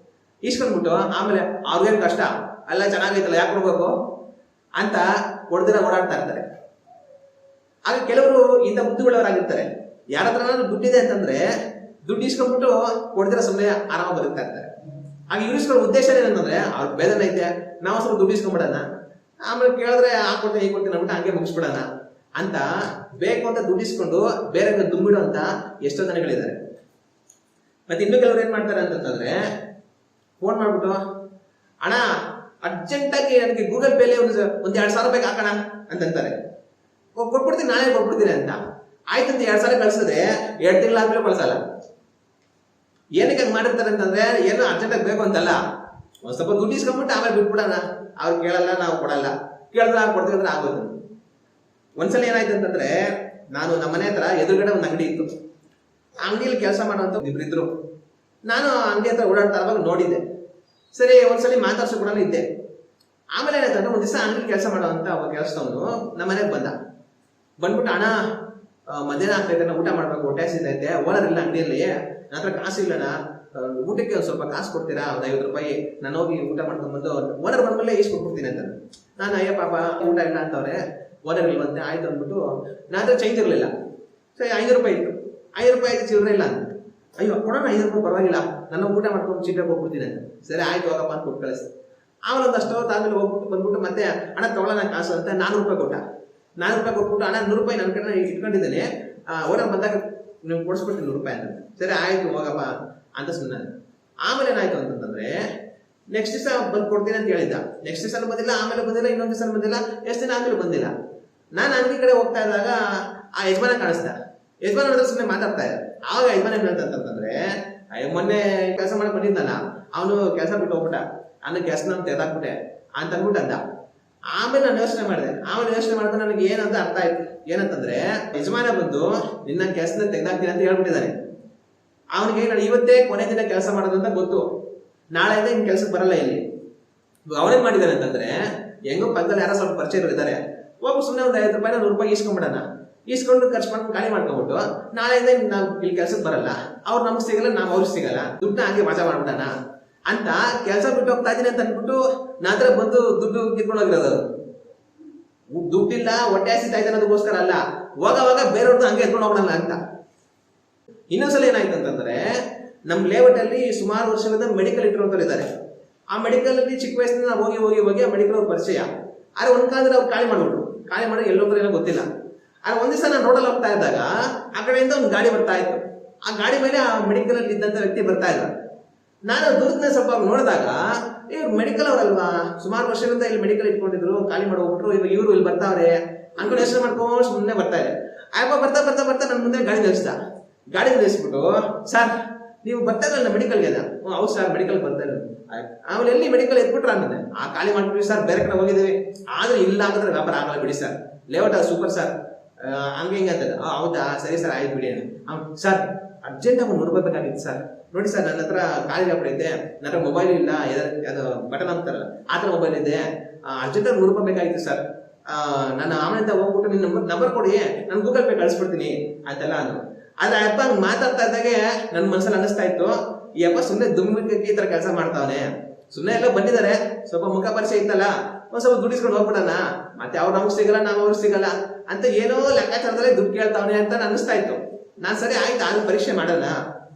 ಇಸ್ಕೊಂಡ್ಬಿಟ್ಟು ಆಮೇಲೆ ಅವ್ರಿಗೇನು ಕಷ್ಟ ಎಲ್ಲ ಚೆನ್ನಾಗೈತಲ್ಲ ಯಾಕೆ ಕೊಡ್ಬೇಕು ಅಂತ ಕೊಡ್ದಿರ ಓಡಾಡ್ತಾ ಇರ್ತಾರೆ. ಆಗ ಕೆಲವರು ಇಂಥ ಬುದ್ಧಿಗಳವರಾಗಿರ್ತಾರೆ. ಯಾರ ಹತ್ರ ದುಡ್ಡಿದೆ ಅಂತಂದ್ರೆ ದುಡ್ಡು ಇಸ್ಕೊಂಡ್ಬಿಟ್ಟು ಕೊಡ್ದಿರ ಸುಮ್ಮನೆ ಆರಾಮಾಗಿ ಬದುಕ್ತಾ ಇರ್ತಾರೆ. ಆಗ ಇವ್ರಿಸ್ಕೊಳ್ಳೋ ಉದ್ದೇಶ ಏನಂತಂದ್ರೆ ಅವ್ರ ಬೇದನ ಐತೆ, ನಾವು ಸ್ವಲ್ಪ ದುಡ್ಡು ಇಸ್ಕೊಂಡ್ಬಿಡೋಣ, ಆಮೇಲೆ ಕೇಳಿದ್ರೆ ಕೊಡ್ತೀನಿ ಈ ಕೊಡ್ತೀನಿ ಅಂದ್ಬಿಟ್ಟು ಹಂಗೆ ಮುಗಿಸ್ಬಿಡೋಣ ಅಂತ ಬೇಕು ಅಂತ ದುಡ್ಡು ಇಸ್ಕೊಂಡು ಬೇರೆ ದುಂಬಿಡು ಅಂತ ಎಷ್ಟೋ ಜನಗಳಿದ್ದಾರೆ. ಮತ್ತೆ ಇನ್ನು ಕೆಲವ್ರು ಏನ್ ಮಾಡ್ತಾರೆ ಅಂತಂದ್ರೆ ಫೋನ್ ಮಾಡ್ಬಿಟ್ಟು ಅಣ್ಣ ಅರ್ಜೆಂಟಾಗಿ ನನಗೆ ಗೂಗಲ್ ಪೇಲಿ ಒಂದು 2,000 ರೂಪಾಯಿ ಹಾಕೋಣ ಅಂತಂತಾರೆ. ಕೊಟ್ಬಿಡ್ತೀನಿ ನಾಳೆ ಕೊಟ್ಬಿಡ್ತೀನಿ ಅಂತ ಆಯ್ತಂತ 2,000 ಕಳ್ಸಿದ್ರೆ 2 ತಿಂಗಳಾದ್ಮೇಲೆ ಕಳ್ಸಲ್ಲ. ಏನಕ್ಕೆ ಹಂಗೆ ಮಾಡಿರ್ತಾರೆ ಅಂತಂದ್ರೆ ಏನೋ ಅರ್ಜೆಂಟಾಗಿ ಬೇಕು ಅಂತಲ್ಲ, ಒಂದ್ ಸ್ವಲ್ಪ ದುಡ್ಡು ಇಸ್ಕೊಂಡ್ಬಿಟ್ಟು ಆಮೇಲೆ ಬಿಟ್ಬಿಡೋಣ, ಅವ್ರು ಕೇಳಲ್ಲ ನಾವು ಕೊಡಲ್ಲ, ಕೇಳಿದ್ರೆ ಕೊಡ್ತೀವಿ ಅಂದ್ರೆ ಆಗೋದು. ಒಂದ್ಸಲ ಏನಾಯ್ತು ಅಂತಂದ್ರೆ ನಾನು ನಮ್ಮ ಮನೆ ಹತ್ರ ಎದುರುಗಡೆ ಒಂದು ಅಂಗಡಿ ಇತ್ತು, ಅಂಗಡಿಯಲ್ಲಿ ಕೆಲಸ ಮಾಡುವಂತ ಇಬ್ರಿದ್ರು. ನಾನು ಅಂಗಡಿ ಹತ್ರ ಓಡಾಡ್ತಾ ಇರುವಾಗ ನೋಡಿದ್ದೆ. ಸರಿ ಒಂದ್ಸಲಿ ಮಾತಾಡ್ಸೋ ಕೂಡ ಇದ್ದೆ. ಆಮೇಲೆ ಏನಾಯ್ತಂದ್ರೆ ಒಂದ್ ದಿವಸ ಅಂಗಡಿ ಕೆಲಸ ಮಾಡುವಂತ ಒಬ್ಬ ಕೆಲಸದವನು ನಮ್ಮ ಮನೆಗೆ ಬಂದ್ಬಿಟ್ಟು ಅಣ್ಣ ಮಧ್ಯಾಹ್ನ ಆಗ್ತೈತೆ, ಊಟ ಮಾಡ್ಬೇಕು, ಹೊಟ್ಟೆ ಹಸಿತೈತೆ, ಓನರ್ ಇಲ್ಲ ಅಂಗಡಿಯಲ್ಲಿ, ನನ್ನ ಹತ್ರ ಕಾಸು ಇಲ್ಲಣ್ಣ, ಊಟಕ್ಕೆ ಒಂದು ಸ್ವಲ್ಪ ಕಾಸು ಕೊಡ್ತೀರಾ, ಒಂದು 50 ರೂಪಾಯಿ, ನಾನು ಹೋಗಿ ಊಟ ಮಾಡ್ಕೊಂಡ್ ಬಂದು ಓನರ್ ಬಂದ್ಮೇಲೆ ಕೊಟ್ಬಿಡ್ತೀನಿ ಅಂತ. ನಾನು ಅಯ್ಯ ಪಾಪ ಊಟ ಇಲ್ಲ ಅಂತವ್ರೆ, ಓನರ್ ಇಲ್ವಂತೆ, ಆಯ್ತು ಅಂದ್ಬಿಟ್ಟು ನನ್ನ ಹತ್ರ ಚೇಂಜ್ ಇರಲಿಲ್ಲ. ಸರಿ 5 ರೂಪಾಯಿ ಇತ್ತು, 5 ರೂಪಾಯಿ ಆಯ್ತು ಚಿಲ್ಲರೆ ಇಲ್ಲ ಅಂತ. ಅಯ್ಯೋ ಕೊಡೋಣ 5 ರೂಪಾಯಿ ಪರವಾಗಿಲ್ಲ, ನಾನು ಊಟ ಮಾಡ್ಕೊಂಡು ಚೀಟ ಕೊಟ್ಬಿಡ್ತೀನಿ ಅಂತ. ಸರಿ ಆಯ್ತು ಹೋಗಪ್ಪ ಅಂತ ಕೊಟ್ಟು ಕಳಿಸಿ. ಆಮೇಲೆ ಒಂದಷ್ಟು ಹೊತ್ತಾದ್ಮೇಲೆ ಹೋಗ್ಬಿಟ್ಟು ಬಂದ್ಬಿಟ್ಟು ಮತ್ತೆ ಹಣ ತಗೊಳ್ಳೋಣ ಕಾಸು ಅಂತ 400 ರೂಪಾಯಿ ಕೊಟ್ಟ. 400 ರೂಪಾಯಿ ಕೊಟ್ಬಿಟ್ಟು ಅಣ್ಣ 100 ರೂಪಾಯಿ ನನ್ನ ಕಡೆ ಇಟ್ಕೊಂಡಿದ್ದೇನೆ, ಓನರ್ ಬಂದಾಗ ನೀವು ಕೊಡಿಸ್ಬಿಡ್ತೀನಿ 100 ರೂಪಾಯಿ ಅಂತ. ಸರಿ ಆಯ್ತು ಹೋಗಪ್ಪ ಅಂತ ಸುಮ್ಮನೆ. ಆಮೇಲೆ ಏನಾಯ್ತು ಅಂತಂದ್ರೆ ನೆಕ್ಸ್ಟ್ ದಿವಸ ಬಂದು ಕೊಡ್ತೀನಿ ಅಂತ ಹೇಳಿದ್ದ. ನೆಕ್ಸ್ಟ್ ದಿವಸ ಬಂದಿಲ್ಲ, ಆಮೇಲೆ ಬಂದಿಲ್ಲ, ಇನ್ನೊಂದು ದಿವಸ ಬಂದಿಲ್ಲ, ಎಷ್ಟು ದಿನ ಆದ್ಮೇಲೆ ಬಂದಿಲ್ಲ. ನಾನು ಅಂಗಡಿ ಕಡೆ ಹೋಗ್ತಾ ಇದ್ದಾಗ ಆ ಯಜಮಾನ ಕಾಣಿಸ್ದ. ಯಜಮಾನ ನೋಡಿದ್ರೆ ಸುಮ್ಮನೆ ಮಾತಾಡ್ತಾ ಇದ್ದ. ಆವಾಗ ಯಜಮಾನ ಏನ್ ಹೇಳ್ತಂತಂದ್ರೆ ಮೊನ್ನೆ ಕೆಲಸ ಮಾಡಕ್ ಬಂದಿದ್ದಾನ, ಅವನು ಕೆಲಸ ಬಿಟ್ಟು ಹೋಗ್ಬಿಟ್ಟ, ನನ್ನ ಕೆಲಸ ನಾನು ತೆಗೆದಾಕ್ಬಿಟ್ಟೆ ಅಂತ ಅಂದ್ಬಿಟ್ಟು ಅಂದ. ಆಮೇಲೆ ನಾನು ಯೋಚನೆ ಮಾಡಿದ್ರೆ ನನಗೆ ಏನಂತ ಅರ್ಥ ಆಯ್ತು. ಏನಂತಂದ್ರೆ ಯಜಮಾನ ಬಂದು ನಿನ್ನ ಕೆಲಸನ ತೆಗೆದಾಕ್ತೀನಿ ಅಂತ ಹೇಳ್ಬಿಟ್ಟಿದ್ದಾನೆ. ಅವನಿಗೆ ನಾನು ಇವತ್ತೇ ಕೊನೆ ದಿನ ಕೆಲಸ ಮಾಡೋದು ಅಂತ ಗೊತ್ತು, ನಾಳೆಯಿಂದ ಇನ್ ಕೆಲ್ಸಕ್ಕೆ ಬರಲ್ಲ ಇಲ್ಲಿ. ಅವನೇನ್ ಮಾಡಿದಾನೆ ಅಂತಂದ್ರೆ ಹೆಂಗೋ ಪಕ್ಕದಲ್ಲಿ ಯಾರೋ ಸ್ವಲ್ಪ ಪರಿಚಯ ಇದ್ದಾರೆ, ಹೋಗಿ ಸುಮ್ಮನೆ ಒಂದು 50 ರೂಪಾಯಿ 100 ರೂಪಾಯಿ ಇಸ್ಕೊಂಡ್ಬಿಡೋಣ, ಇಸ್ಕೊಂಡು ಖರ್ಚು ಮಾಡ್ಕೊಂಡು ಖಾಲಿ ಮಾಡ್ಕೊಂಡ್ಬಿಟ್ಟು ನಾಳೆಯಿಂದ ನಾವು ಇಲ್ಲಿ ಕೆಲ್ಸಕ್ಕೆ ಬರಲ್ಲ, ಅವ್ರು ನಮ್ಗೆ ಸಿಗಲ್ಲ, ನಾವು ಅವ್ರಿಗೆ ಸಿಗಲ್ಲ, ದುಡ್ಡನ್ನ ಹಾಗೆ ಮಜಾ ಮಾಡ್ಬಿಡೋಣ ಅಂತ ಕೆಲಸ ಬಿಟ್ಟು ಹೋಗ್ತಾ ಇದೀನಿ ಅಂತ ಅಂದ್ಬಿಟ್ಟು ನಂತರ ಬಂದು ದುಡ್ಡು ಕಿತ್ಕೊಂಡೋಗಿರೋದು. ದುಡ್ಡಿಲ್ಲ, ಹೊಟ್ಟೆ ಹಸಿತಾ ಇದೆ ಅನ್ನೋದಕ್ಕೋಸ್ಕರ ಅಲ್ಲ, ಹೋಗವಾಗ ಬೇರೆಯವ್ರದ್ದು ಹಂಗೆ ಎತ್ಕೊಂಡು ಹೋಗೋಣ ಅಂತ. ಇನ್ನೊಂದ್ಸಲ ಏನಾಯ್ತು ಅಂತಂದ್ರೆ ನಮ್ಮ ಲೇಔಟ್ ಅಲ್ಲಿ ಸುಮಾರು ವರ್ಷಗಳಿಂದ ಮೆಡಿಕಲ್ ಇಟ್ಟಿರುವಂತವ್ರು ಇದ್ದಾರೆ. ಆ ಮೆಡಿಕಲ್ ಅಲ್ಲಿ ಚಿಕ್ಕ ವಯಸ್ಸಿನ ನಾವು ಹೋಗಿ ಆ ಮೆಡಿಕಲ್ ಅವ್ರ ಪರಿಚಯ. ಆದ್ರೆ ಒಂದ್ ಕಾಲದಲ್ಲಿ ಅವ್ರು ಖಾಲಿ ಮಾಡ್ಬಿಟ್ರು. ಖಾಲಿ ಮಾಡಿ ಎಲ್ಲೋದ್ರೆ ಏನೋ ಗೊತ್ತಿಲ್ಲ. ಆದ್ರೆ ಒಂದ್ ದಿವಸ ನಾನು ರೋಡಲ್ಲಿ ಹೋಗ್ತಾ ಇದ್ದಾಗ ಆ ಕಡೆಯಿಂದ ಒಂದು ಗಾಡಿ ಬರ್ತಾ ಇತ್ತು. ಆ ಗಾಡಿ ಮೇಲೆ ಆ ಮೆಡಿಕಲ್ ಅಲ್ಲಿ ಇದ್ದಂತ ವ್ಯಕ್ತಿ ಬರ್ತಾ ಇದ್ದ. ನಾನು ದೂರದಿಂದ ಸ್ವಲ್ಪ ನೋಡಿದಾಗ ಇವ್ರು ಮೆಡಿಕಲ್ ಅವರಲ್ವಾ, ಸುಮಾರು ವರ್ಷಗಳಿಂದ ಇಲ್ಲಿ ಮೆಡಿಕಲ್ ಇಟ್ಕೊಂಡಿದ್ರು, ಖಾಲಿ ಮಾಡಿ ಹೋಗ್ಬಿಟ್ರು, ಇವರು ಇಲ್ಲಿ ಬರ್ತಾವ್ರೆ ಅನ್ಕೊಂಡು ಯೋಚನೆ ಮಾಡ್ಕೊಂಡು ಸುಮ್ಮನೆ ಬರ್ತಾ ಇದೆ. ಆಯಪ್ಪ ಬರ್ತಾ ಬರ್ತಾ ಬರ್ತಾ ನನ್ನ ಮುಂದೆ ಗಾಡಿ ನಿಲ್ಲಿಸ್ದ. ಗಾಡಿ ನಿಲ್ಲಿಸ್ಬಿಟ್ಟು, ಸರ್ ನೀವು ಬರ್ತಾ ಇರಲ್ಲ ಮೆಡಿಕಲ್ಗೆ? ಹೌದು ಸರ್ ಮೆಡಿಕಲ್ ಬರ್ತಾ ಇರೋದು. ಆಮೇಲೆ ಎಲ್ಲಿ ಮೆಡಿಕಲ್ ಎತ್ಬಿಟ್ರ ಆಮೇಲೆ ಆ ಖಾಲಿ ಮಾಡ್ಬಿಟ್ವಿ ಸರ್, ಬೇರೆ ಕಡೆ ಹೋಗಿದ್ದೀವಿ. ಆದ್ರೆ ಇಲ್ಲ ಆಗಿದ್ರೆ ವ್ಯಾಪಾರ ಆಗಲ್ಲ ಬಿಡಿ ಸರ್, ಲೇಔಟ್ ಸೂಪರ್ ಸರ್, ಹಂಗೆ ಹಿಂಗೆ ಅಂತ. ಹೌದಾ, ಸರಿ ಸರ್, ಆಯ್ತು ಬಿಡಿ. ಸರ್ ಅರ್ಜೆಂಟ್ ಆಗಿ ₹100 ಬೇಕಾಗಿತ್ತು ಸರ್. ನೋಡಿ ಸರ್, ನನ್ನ ಹತ್ರ ಖಾಲಿ ವ್ಯಾಪಾರ ಇದೆ, ನನ್ನ ಹತ್ರ ಮೊಬೈಲ್ ಇಲ್ಲ, ಅದು ಬಟನ್ ಹಾಕ್ತಾರಲ್ಲ ಆ ಥರ ಮೊಬೈಲ್ ಇದೆ, ಅರ್ಜೆಂಟ್ ಆಗಿ ₹100 ಬೇಕಾಗಿತ್ತು ಸರ್. ನಾನು ಆಮೇಲೆ ಹೋಗ್ಬಿಟ್ಟು ನಿನ್ನ ನಂಬರ್ ಕೊಡಿ, ನಾನು ಗೂಗಲ್ ಪೇ ಕಳಿಸ್ಬಿಡ್ತೀನಿ ಅಂತೆಲ್ಲ ಅಂದ್ರು. ಆದ್ರೆ ಅಪ್ಪ ಹಂಗೆ ಮಾತಾಡ್ತಾ ಇದ್ದಾಗೆ ನನ್ನ ಮನಸ್ಸಲ್ಲಿ ಅನ್ನಿಸ್ತಾ ಇತ್ತು, ಈ ಅಪ್ಪ ಸುಮ್ಮನೆ ದುಮ್ಮಿಗೆ ಈ ತರ ಕೆಲಸ ಮಾಡ್ತಾವನೆ, ಸುಮ್ಮನೆ ಎಲ್ಲ ಬಂದಿದ್ದಾರೆ, ಸ್ವಲ್ಪ ಮುಖ ಪರಿಚಯ ಇತ್ತಲ್ಲ, ಒಂದ್ ಸ್ವಲ್ಪ ದುಡ್ಡಿಸ್ಕೊಂಡು ಹೋಗ್ಬಿಡೋಣ, ಮತ್ತೆ ಅವ್ರು ನಮ್ಗೆ ಸಿಗಲ್ಲ, ನಾವು ಅವ್ರಿಗೆ ಸಿಗಲ್ಲ ಅಂತ ಏನೋ ಲೆಕ್ಕಾಚಾರದಲ್ಲಿ ದುಡ್ಡು ಕೇಳ್ತಾವನೆ ಅಂತ ಅನ್ನಿಸ್ತಾ ಇತ್ತು. ನಾನ್ ಸರಿ ಆಯ್ತು, ಆದ್ರೂ ಪರೀಕ್ಷೆ ಮಾಡೋಣ,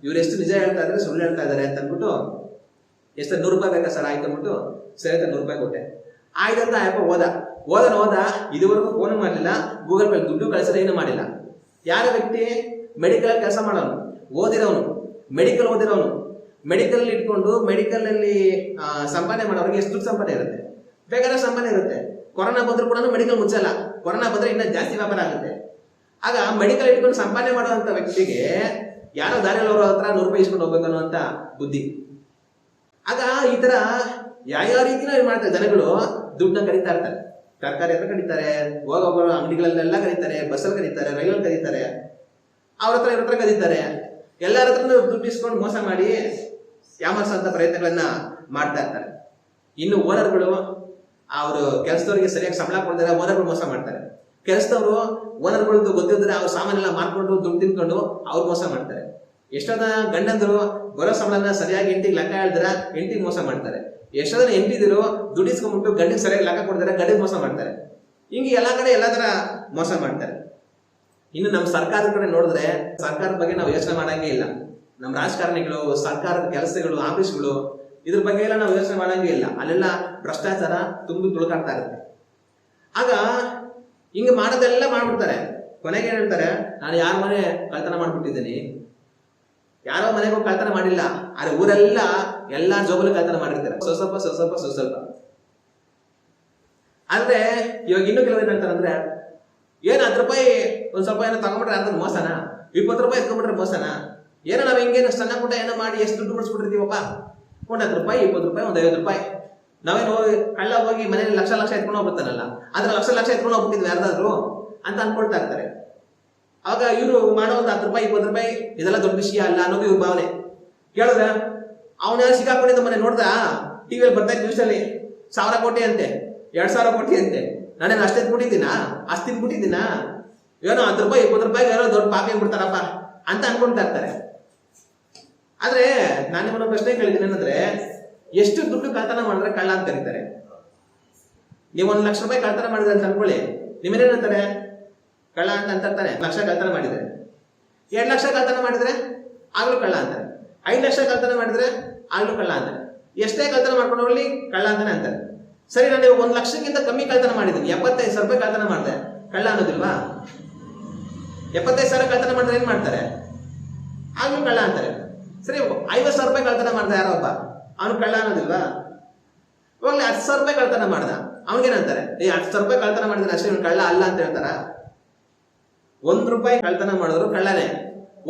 ಇವ್ರು ಎಷ್ಟು ನಿಜ ಹೇಳ್ತಾ ಇದ್ರೆ ಸುಳ್ಳು ಹೇಳ್ತಾ ಇದಾರೆ ಅಂತ ಅಂದ್ಬಿಟ್ಟು, ಎಷ್ಟು ₹100 ಬೇಕಾ ಸರ್, ಆಯ್ತು ಅಂದ್ಬಿಟ್ಟು ಸರಿ ಅಂತ ₹100 ಕೊಟ್ಟೆ. ಆಯ್ತಂತ ಅಪ್ಪ ಹೋದ ಇದುವರೆಗೂ ಫೋನ್ ಮಾಡಲಿಲ್ಲ, ಗೂಗಲ್ ಪೇ ದುಡ್ಡು ಕಳಿಸಿದ್ರೆ ಏನು ಮಾಡಿಲ್ಲ. ಯಾರ ವ್ಯಕ್ತಿ? ಮೆಡಿಕಲ್ ಅಲ್ಲಿ ಕೆಲಸ ಮಾಡೋನು, ಓದಿರೋನು, ಮೆಡಿಕಲ್ ಓದಿರೋನು. ಮೆಡಿಕಲ್ ಇಟ್ಕೊಂಡು ಮೆಡಿಕಲ್ ಅಲ್ಲಿ ಸಂಪಾದನೆ ಮಾಡೋರಿಗೆ ಎಷ್ಟು ದುಡ್ಡು ಸಂಪಾದನೆ ಇರುತ್ತೆ, ಬೇಕಾದ್ರೆ ಸಂಪಾದನೆ ಇರುತ್ತೆ. ಕೊರೋನಾ ಬಂದ್ರು ಕೂಡ ಮೆಡಿಕಲ್ ಮುಚ್ಚಲ್ಲ, ಕೊರೋನಾ ಬಂದ್ರೆ ಇನ್ನೂ ಜಾಸ್ತಿ ವ್ಯಾಪಾರ ಆಗುತ್ತೆ. ಆಗ ಮೆಡಿಕಲ್ ಇಟ್ಕೊಂಡು ಸಂಪಾದನೆ ಮಾಡುವಂತ ವ್ಯಕ್ತಿಗೆ ಯಾರೋ ದಾರಿಯಲ್ಲಿ ಅವರ ಹತ್ರ ₹100 ಇಸ್ಕೊಂಡು ಹೋಗ್ಬೇಕು ಅನ್ನುವಂತ ಬುದ್ಧಿ. ಆಗ ಈ ತರ ಯಾವ ರೀತಿನ ಮಾಡ್ತಾರೆ ಜನಗಳು, ದುಡ್ಡನ್ನ ಕರೀತಾ ಇರ್ತಾರೆ. ತರಕಾರಿ ಹತ್ರ ಕರೀತಾರೆ, ಹೋಗೋ ಅಂಗಡಿಗಳಲ್ಲೆಲ್ಲ ಕರೀತಾರೆ, ಬಸ್ಸಲ್ಲಿ ಕರೀತಾರೆ, ರೈಲಲ್ಲಿ ಕರೀತಾರೆ, ಅವ್ರ ಹತ್ರ ಕರೀತಾರೆ. ಎಲ್ಲರ ಹತ್ರ ದುಡ್ಡು ಇಸ್ಕೊಂಡು ಮೋಸ ಮಾಡಿ ಯಾಮರ್ಸಂತ ಪ್ರಯತ್ನಗಳನ್ನ ಮಾಡ್ತಾ ಇರ್ತಾರೆ. ಇನ್ನು ಓನರ್ಗಳು, ಅವರು ಕೆಲಸದವ್ರಿಗೆ ಸರಿಯಾಗಿ ಸಂಬಳ ಕೊಡ್ತಾರೆ, ಓನರ್ಗಳು ಮೋಸ ಮಾಡ್ತಾರೆ. ಕೆಲಸದವರು ಓನರ್ಗಳದ್ದು ಗೊತ್ತಿದ್ರೆ ಅವ್ರ ಸಾಮಾನೆಲ್ಲ ಮಾರ್ಕೊಂಡು ದುಡ್ಡು ತಿನ್ಕೊಂಡು ಅವ್ರು ಮೋಸ ಮಾಡ್ತಾರೆ. ಎಷ್ಟೋದ ಗಂಡಂದ್ರು ಬರೋ ಸಂಬಳನ ಸರಿಯಾಗಿ ಹೆಂಡತಿಗೆ ಲೆಕ್ಕ ಹೇಳಿದ್ರೆ ಹೆಂಡತಿಗೆ ಮೋಸ ಮಾಡ್ತಾರೆ. ಎಷ್ಟೋದನ್ನ ಹೆಂಡತಿದ್ರು ದುಡ್ಡಿಸ್ಕೊಂಡ್ಬಿಟ್ಟು ಗಂಡಿಗೆ ಸರಿಯಾಗಿ ಲೆಕ್ಕ ಕೊಡ್ತಾರೆ, ಗಂಡಿಗೆ ಮೋಸ ಮಾಡ್ತಾರೆ. ಹಿಂಗೆ ಎಲ್ಲಾ ಕಡೆ ಎಲ್ಲಾ ತರ ಮೋಸ ಮಾಡ್ತಾರೆ. ಇನ್ನು ನಮ್ಮ ಸರ್ಕಾರದ ಕಡೆ ನೋಡಿದ್ರೆ, ಸರ್ಕಾರದ ಬಗ್ಗೆ ನಾವು ಯೋಚನೆ ಮಾಡಂಗೇ ಇಲ್ಲ. ನಮ್ಮ ರಾಜಕಾರಣಿಗಳು, ಸರ್ಕಾರದ ಕೆಲಸಗಳು, ಆಫೀಸ್ಗಳು, ಇದ್ರ ಬಗ್ಗೆ ಎಲ್ಲ ನಾವು ಯೋಚನೆ ಮಾಡಂಗೇ ಇಲ್ಲ. ಅಲ್ಲೆಲ್ಲ ಭ್ರಷ್ಟಾಚಾರ ತುಂಬಿ ತುಳುಕಾಡ್ತಾ ಇರುತ್ತೆ. ಆಗ ಹಿಂಗೆ ಮಾಡೋದೆಲ್ಲ ಮಾಡ್ಬಿಡ್ತಾರೆ. ಕೊನೆಗೆ ಏನ್ ಹೇಳ್ತಾರೆ, ನಾನು ಯಾರ ಮನೆ ಕಳ್ತನ ಮಾಡ್ಬಿಟ್ಟಿದ್ದೀನಿ, ಯಾರೋ ಮನೆಗೂ ಕಳ್ತನ ಮಾಡಿಲ್ಲ, ಆದ್ರೆ ಊರೆಲ್ಲ ಎಲ್ಲಾ ಜೋಬಲ್ಲಿ ಕಳ್ತನ ಮಾಡಿರ್ತಾರೆ, ಸ್ವಲ್ಪ. ಅಂದ್ರೆ ಇವಾಗ ಇನ್ನೂ ಕೆಲವರು ಏನ್ ಹೇಳ್ತಾರೆ ಅಂದ್ರೆ, ಏನ್ ₹10 ಒಂದ್ ಸ್ವಲ್ಪ ಏನೋ ತಗೊಂಡ್ಬಿಟ್ರೆ ಅದ್ರ ಮೋಸನಾ, ₹20 ಎತ್ಕೊಂಡ್ಬಿಟ್ರೆ ಮೋಸನಾ, ಏನೋ ನಾವ್ ಹಿಂಗೇನು ಸಣ್ಣ ಪುಟ್ಟ ಏನೋ ಮಾಡಿ ಎಷ್ಟು ದುಡ್ಡು ಬಿಡಿಸ್ಬಿಟ್ಟಿರ್ತೀವಪ್ಪ, ₹10, ₹20, ಒಂದು ₹50. ನಾವೇನು ಕಳ್ಳ ಹೋಗಿ ಮನೇಲಿ ಲಕ್ಷ ಎತ್ಕೊಂಡು ಹೋಗ್ಬಿಡ್ತಾನಲ್ಲ, ಅದ್ರ ಲಕ್ಷ ಎತ್ಕೊಂಡು ಹೋಗ್ಬಿಟ್ಟಿದ್ವಿ ಯಾರ್ದಾದ್ರು ಅಂತ ಅನ್ಕೊಳ್ತಾ ಇರ್ತಾರೆ. ಆಗ ಇವರು ಮಾಡೋ ಒಂದು ₹10, ₹20 ಇದೆಲ್ಲ ದೊಡ್ಡ ವಿಷಯ ಅಲ್ಲ ಅನ್ನೋದು ಇವ್ರ ಭಾವನೆ. ಕೇಳಿದ್ರೆ ಅವನ ಯಾರು ಸಿಕ್ಕಾಕೊಂಡಿದ್ದ ಮನೆ ನೋಡ್ದ, ಟಿವಿಯಲ್ಲಿ ಬರ್ತಾ ನ್ಯೂಸ್ ಅಲ್ಲಿ 1,000 ಕೋಟಿ ಅಂತೆ, 2,000 ಕೋಟಿ ಅಂತೆ, ನಾನೇನು ಅಷ್ಟು ಎತ್ಬಿಟ್ಟಿದ್ದೀನಾ, ಅಷ್ಟು ತಿನ್ಬಿಟ್ಟಿದ್ದೀನಾ, ಏನೋ ₹10, ₹20 ಏನೋ ದೊಡ್ಡ ಪಾಪಿ ಅಂದ್ಬಿಡ್ತಾರಪ್ಪ ಅಂತ ಅನ್ಕೊಳ್ತಾ ಇರ್ತಾರೆ. ಆದ್ರೆ ನಾನು ನಿಮ್ಮನ್ನ ಪ್ರಶ್ನೆ ಕೇಳಿದ್ದೀನಿ ಏನಂದ್ರೆ, ಎಷ್ಟು ದುಡ್ಡು ಕಳ್ತನ ಮಾಡಿದ್ರೆ ಕಳ್ಳ ಅಂತ ಕರೀತಾರೆ? ನೀವು ₹1,00,000 ಕಳ್ತನ ಮಾಡಿದ್ರೆ ಅಂತ ಅನ್ಕೊಳ್ಳಿ, ನಿಮ್ಮನೇನಂತಾರೆ? ಕಳ್ಳ ಅಂತ ಅಂತಾರೆ. ಲಕ್ಷ ಕಳ್ತನ ಮಾಡಿದ್ರೆ, 2 ಲಕ್ಷ ಕಳ್ತನ ಮಾಡಿದ್ರೆ ಆಗ್ಲೂ ಕಳ್ಳ ಅಂತಾರೆ, 5 ಲಕ್ಷ ಕಳ್ತನ ಮಾಡಿದ್ರೆ ಆಗ್ಲೂ ಕಳ್ಳ ಅಂತಾರೆ. ಎಷ್ಟೇ ಕಳ್ತನ ಮಾಡ್ಕೊಂಡು ಹೋಗ್ಲಿ ಕಳ್ಳ ಅಂತಾನೆ ಅಂತಾರೆ. ಸರಿ, ನಾನು 1 ಲಕ್ಷಕ್ಕಿಂತ ಕಮ್ಮಿ ಕಳ್ತನ ಮಾಡಿದ್ದೀನಿ, ₹75,000 ಕಳ್ತನ ಮಾಡಿದೆ, ಕಳ್ಳ ಅನ್ನೋದಿಲ್ವಾ? 75,000 ಕಳ್ತನ ಮಾಡಿದ್ರೆ ಏನ್ ಮಾಡ್ತಾರೆ? ಆಗ್ಲೂ ಕಳ್ಳ ಅಂತಾರೆ. ಸರಿ, ₹50,000 ಕಳ್ತನ ಮಾಡ್ದ ಯಾರೋ ಒಬ್ಬ, ಅವನು ಕಳ್ಳ ಅನ್ನೋದಿಲ್ವಾ? ಇವಾಗಲೇ ₹10,000 ಕಳ್ತನ ಮಾಡ್ದ, ಅವನಿಗೇನಂತಾರೆ? ₹10,000 ಕಳ್ತನ ಮಾಡಿದ್ರೆ ಅಷ್ಟೇ ಇವನು ಕಳ್ಳ ಅಲ್ಲ ಅಂತ ಹೇಳ್ತಾರ? ₹1 ಕಳ್ತನ ಮಾಡಿದ್ರು ಕಳ್ಳನೇ,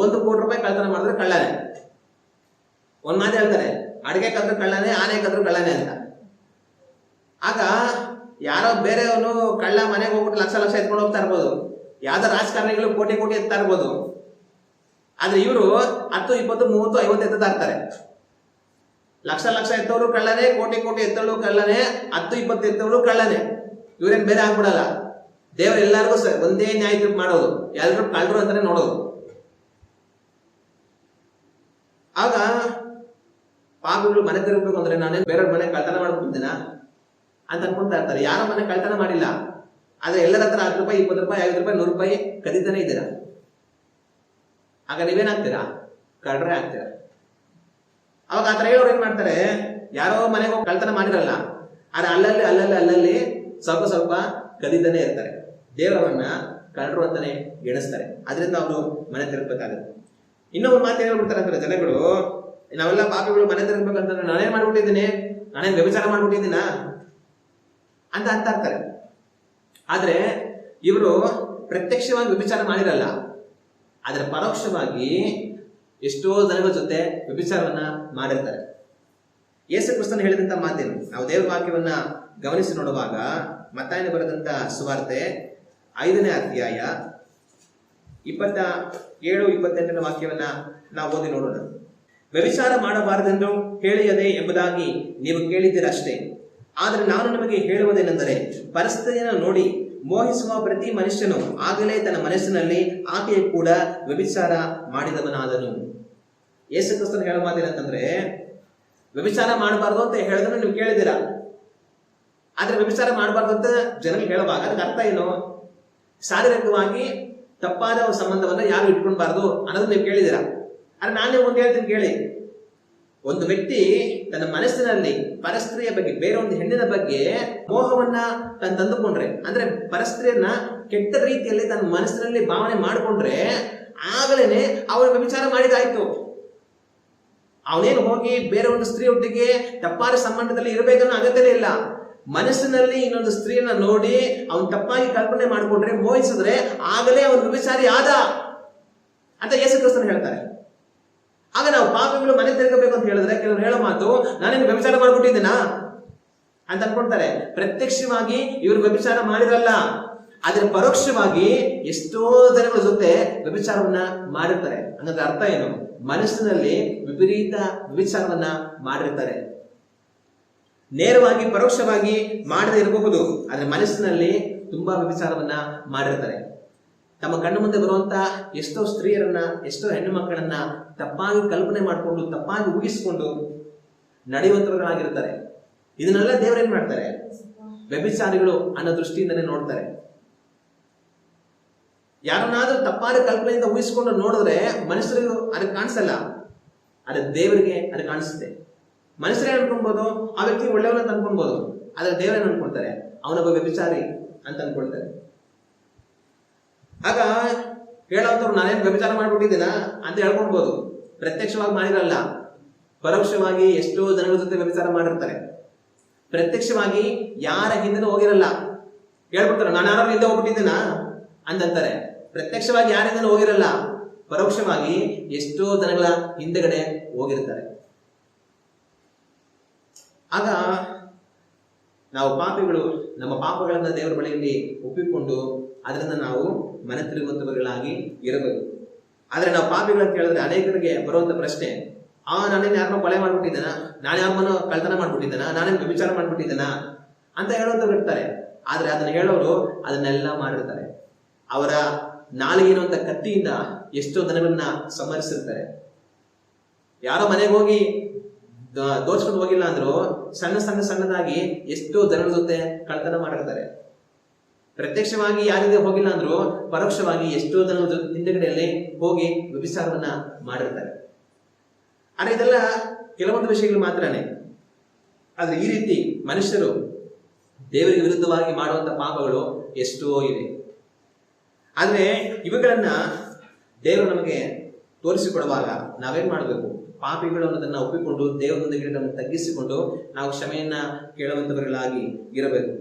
₹1 ಕೋಟಿ ಕಳ್ತನ ಮಾಡಿದ್ರು ಕಳ್ಳನೇ. ಒಂದ್ ಮಾತು ಹೇಳ್ತಾರೆ, ಅಡಿಗೆ ಕದ್ರು ಕಳ್ಳನೇ, ಆನೆ ಕದ್ರು ಕಳ್ಳನೇ ಅಂತ. ಆಗ ಯಾರೋ ಬೇರೆಯವನು ಕಳ್ಳ ಮನೆಗೆ ಹೋಗ್ಬಿಟ್ಟು ಲಕ್ಷ ಎತ್ಕೊಂಡು ಹೋಗ್ತಾ ಇರ್ಬೋದು, ಯಾವ್ದೋ ರಾಜಕಾರಣಿಗಳು ಕೋಟಿ ಎತ್ತಾ ಇರ್ಬೋದು. ಆದ್ರೆ ಇವರು 10, 20, 30, 50 ಎತ್ತಾ ಇರ್ತಾರೆ. ಲಕ್ಷ ಎತ್ತವಳು ಕಳ್ಳನೇ, ಕೋಟಿ ಎತ್ತವಳು ಕಳ್ಳನೇ, 10, 20 ಎತ್ತವಳು ಕಳ್ಳನೇ. ಇವ್ರೇನ್ ಬೇರೆ ಆಗ್ಬಿಡಲ್ಲ. ದೇವರು ಎಲ್ಲರಿಗೂ ಒಂದೇ ನ್ಯಾಯ ತೀರ್ಪು ಮಾಡೋದು, ಎಲ್ಲರೂ ಕಳ್ಳರು ಅಂತಾನೆ ನೋಡೋದು. ಆಗ ಪಾಪಿಗಳು ಮನೆ ತಿರುಗಬೇಕು ಅಂದ್ರೆ ನಾನೇ ಬೇರೆಯವ್ರ ಮನೆ ಕಳ್ತನ ಮಾಡ್ಬಿಟ್ಟಿದ್ದೀನ ಅಂತ ಅನ್ಕೊಂತಾ ಇರ್ತಾರೆ. ಯಾರ ಮನೆ ಕಳ್ತನ ಮಾಡಿಲ್ಲ, ಆದ್ರೆ ಎಲ್ಲರ ಹತ್ರ ₹10, ₹20, ₹50, ₹100 ಕದೀತಾನೆ ಇದ್ದೀರಾ. ಆಗ ನೀವೇನಾಗ್ತೀರಾ? ಕಳ್ಳರೇ ಆಗ್ತೀರಾ. ಅವಾಗ ಆ ಥರ ಹೇಳೋರು ಏನ್ ಮಾಡ್ತಾರೆ, ಯಾರೋ ಮನೆಗೆ ಹೋಗಿ ಕಳ್ತನ ಮಾಡಿರಲ್ಲ, ಆದ್ರೆ ಅಲ್ಲಲ್ಲಿ ಸ್ವಲ್ಪ ಸ್ವಲ್ಪ ಕದೀತಾನೆ ಇರ್ತಾರೆ. ದೇವರವನ್ನ ಕಳ್ಳರು ಅಂತಾನೆ ಎಣಿಸ್ತಾರೆ. ಅದರಿಂದ ಅವರು ಮನೆ ತಿರುಗಬೇಕಾಗುತ್ತೆ. ಇನ್ನೊಂದು ಮಾತು ಹೇಳ್ಬಿಡ್ತಾರೆ ಅಂತಾರೆ ಜನಗಳು, ನಾವೆಲ್ಲ ಪಾಪಿಗಳು ಮನೆ ತಿರುಗಬೇಕಂತಂದ್ರೆ ನಾನೇನ್ ಮಾಡ್ಬಿಟ್ಟಿದ್ದೀನಿ, ನಾನೇನ್ ವ್ಯಭಿಚಾರ ಮಾಡ್ಬಿಟ್ಟಿದ್ದೀನ ಅಂತ ಇರ್ತಾರೆ. ಆದ್ರೆ ಇವರು ಪ್ರತ್ಯಕ್ಷವಾಗಿ ವ್ಯಭಿಚಾರ ಮಾಡಿರಲ್ಲ, ಆದ್ರೆ ಪರೋಕ್ಷವಾಗಿ ಎಷ್ಟೋ ಜನಗಳ ಜೊತೆ ವ್ಯಭಿಚಾರವನ್ನ ಮಾಡಿರ್ತಾರೆ. ಯೇಸು ಕ್ರಿಸ್ತನು ಹೇಳಿದಂತ ಮಾತೇನು, ನಾವು ದೇವರ ವಾಕ್ಯವನ್ನ ಗಮನಿಸಿ ನೋಡುವಾಗ ಮತ್ತಾಯನ ಬರೆದಂತ ಸುವಾರ್ತೆ 5ನೇ ಅಧ್ಯಾಯ 27-28 ವಾಕ್ಯವನ್ನ ನಾವು ಓದಿ ನೋಡೋಣ. ವ್ಯಭಿಚಾರ ಮಾಡಬಾರದೆಂದು ಹೇಳಿಯದೆ ಎಂಬುದಾಗಿ ನೀವು ಕೇಳಿದ್ದೀರಷ್ಟೇ. ಆದರೆ ನಾನು ನಿಮಗೆ ಹೇಳುವುದೇನೆಂದರೆ, ಪರಸ್ತ್ರೀಯನ್ನು ನೋಡಿ ಮೋಹಿಸುವ ಪ್ರತಿ ಮನುಷ್ಯನು ಆಗಲೇ ತನ್ನ ಮನಸ್ಸಿನಲ್ಲಿ ಆಕೆಯು ಕೂಡ ವ್ಯಭಿಚಾರ ಮಾಡಿದವನಾದನು. ಯೇಸು ಕ್ರಿಸ್ತನು ಹೇಳೋ ಮಾತೇನಂತಂದ್ರೆ, ವ್ಯಭಿಚಾರ ಮಾಡಬಾರ್ದು ಅಂತ ಹೇಳಿದ್ರೆ ನೀವು ಕೇಳಿದ್ದೀರಾ, ಆದ್ರೆ ವ್ಯಭಿಚಾರ ಮಾಡಬಾರ್ದು ಅಂತ ಜನರಿಗೆ ಹೇಳುವಾಗ ಅದಕ್ಕೆ ಅರ್ಥ ಏನು? ಶಾರೀರಿಕವಾಗಿ ತಪ್ಪಾದ ಸಂಬಂಧವನ್ನ ಯಾರು ಇಟ್ಕೊಳ್ಬಾರ್ದು ಅನ್ನೋದನ್ನ ನೀವು ಕೇಳಿದ್ದೀರಾ. ಆದ್ರೆ ನಾನು ಒಂದು ಹೇಳ್ತೀನಿ ಕೇಳಿ. ಒಂದು ವ್ಯಕ್ತಿ ತನ್ನ ಮನಸ್ಸಿನಲ್ಲಿ ಪರಸ್ತ್ರೀಯ ಬಗ್ಗೆ, ಬೇರೆ ಒಂದು ಹೆಣ್ಣಿನ ಬಗ್ಗೆ ಮೋಹವನ್ನ ತಂದುಕೊಂಡ್ರೆ, ಅಂದ್ರೆ ಪರಸ್ತ್ರೀಯನ್ನ ಕೆಟ್ಟ ರೀತಿಯಲ್ಲಿ ತನ್ನ ಮನಸ್ಸಿನಲ್ಲಿ ಭಾವನೆ ಮಾಡಿಕೊಂಡ್ರೆ ಆಗಲೇನೆ ಅವನು ವ್ಯಭಿಚಾರ ಮಾಡಿದಾಯ್ತು. ಅವನೇನು ಹೋಗಿ ಬೇರೆ ಒಂದು ಸ್ತ್ರೀ ಒಟ್ಟಿಗೆ ತಪ್ಪಾದ ಸಂಬಂಧದಲ್ಲಿ ಇರಬೇಕನ್ನೋ ಅಗತ್ಯನೇ ಇಲ್ಲ. ಮನಸ್ಸಿನಲ್ಲಿ ಇನ್ನೊಂದು ಸ್ತ್ರೀಯನ್ನ ನೋಡಿ ಅವನು ತಪ್ಪಾಗಿ ಕಲ್ಪನೆ ಮಾಡಿಕೊಂಡ್ರೆ, ಮೋಹಿಸಿದ್ರೆ ಆಗಲೇ ಅವನು ವ್ಯಭಿಚಾರಿ ಆದ ಅಂತ ಯೇಸು ಕ್ರಿಸ್ತನು ಹೇಳ್ತಾರೆ. ಆಗ ನಾವು ಪಾಪಿಗಳು ಮನೆ ತಿರುಗಬೇಕು ಅಂತ ಹೇಳಿದ್ರೆ ಕೆಲವರು ಹೇಳೋ ಮಾತು, ನಾನೇನು ವ್ಯಭಿಚಾರ ಮಾಡ್ಬಿಟ್ಟಿದ್ದೀನಾ ಅಂತ ಅನ್ಕೊಳ್ತಾರೆ. ಪ್ರತ್ಯಕ್ಷವಾಗಿ ಇವರು ವ್ಯಭಿಚಾರ ಮಾಡಿರಲ್ಲ, ಆದ್ರೆ ಪರೋಕ್ಷವಾಗಿ ಎಷ್ಟೋ ಜನಗಳ ಜೊತೆ ವ್ಯಭಿಚಾರವನ್ನ ಮಾಡಿರ್ತಾರೆ. ಅನ್ನೋದ್ರ ಅರ್ಥ ಏನು? ಮನಸ್ಸಿನಲ್ಲಿ ವಿಪರೀತ ವ್ಯಭಿಚಾರವನ್ನ ಮಾಡಿರ್ತಾರೆ. ನೇರವಾಗಿ ಪರೋಕ್ಷವಾಗಿ ಮಾಡದೇ ಇರಬಹುದು, ಆದ್ರೆ ಮನಸ್ಸಿನಲ್ಲಿ ತುಂಬಾ ವ್ಯಭಿಚಾರವನ್ನ ಮಾಡಿರ್ತಾರೆ. ತಮ್ಮ ಕಣ್ಣು ಮುಂದೆ ಬರುವಂತ ಎಷ್ಟೋ ಸ್ತ್ರೀಯರನ್ನ, ಎಷ್ಟೋ ಹೆಣ್ಣು ಮಕ್ಕಳನ್ನ ತಪ್ಪಾಗಿ ಕಲ್ಪನೆ ಮಾಡಿಕೊಂಡು, ತಪ್ಪಾಗಿ ಊಹಿಸಿಕೊಂಡು ನಡೆಯುವಂತವರಾಗಿರ್ತಾರೆ. ಇದನ್ನೆಲ್ಲ ದೇವರೇನ್ ಮಾಡ್ತಾರೆ? ವ್ಯಭಿಚಾರಿಗಳು ಅನ್ನೋ ದೃಷ್ಟಿಯಿಂದನೇ ನೋಡ್ತಾರೆ. ಯಾರನ್ನಾದ್ರೂ ತಪ್ಪಾದ ಕಲ್ಪನೆಯಿಂದ ಊಹಿಸಿಕೊಂಡು ನೋಡಿದ್ರೆ ಮನುಷ್ಯರಿಗೂ ಅದಕ್ಕೆ ಕಾಣಿಸಲ್ಲ, ಆದ್ರೆ ದೇವರಿಗೆ ಅದು ಕಾಣಿಸುತ್ತೆ. ಮನುಷ್ಯರೇ ಅನ್ಕೊಳ್ಬಹುದು, ಆ ವ್ಯಕ್ತಿ ಒಳ್ಳೆಯವನಂತ ಅನ್ಕೊಳ್ಬಹುದು, ಆದ್ರೆ ದೇವರೇನು ಅನ್ಕೊಳ್ತಾರೆ? ಅವನೊಬ್ಬ ವ್ಯಭಿಚಾರಿ ಅಂತ ಅನ್ಕೊಳ್ತಾರೆ. ಆಗ ಹೇಳೋಂಥವ್ರು ನಾನೇನು ವ್ಯಭಿಚಾರ ಮಾಡ್ಬಿಟ್ಟಿದ್ದೀನ ಅಂತ ಹೇಳ್ಕೊಳ್ಬಹುದು. ಪ್ರತ್ಯಕ್ಷವಾಗಿ ಮಾಡಿರಲ್ಲ, ಪರೋಕ್ಷವಾಗಿ ಎಷ್ಟೋ ಜನಗಳ ಜೊತೆ ವ್ಯಭಿಚಾರ ಮಾಡಿರ್ತಾರೆ. ಪ್ರತ್ಯಕ್ಷವಾಗಿ ಯಾರ ಹಿಂದೆ ಹೋಗಿರಲ್ಲ, ಹೇಳ್ಬಿಡ್ತಾರೆ ನಾನು ಯಾರು ಹಿಂದೆ ಹೋಗ್ಬಿಟ್ಟಿದ್ದೀನ ಅಂತಂತಾರೆ. ಪ್ರತ್ಯಕ್ಷವಾಗಿ ಯಾರಿಂದನೂ ಹೋಗಿರಲ್ಲ, ಪರೋಕ್ಷವಾಗಿ ಎಷ್ಟೋ ಜನಗಳ ಹಿಂದೆಗಡೆ ಹೋಗಿರ್ತಾರೆ. ಆಗ ನಾವು ಪಾಪಿಗಳು ನಮ್ಮ ಪಾಪಗಳನ್ನ ದೇವರ ಬಳಿಯಲ್ಲಿ ಒಪ್ಪಿಕೊಂಡು ಅದರಿಂದ ನಾವು ಮನೆ ತಿರುಗುವಂತವர்களಾಗಿ ಇರಬೇಕು. ಆದ್ರೆ ನಾವು ಪಾಪಿಗಳು ಅಂತ ಹೇಳಿದ್ರೆ ಅನೇಕರಿಗೆ ಬರುವಂತ ಪ್ರಶ್ನೆ, ನಾನೇನು ಯಾರನ್ನೋ ಕೊಲೆ ಮಾಡ್ಬಿಟ್ಟಿದ್ದೇನಾ, ನಾನು ಯಾರನ್ನೋ ಕಳ್ತನ ಮಾಡ್ಬಿಟ್ಟಿದ್ದೇನಾ, ನಾನೇನು ವ್ಯಭಿಚಾರ ಮಾಡ್ಬಿಟ್ಟಿದ್ದೇನಾ ಅಂತ ಹೇಳುವಂತವ್ರು ಇರ್ತಾರೆ. ಆದ್ರೆ ಅದನ್ನ ಹೇಳೋರು ಅದನ್ನೆಲ್ಲ ಮಾಡಿರ್ತಾರೆ. ಅವರ ನಾಲಿಗೆನ್ನುವಂತ ಕತ್ತಿಯಿಂದ ಎಷ್ಟೋ ಜನಗಳನ್ನ ಸಂಹರಿಸಿರ್ತಾರೆ. ಯಾರೋ ಮನೆಗೆ ಹೋಗಿ ದೋಚ್ಕೊಂಡು ಹೋಗಿಲ್ಲ ಅಂದ್ರು ಸಣ್ಣದಾಗಿ ಎಷ್ಟೋ ಜನರ ಜೊತೆ ಕಳ್ತನ ಮಾಡಿರ್ತಾರೆ. ಪ್ರತ್ಯಕ್ಷವಾಗಿ ಯಾರಿಗೆ ಹೋಗಿಲ್ಲ ಅಂದ್ರು ಪರೋಕ್ಷವಾಗಿ ಎಷ್ಟೋ ಜನರ ಜೊತೆ ಹಿಂದೆಗಡೆಯಲ್ಲಿ ಹೋಗಿ ವ್ಯಭಿಚಾರವನ್ನ ಮಾಡಿರ್ತಾರೆ. ಆದ್ರೆ ಇದೆಲ್ಲ ಕೆಲವೊಂದು ವಿಷಯಗಳು ಮಾತ್ರನೇ. ಆದ್ರೆ ಈ ರೀತಿ ಮನುಷ್ಯರು ದೇವರಿಗೆ ವಿರುದ್ಧವಾಗಿ ಮಾಡುವಂತ ಪಾಪಗಳು ಎಷ್ಟೋ ಇವೆ. ಆದ್ರೆ ಇವುಗಳನ್ನ ದೇವರು ನಮಗೆ ತೋರಿಸಿಕೊಡುವಾಗ ನಾವೇನ್ ಮಾಡಬೇಕು? ಪಾಪಿಗಳು ಅನ್ನೋದನ್ನ ಒಪ್ಪಿಕೊಂಡು ದೇವರೊಂದಿಗೆ ನಮ್ಮನ್ನು ತಗ್ಗಿಸಿಕೊಂಡು ನಾವು ಕ್ಷಮೆಯನ್ನ ಕೇಳುವಂತವர்களಾಗಿ ಇರಬೇಕು.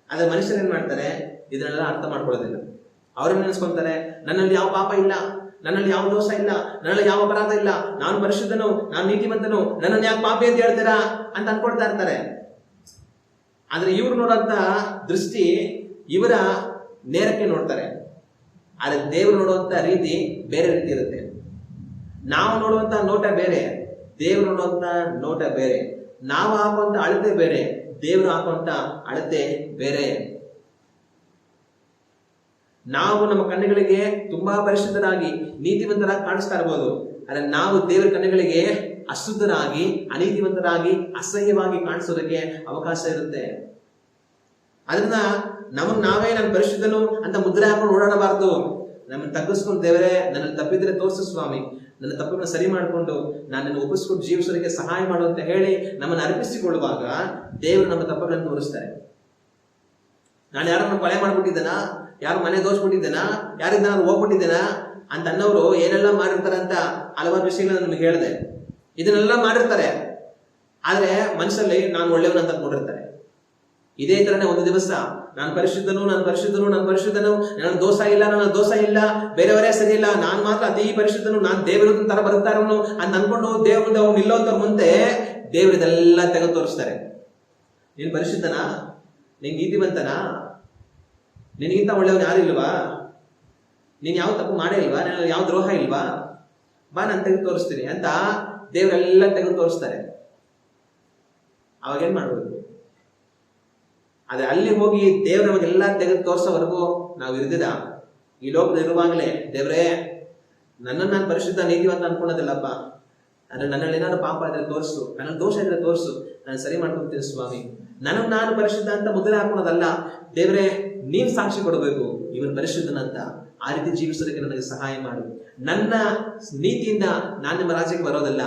ಆದ್ರೆ ಮನುಷ್ಯರು ಏನ್ ಮಾಡ್ತಾರೆ? ಇದನ್ನೆಲ್ಲ ಅರ್ಥ ಮಾಡ್ಕೊಳ್ಳೋದಿಲ್ಲ. ಅವ್ರನ್ನ ನೆನೆಸ್ಕೊಂತಾರೆ, ನನ್ನಲ್ಲಿ ಯಾವ ಪಾಪ ಇಲ್ಲ, ನನ್ನಲ್ಲಿ ಯಾವ ದೋಷ ಇಲ್ಲ, ನನ್ನಲ್ಲಿ ಯಾವ ಅಪರಾಧ ಇಲ್ಲ, ನಾನು ಪರಿಶುದ್ಧನು, ನಾನು ನೀತಿವಂತನು, ನನ್ನನ್ನು ಯಾಕೆ ಪಾಪಿ ಅಂತ ಹೇಳ್ತೀರಾ ಅಂತ ಅನ್ಕೊಳ್ತಾ ಇರ್ತಾರೆ. ಆದ್ರೆ ಇವ್ರು ನೋಡುವಂತ ದೃಷ್ಟಿ ಇವರ ನೇರಕ್ಕೆ ನೋಡ್ತಾರೆ. ಆದ್ರೆ ದೇವರು ನೋಡುವಂತ ರೀತಿ ಬೇರೆ ರೀತಿ ಇರುತ್ತೆ. ನಾವು ನೋಡುವಂತ ನೋಟ ಬೇರೆ, ದೇವ್ರು ನೋಡುವಂತ ನೋಟ ಬೇರೆ. ನಾವು ಹಾಕುವಂತ ಅಳತೆ ಬೇರೆ, ದೇವ್ರು ಹಾಕುವಂತ ಅಳತೆ ಬೇರೆ. ನಾವು ನಮ್ಮ ಕಣ್ಣುಗಳಿಗೆ ತುಂಬಾ ಪರಿಶುದ್ಧರಾಗಿ ನೀತಿವಂತರಾಗಿ ಕಾಣಿಸ್ತಾ ಇರಬಹುದು, ಆದ್ರೆ ನಾವು ದೇವರ ಕಣ್ಣುಗಳಿಗೆ ಅಶುದ್ಧರಾಗಿ, ಅನೀತಿವಂತರಾಗಿ, ಅಸಹ್ಯವಾಗಿ ಕಾಣಿಸೋದಕ್ಕೆ ಅವಕಾಶ ಇರುತ್ತೆ. ಅದನ್ನ ನಮಗ್ ನಾವೇ ನನ್ನ ಪರಿಶುದ್ಧನು ಅಂತ ಮುದ್ರೆ ಹಾಕೊಂಡು ಓಡಾಡಬಾರ್ದು. ನಮ್ಮನ್ನು ತಗ್ಗಿಸ್ಕೊಂಡು, ದೇವರೇ ನನ್ನಲ್ಲಿ ತಪ್ಪಿದ್ರೆ ತೋರಿಸು ಸ್ವಾಮಿ, ನನ್ನ ತಪ್ಪನ್ನು ಸರಿ ಮಾಡಿಕೊಂಡು ನನ್ನನ್ನು ಒಪ್ಪಿಸ್ಕೊಂಡು ಜೀವಿಸೋದಕ್ಕೆ ಸಹಾಯ ಮಾಡು ಅಂತ ಹೇಳಿ ನಮ್ಮನ್ನು ಅರ್ಪಿಸಿಕೊಳ್ಳುವಾಗ ದೇವರು ನಮ್ಮ ತಪ್ಪುಗಳನ್ನು ತೋರಿಸ್ತಾರೆ. ನಾನು ಯಾರನ್ನ ಕೊಲೆ ಮಾಡ್ಬಿಟ್ಟಿದ್ದೇನಾ, ಯಾರು ಮನೆ ದೋಚ್ಬಿಟ್ಟಿದ್ದೇನಾ, ಯಾರಿಂದ ನಾನು ಹೋಗ್ಬಿಟ್ಟಿದ್ದೇನಾ ಅಂತ ಅನ್ನೋರು ಏನೆಲ್ಲ ಮಾಡಿರ್ತಾರೆ ಅಂತ ಹಲವಾರು ವಿಷಯಗಳನ್ನ ನಮಗೆ ಹೇಳಿದೆ. ಇದನ್ನೆಲ್ಲ ಮಾಡಿರ್ತಾರೆ, ಆದ್ರೆ ಮನಸ್ಸಲ್ಲಿ ನಾನು ಒಳ್ಳೆಯವನು ಅಂತ ಅನ್ಕೊಂಡಿರ್ತಾರೆ. ಇದೇ ತರನೇ ಒಂದು ದಿವಸ ನಾನು ಪರಿಶುದ್ಧನು, ನನ್ನ ದೋಷ ಇಲ್ಲ, ಬೇರೆಯವರೇ ಸರಿ ಇಲ್ಲ, ನಾನು ಮಾತ್ರ ಅತಿ ಪರಿಶುದ್ಧನು, ನಾನು ದೇವರ ತರ ಬರುತ್ತಾರವನು ಅಂತ ಅನ್ಕೊಂಡು ದೇವ್ರ ಮುಂದೆ ಅವ್ನು ನಿಲ್ಲೋಂತ ಮುಂದೆ ದೇವ್ರ ಇದೆಲ್ಲ ತೆಗೆದು ತೋರಿಸ್ತಾರೆ. ನೀನು ಪರಿಶುದ್ಧನಾ, ನೀನ್ ನೀತಿವಂತನಾ, ನಿನಗಿಂತ ಒಳ್ಳೆಯವನು ಯಾರು ಇಲ್ವಾ, ನೀನ್ ಯಾವ ತಪ್ಪು ಮಾಡೇ ಇಲ್ವಾ, ಯಾವ ದ್ರೋಹ ಇಲ್ವಾ, ಬಾ ನಾನು ತೆಗೆದು ತೋರಿಸ್ತೀನಿ ಅಂತ ದೇವರೆಲ್ಲ ತೆಗೆದು ತೋರಿಸ್ತಾರೆ. ಅವಾಗೇನ್ ಮಾಡ್ಬೇಕು? ಆದ್ರೆ ಅಲ್ಲಿ ಹೋಗಿ ದೇವ್ರ ನಮಗೆಲ್ಲ ತೆಗೆದು ತೋರ್ಸೋವರೆಗೂ ನಾವು ಇರ್ದಿದ ಈ ಲೋಕದಲ್ಲಿ ಇರುವಾಗಲೇ ದೇವ್ರೇ ನನ್ನನ್ನು ನಾನು ಪರಿಶುದ್ಧ ನೀತಿವಂತ ಅನ್ಕೊಳ್ಳೋದಿಲ್ಲಪ್ಪ, ಅಂದ್ರೆ ನನ್ನಲ್ಲಿ ಏನಾದ್ರು ಪಾಪ ಇದ್ರೆ ತೋರಿಸು, ನನ್ನ ದೋಷ ಇದ್ರೆ ತೋರಿಸು, ನಾನು ಸರಿ ಮಾಡ್ಕೊಳ್ತೀನಿ ಸ್ವಾಮಿ. ನನಗ್ ನಾನು ಪರಿಶುದ್ಧ ಅಂತ ಮುದ್ರೆ ಹಾಕೊಳ್ಳೋದಲ್ಲ, ದೇವ್ರೇ ನೀನ್ ಸಾಕ್ಷಿ ಕೊಡಬೇಕು ಇವನ್ ಪರಿಶುದ್ಧನಂತ. ಆ ರೀತಿ ಜೀವಿಸೋದಕ್ಕೆ ನನಗೆ ಸಹಾಯ ಮಾಡು. ನನ್ನ ನೀತಿಯಿಂದ ನಾನು ನಿಮ್ಮ ರಾಜ್ಯಕ್ಕೆ ಬರೋದಲ್ಲ,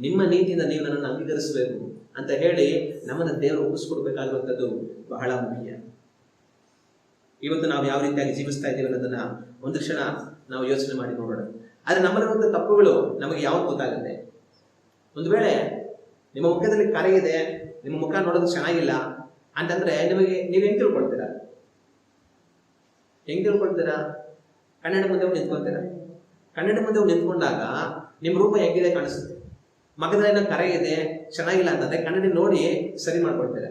ನಿಮ್ಮ ನೀತಿಯಿಂದ ನೀವು ನನ್ನನ್ನು ಅಂಗೀಕರಿಸಬೇಕು ಅಂತ ಹೇಳಿ ನಮ್ಮನ್ನ ದೇವರು ಒಪ್ಪಿಸ್ಕೊಡ್ಬೇಕಾಗಿರುವಂಥದ್ದು ಬಹಳ ಮುಖ್ಯ. ಇವತ್ತು ನಾವು ಯಾವ ರೀತಿಯಾಗಿ ಜೀವಿಸ್ತಾ ಇದ್ದೀವಿ ಅನ್ನೋದನ್ನ ಒಂದು ಕ್ಷಣ ನಾವು ಯೋಚನೆ ಮಾಡಿ ನೋಡೋಣ. ಆದ್ರೆ ನಮ್ಮಲ್ಲಿರುವಂಥ ತಪ್ಪುಗಳು ನಮಗೆ ಯಾವಾಗ ಗೊತ್ತಾಗುತ್ತೆ? ಒಂದು ವೇಳೆ ನಿಮ್ಮ ಮುಖದಲ್ಲಿ ಕರೆ ಇದೆ, ನಿಮ್ಮ ಮುಖ ನೋಡೋದು ಚೆನ್ನಾಗಿಲ್ಲ ಅಂತಂದ್ರೆ ನೀವು ಹೆಂಗ್ ತಿಳ್ಕೊಳ್ತೀರಾ? ಕನ್ನಡ ಮುಂದೆ ನಿಂತ್ಕೊಂತೀರಾ? ಕನ್ನಡ ಮುಂದೆ ನಿಂತ್ಕೊಂಡಾಗ ನಿಮ್ಮ ರೂಪ ಹೆಂಗಿದೆ ಕಾಣಿಸುತ್ತೆ. ಮಗದಲ್ಲಿ ಕರೆ ಇದೆ, ಚೆನ್ನಾಗಿಲ್ಲ ಅಂತಂದ್ರೆ ಕನ್ನಡಿ ನೋಡಿ ಸರಿ ಮಾಡ್ಕೊಳ್ತೀರಾ.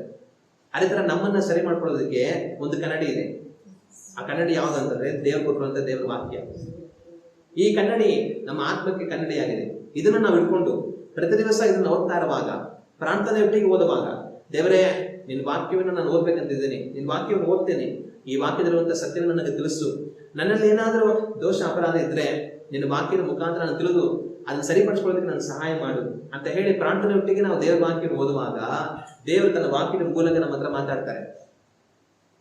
ಅದೇ ತರ ನಮ್ಮನ್ನ ಸರಿ ಮಾಡ್ಕೊಳ್ಳೋದಕ್ಕೆ ಒಂದು ಕನ್ನಡಿ ಇದೆ. ಆ ಕನ್ನಡಿ ಯಾವ್ದಂತಂದ್ರೆ ದೇವ್ರು ಕೊಟ್ಟಿರುವಂತ ದೇವ್ರ ವಾಕ್ಯ. ಈ ಕನ್ನಡಿ ನಮ್ಮ ಆತ್ಮಕ್ಕೆ ಕನ್ನಡಿಯಾಗಿದೆ. ಇದನ್ನ ನಾವು ಇಟ್ಕೊಂಡು ಪ್ರತಿ ದಿವಸ ಇದನ್ನ ಓದ್ತಾ ಇರುವಾಗ, ಪ್ರಾರ್ಥನೆ ಒಟ್ಟಿಗೆ ಓದುವಾಗ, ದೇವರೇ ನಿನ್ನ ವಾಕ್ಯವನ್ನು ನಾನು ಓದ್ಬೇಕಂತಿದ್ದೀನಿ, ನಿನ್ನ ವಾಕ್ಯವನ್ನು ಓದ್ತೇನೆ, ಈ ವಾಕ್ಯದಲ್ಲಿರುವಂತಹ ಸತ್ಯವನ್ನು ನನಗೆ ತಿಳಿಸು, ನನ್ನಲ್ಲಿ ಏನಾದರೂ ದೋಷ ಅಪರಾಧ ಇದ್ರೆ ನಿನ್ನ ವಾಕ್ಯದ ಮುಖಾಂತರ ನಾನು ತಿಳಿದು ಅದನ್ನ ಸರಿಪಡಿಸ್ಕೊಳ್ಳೋದಕ್ಕೆ ನಾನು ಸಹಾಯ ಮಾಡು ಅಂತ ಹೇಳಿ ಪ್ರಾರ್ಥನೆ ಒಟ್ಟಿಗೆ ನಾವು ದೇವರ ವಾಕ್ಯವನ್ನು ಓದುವಾಗ ದೇವರು ತನ್ನ ವಾಕ್ಯದ ಮೂಲಕ ನಮ್ಮ ಹತ್ರ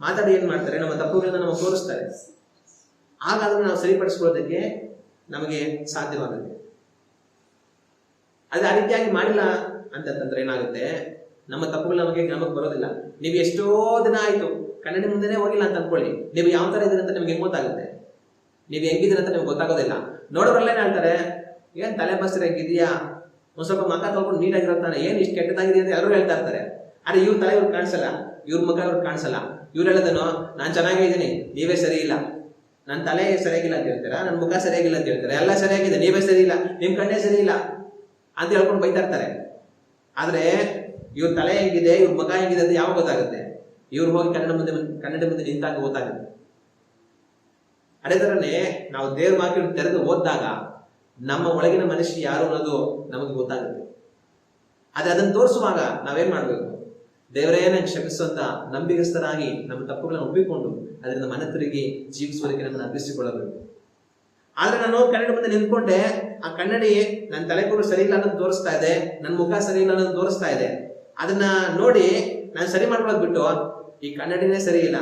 ಮಾತಾಡಿ ಏನ್ ಮಾಡ್ತಾರೆ, ನಮ್ಮ ತಪ್ಪುಗಳನ್ನ ನಮಗೆ ತೋರಿಸ್ತಾರೆ. ಆಗ ಅದನ್ನು ನಾವು ಸರಿಪಡಿಸ್ಕೊಳ್ಳೋದಕ್ಕೆ ನಮಗೆ ಸಾಧ್ಯವಾಗುತ್ತೆ. ಅದೇ ಆ ರೀತಿಯಾಗಿ ಮಾಡಿಲ್ಲ ಅಂತಂದ್ರೆ ಏನಾಗುತ್ತೆ, ನಮ್ಮ ತಪ್ಪುಗಳು ನಮಗೆ ಬರೋದಿಲ್ಲ. ನೀವು ಎಷ್ಟೋ ದಿನ ಆಯ್ತು ಕನ್ನಡಿ ಮುಂದೆನೆ ಹೋಗಿಲ್ಲ ಅಂತ ಅನ್ಕೊಳ್ಳಿ, ನೀವು ಯಾವ ತರ ಇದ್ದೀರಿ ಅಂತ ನಿಮ್ಗೆ ಹೆಂಗ್ ಗೊತ್ತಾಗುತ್ತೆ? ನೀವು ಹೆಂಗಿದ್ದೀರಿ ಅಂತ ನಿಮ್ಗೆ ಗೊತ್ತಾಗೋದಿಲ್ಲ. ನೋಡೋರೆಲ್ಲ ಹೇಳ್ತಾರೆ, ಏನ್ ತಲೆ ಬಸ್ರೆ ಹೆಂಗಿದ್ಯಾ, ಒಂದ್ ಸ್ವಲ್ಪ ಮಕ್ಕ ತೊಳ್ಕೊಂಡು ನೀಟಾಗಿರುತ್ತಾನೆ, ಏನ್ ಇಷ್ಟು ಕೆಟ್ಟದಾಗಿದೆ ಅಂತ ಎಲ್ಲರೂ ಹೇಳ್ತಾ ಇರ್ತಾರೆ. ಆದ್ರೆ ಇವ್ರ ತಲೆ ಇವ್ರಿಗೆ ಕಾಣಿಸಲ್ಲ, ಇವ್ರ ಮುಖ ಇವ್ರಿಗೆ ಕಾಣಿಸಲ್ಲ. ಇವ್ರು ಹೇಳೋದೇನೋ ನಾನ್ ಚೆನ್ನಾಗಿದ್ದೀನಿ, ನೀವೇ ಸರಿ ಇಲ್ಲ, ನನ್ನ ತಲೆ ಸರಿಯಾಗಿಲ್ಲ ಅಂತ ಹೇಳ್ತೀರಾ, ನನ್ನ ಮುಖ ಸರಿಯಾಗಿಲ್ಲ ಅಂತ ಹೇಳ್ತಾರೆ, ಎಲ್ಲ ಸರಿಯಾಗಿದೆ, ನೀವೇ ಸರಿ ಇಲ್ಲ, ನಿಮ್ ಕಣ್ಣೇ ಸರಿ ಇಲ್ಲ ಅಂತ ಹೇಳ್ಕೊಂಡು ಬೈತಾ ಇರ್ತಾರೆ. ಆದ್ರೆ ಇವ್ರ ತಲೆ ಹೆಂಗಿದೆ, ಇವ್ರ ಮುಖ ಹೆಂಗಿದೆ ಅಂತ ಯಾವಾಗ ಗೊತ್ತಾಗುತ್ತೆ? ಇವ್ರು ಹೋಗಿ ಕನ್ನಡ ಮುಂದೆ ನಿಂತಾಗ ಗೊತ್ತಾಗುತ್ತೆ. ಅದೇ ತರನೇ ನಾವು ದೇವ್ರ ವಾಕ್ಯವನ್ನು ತೆರೆದು ಓದಿದಾಗ ನಮ್ಮ ಒಳಗಿನ ಮನುಷ್ಯ ಯಾರು ಅನ್ನೋದು ನಮಗೆ ಗೊತ್ತಾಗುತ್ತೆ. ಆದ್ರೆ ಅದನ್ನು ತೋರಿಸುವಾಗ ನಾವೇನ್ ಮಾಡ್ಬೇಕು? ದೇವರೇನ ಕ್ಷಮಿಸುವಂತ ನಂಬಿಗಸ್ತರಾಗಿ ನಮ್ಮ ತಪ್ಪುಗಳನ್ನು ಒಪ್ಪಿಕೊಂಡು ಅದರಿಂದ ಮನ ತಿರುಗಿ ಜೀವಿಸುವುದಕ್ಕೆ ನಮ್ಮನ್ನು ಅರ್ಪಿಸಿಕೊಳ್ಳಬೇಕು. ಆದ್ರೆ ನಾನು ಕನ್ನಡ ಮುಂದೆ ನಿಂತ್ಕೊಂಡೆ, ಆ ಕನ್ನಡಿ ನನ್ನ ತಲೆ ಕೂರು ಸರಿ ಇಲ್ಲ ಅನ್ನೋದು ತೋರಿಸ್ತಾ ಇದೆ, ನನ್ನ ಮುಖ ಸರಿ ಇಲ್ಲ ಅನ್ನೋದು ತೋರಿಸ್ತಾ ಇದೆ. ಅದನ್ನ ನೋಡಿ ನಾನು ಸರಿ ಮಾಡ್ಕೊಳ್ಳೋದು ಬಿಟ್ಟು ಈ ಕನ್ನಡಿನೇ ಸರಿ ಇಲ್ಲ,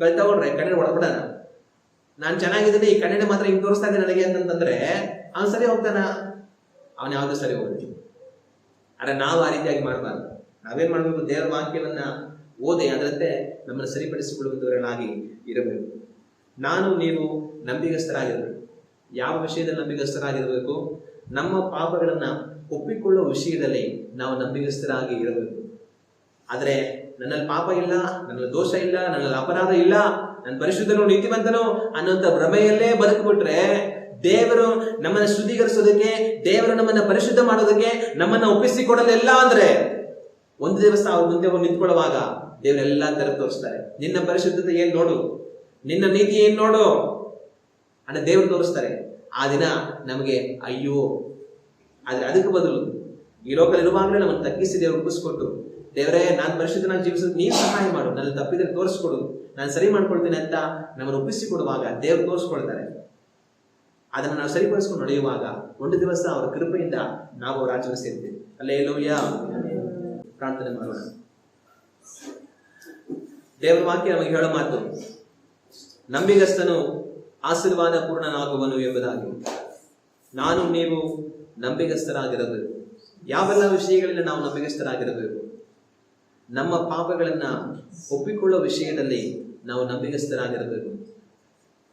ಕಳ್ತಗೊಂಡ್ರೆ ಕನ್ನಡ ಒಳಪಡೋಣ, ನಾನು ಚೆನ್ನಾಗಿದ್ದೀನಿ, ಈ ಕನ್ನಡ ಮಾತ್ರ ಹಿಂಗ್ ತೋರಿಸ್ತಾ ಇದೆ ನನಗೆ ಅಂತಂದ್ರೆ ಅವ್ನು ಸರಿ ಹೋಗ್ತಾನ? ಅವನ್ ಯಾವ್ದು ಸರಿ ಹೋಗ್ತೀವಿ. ಆದ್ರೆ ನಾವು ಆ ರೀತಿಯಾಗಿ ಮಾಡಬಾರ್ದು. ನಾವೇನ್ ಮಾಡ್ಬೇಕು? ದೇವರ ವಾಕ್ಯವನ್ನ ಓದಿ ಅದರಂತೆ ನಮ್ಮನ್ನು ಸರಿಪಡಿಸಿಕೊಳ್ಳುವುದರಾಗಿ ಇರಬೇಕು. ನೀವು ನಂಬಿಗಸ್ತರಾಗಿರ್ಬೇಕು. ಯಾವ ವಿಷಯದಲ್ಲಿ ನಂಬಿಗಸ್ತರಾಗಿರ್ಬೇಕು? ನಮ್ಮ ಪಾಪಗಳನ್ನ ಒಪ್ಪಿಕೊಳ್ಳುವ ವಿಷಯದಲ್ಲಿ ನಾವು ನಂಬಿಗಸ್ತರಾಗಿ ಇರಬೇಕು. ಆದ್ರೆ ನನ್ನಲ್ಲಿ ಪಾಪ ಇಲ್ಲ, ನನ್ನಲ್ಲಿ ದೋಷ ಇಲ್ಲ, ನನ್ನಲ್ಲಿ ಅಪರಾಧ ಇಲ್ಲ, ನನ್ನ ಪರಿಶುದ್ಧನು ನೀತಿವಂತನು ಅನ್ನುವಂಥ ಭ್ರಮೆಯಲ್ಲೇ ಬದುಕಿಬಿಟ್ರೆ ದೇವರು ನಮ್ಮನ್ನ ಶುದ್ಧೀಕರಿಸೋದಕ್ಕೆ, ದೇವರು ನಮ್ಮನ್ನ ಪರಿಶುದ್ಧ ಮಾಡೋದಕ್ಕೆ, ನಮ್ಮನ್ನ ಒಪ್ಪಿಸಿಕೊಡಲಿಲ್ಲ ಅಂದ್ರೆ ಒಂದು ದಿವಸ ಅವ್ರ ಮುಂದೆ ನಿಂತ್ಕೊಳ್ಳುವಾಗ ದೇವರೆಲ್ಲ ತೆರೆದು ತೋರಿಸ್ತಾರೆ. ನಿನ್ನ ಪರಿಶುದ್ಧತೆ ಏನ್ ನೋಡು, ನಿನ್ನ ನೀತಿ ಏನ್ ನೋಡು ಅನ್ನ ದೇವರು ತೋರಿಸ್ತಾರೆ. ಆ ದಿನ ನಮಗೆ ಅಯ್ಯೋ. ಆದ್ರೆ ಅದಕ್ಕೆ ಬದಲು ಈ ಲೋಕದಲ್ಲಿ ಇರುವಾಗಲೇ ನಮ್ಮನ್ನು ತಗ್ಗಿಸಿ ದೇವರು ಒಪ್ಪಿಸ್ಕೊಟ್ಟು, ದೇವರೇ ನಾನು ಪರಿಶುದ್ಧನಾಗಿ ಜೀವಿಸೋದು ನೀನು ಸಹಾಯ ಮಾಡು, ನನ್ನ ತಪ್ಪಿದ್ರೆ ತೋರಿಸ್ಕೊಡು, ನಾನು ಸರಿ ಮಾಡ್ಕೊಳ್ತೀನಿ ಅಂತ ನಮ್ಮನ್ನು ಒಪ್ಪಿಸಿಕೊಡುವಾಗ ದೇವರು ತೋರಿಸ್ಕೊಳ್ತಾರೆ. ಅದನ್ನು ನಾವು ಸರಿಪಡಿಸ್ಕೊಂಡು ನಡೆಯುವಾಗ ಒಂದು ದಿವಸ ಅವರ ಕೃಪೆಯಿಂದ ನಾವು ಅವರ ರಾಜ್ಯವನ್ನು ಸೇರ್ತೀವಿ. ಹಲ್ಲೆಲೂಯಾ. ಪ್ರಾರ್ಥನೆ ಮಾಡೋಣ. ದೇವರ ವಾಕ್ಯ ನಮಗೆ ಹೇಳೋ ಮಾತು, ನಂಬಿಗಸ್ತನು ಆಶೀರ್ವಾದ ಪೂರ್ಣನಾಗುವನು ಎಂಬುದಾಗಿ. ನಾನು ನೀವು ನಂಬಿಗಸ್ತರಾಗಿರಬೇಕು. ಯಾವೆಲ್ಲ ವಿಷಯಗಳಲ್ಲಿ ನಾವು ನಂಬಿಗಸ್ತರಾಗಿರಬೇಕು? ನಮ್ಮ ಪಾಪಗಳನ್ನ ಒಪ್ಪಿಕೊಳ್ಳುವ ವಿಷಯದಲ್ಲಿ ನಾವು ನಂಬಿಗಸ್ತರಾಗಿರಬೇಕು.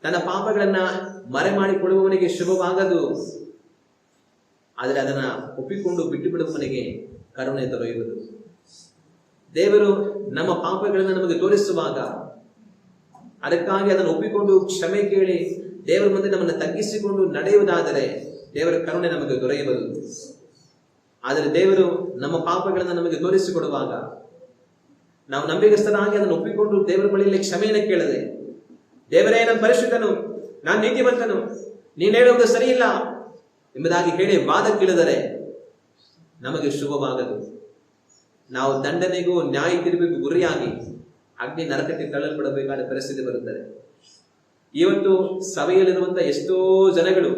ತನ್ನ ಪಾಪಗಳನ್ನ ಮರೆ ಮಾಡಿಕೊಳ್ಳುವವನಿಗೆ ಶುಭವಾಗದು, ಆದರೆ ಅದನ್ನ ಒಪ್ಪಿಕೊಂಡು ಬಿಟ್ಟು ಬಿಡುವವನಿಗೆ ಕರುಣೆ ದೊರೆಯುವುದು. ದೇವರು ನಮ್ಮ ಪಾಪಗಳನ್ನು ನಮಗೆ ತೋರಿಸುವಾಗ ಅದಕ್ಕಾಗಿ ಅದನ್ನು ಒಪ್ಪಿಕೊಂಡು ಕ್ಷಮೆ ಕೇಳಿ ದೇವರ ಮುಂದೆ ನಮ್ಮನ್ನು ತಗ್ಗಿಸಿಕೊಂಡು ನಡೆಯುವುದಾದರೆ ದೇವರ ಕರುಣೆ ನಮಗೆ ದೊರೆಯುವುದು. ಆದರೆ ದೇವರು ನಮ್ಮ ಪಾಪಗಳನ್ನು ನಮಗೆ ತೋರಿಸಿಕೊಡುವಾಗ ನಾವು ನಂಬಿಗಸ್ತರಾಗಿ ಅದನ್ನು ಒಪ್ಪಿಕೊಂಡು ದೇವರ ಬಳಿಯಲ್ಲಿ ಕ್ಷಮೆಯನ್ನು ಕೇಳದೆ, ದೇವರೇ ನಾನು ಪರಿಶುದ್ಧನು, ನಾನು ನೀತಿವಂತನು, ನೀನು ಹೇಳುವುದು ಸರಿಯಿಲ್ಲ ಎಂಬುದಾಗಿ ಹೇಳಿ ವಾದಕ್ಕಿಳಿದರೆ ನಮಗೆ ಶುಭವಾಗದು. ನಾವು ದಂಡನೆಗೂ ನ್ಯಾಯ ತೀರ್ಪಿಗೂ ಗುರಿಯಾಗಿ ಅಗ್ನಿ ನರಕಕ್ಕೆ ತಳ್ಳಲ್ಪಡಬೇಕಾದ ಪರಿಸ್ಥಿತಿ ಬರುತ್ತದೆ. ಇವತ್ತು ಸಭೆಯಲ್ಲಿರುವಂತಹ ಎಷ್ಟೋ ಜನಗಳು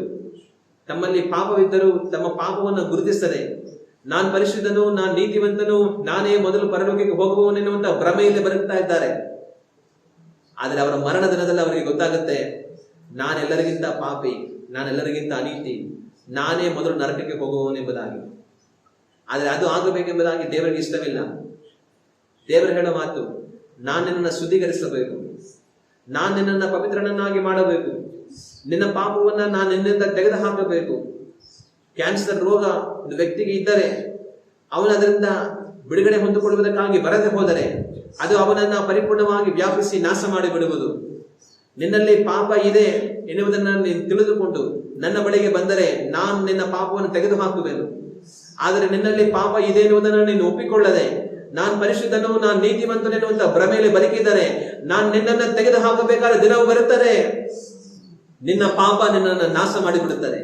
ತಮ್ಮಲ್ಲಿ ಪಾಪವಿದ್ದರೂ ತಮ್ಮ ಪಾಪವನ್ನು ಗುರುತಿಸದೆ ನಾನು ಪರಿಶುದ್ಧನು, ನಾನು ನೀತಿವಂತನು, ನಾನೇ ಮೊದಲು ಪರಲೋಕಕ್ಕೆ ಹೋಗುವವನೆನ್ನುವಂತ ಭ್ರಮೆಯಲ್ಲಿ ಬರುತ್ತಾ ಇದ್ದಾರೆ. ಆದರೆ ಅವರ ಮರಣ ದಿನದಲ್ಲಿ ಅವರಿಗೆ ಗೊತ್ತಾಗುತ್ತೆ, ನಾನೆಲ್ಲರಿಗಿಂತ ಪಾಪಿ, ನಾನೆಲ್ಲರಿಗಿಂತ ಅನೀತಿ, ನಾನೇ ಮೊದಲು ನರಕಕ್ಕೆ ಹೋಗುವವನೆಂಬುದಾಗಿ. ಆದರೆ ಅದು ಆಗಬೇಕೆಂಬುದಾಗಿ ದೇವರಿಗೆ ಇಷ್ಟವಿಲ್ಲ. ದೇವರು ಹೇಳೋ ಮಾತು, ನಾನು ನಿನ್ನನ್ನು ಶುದ್ಧೀಕರಿಸಬೇಕು, ನಾನು ನಿನ್ನನ್ನು ಪವಿತ್ರನನ್ನಾಗಿ ಮಾಡಬೇಕು, ನಿನ್ನ ಪಾಪವನ್ನ ನಾನು ನಿನ್ನಿಂದ ತೆಗೆದು ಹಾಕಬೇಕು. ಕ್ಯಾನ್ಸರ್ ರೋಗ ಒಂದು ವ್ಯಕ್ತಿಗೆ ಇದ್ದರೆ ಅವನು ಅದರಿಂದ ಬಿಡುಗಡೆ ಹೊಂದಿಕೊಳ್ಳುವುದಕ್ಕಾಗಿ ಬರದೆ ಹೋದರೆ ಅದು ಅವನನ್ನ ಪರಿಪೂರ್ಣವಾಗಿ ವ್ಯಾಪಿಸಿ ನಾಶ ಮಾಡಿಬಿಡುವುದು. ನಿನ್ನಲ್ಲಿ ಪಾಪ ಇದೆ ಎನ್ನುವುದನ್ನು ನೀನು ತಿಳಿದುಕೊಂಡು ನನ್ನ ಬಳಿಗೆ ಬಂದರೆ ನಾನು ನಿನ್ನ ಪಾಪವನ್ನು ತೆಗೆದು ಹಾಕುವೆನು. ಆದರೆ ನಿನ್ನಲ್ಲಿ ಪಾಪ ಇದೆ ಎನ್ನುವುದನ್ನು ನೀನು ಒಪ್ಪಿಕೊಳ್ಳದೆ ನಾನು ಪರಿಶುದ್ಧನು, ನಾನು ನೀತಿವಂತನೆನ್ನುವಂತ ಭ್ರಮೆಯಲ್ಲಿ ಬದುಕಿದರೆ ನಾನು ನಿನ್ನನ್ನು ತೆಗೆದು ಹಾಕಬೇಕಾದ ದಿನವು ಬರುತ್ತದೆ, ನಿನ್ನ ಪಾಪ ನಿನ್ನನ್ನು ನಾಶ ಮಾಡಿಬಿಡುತ್ತದೆ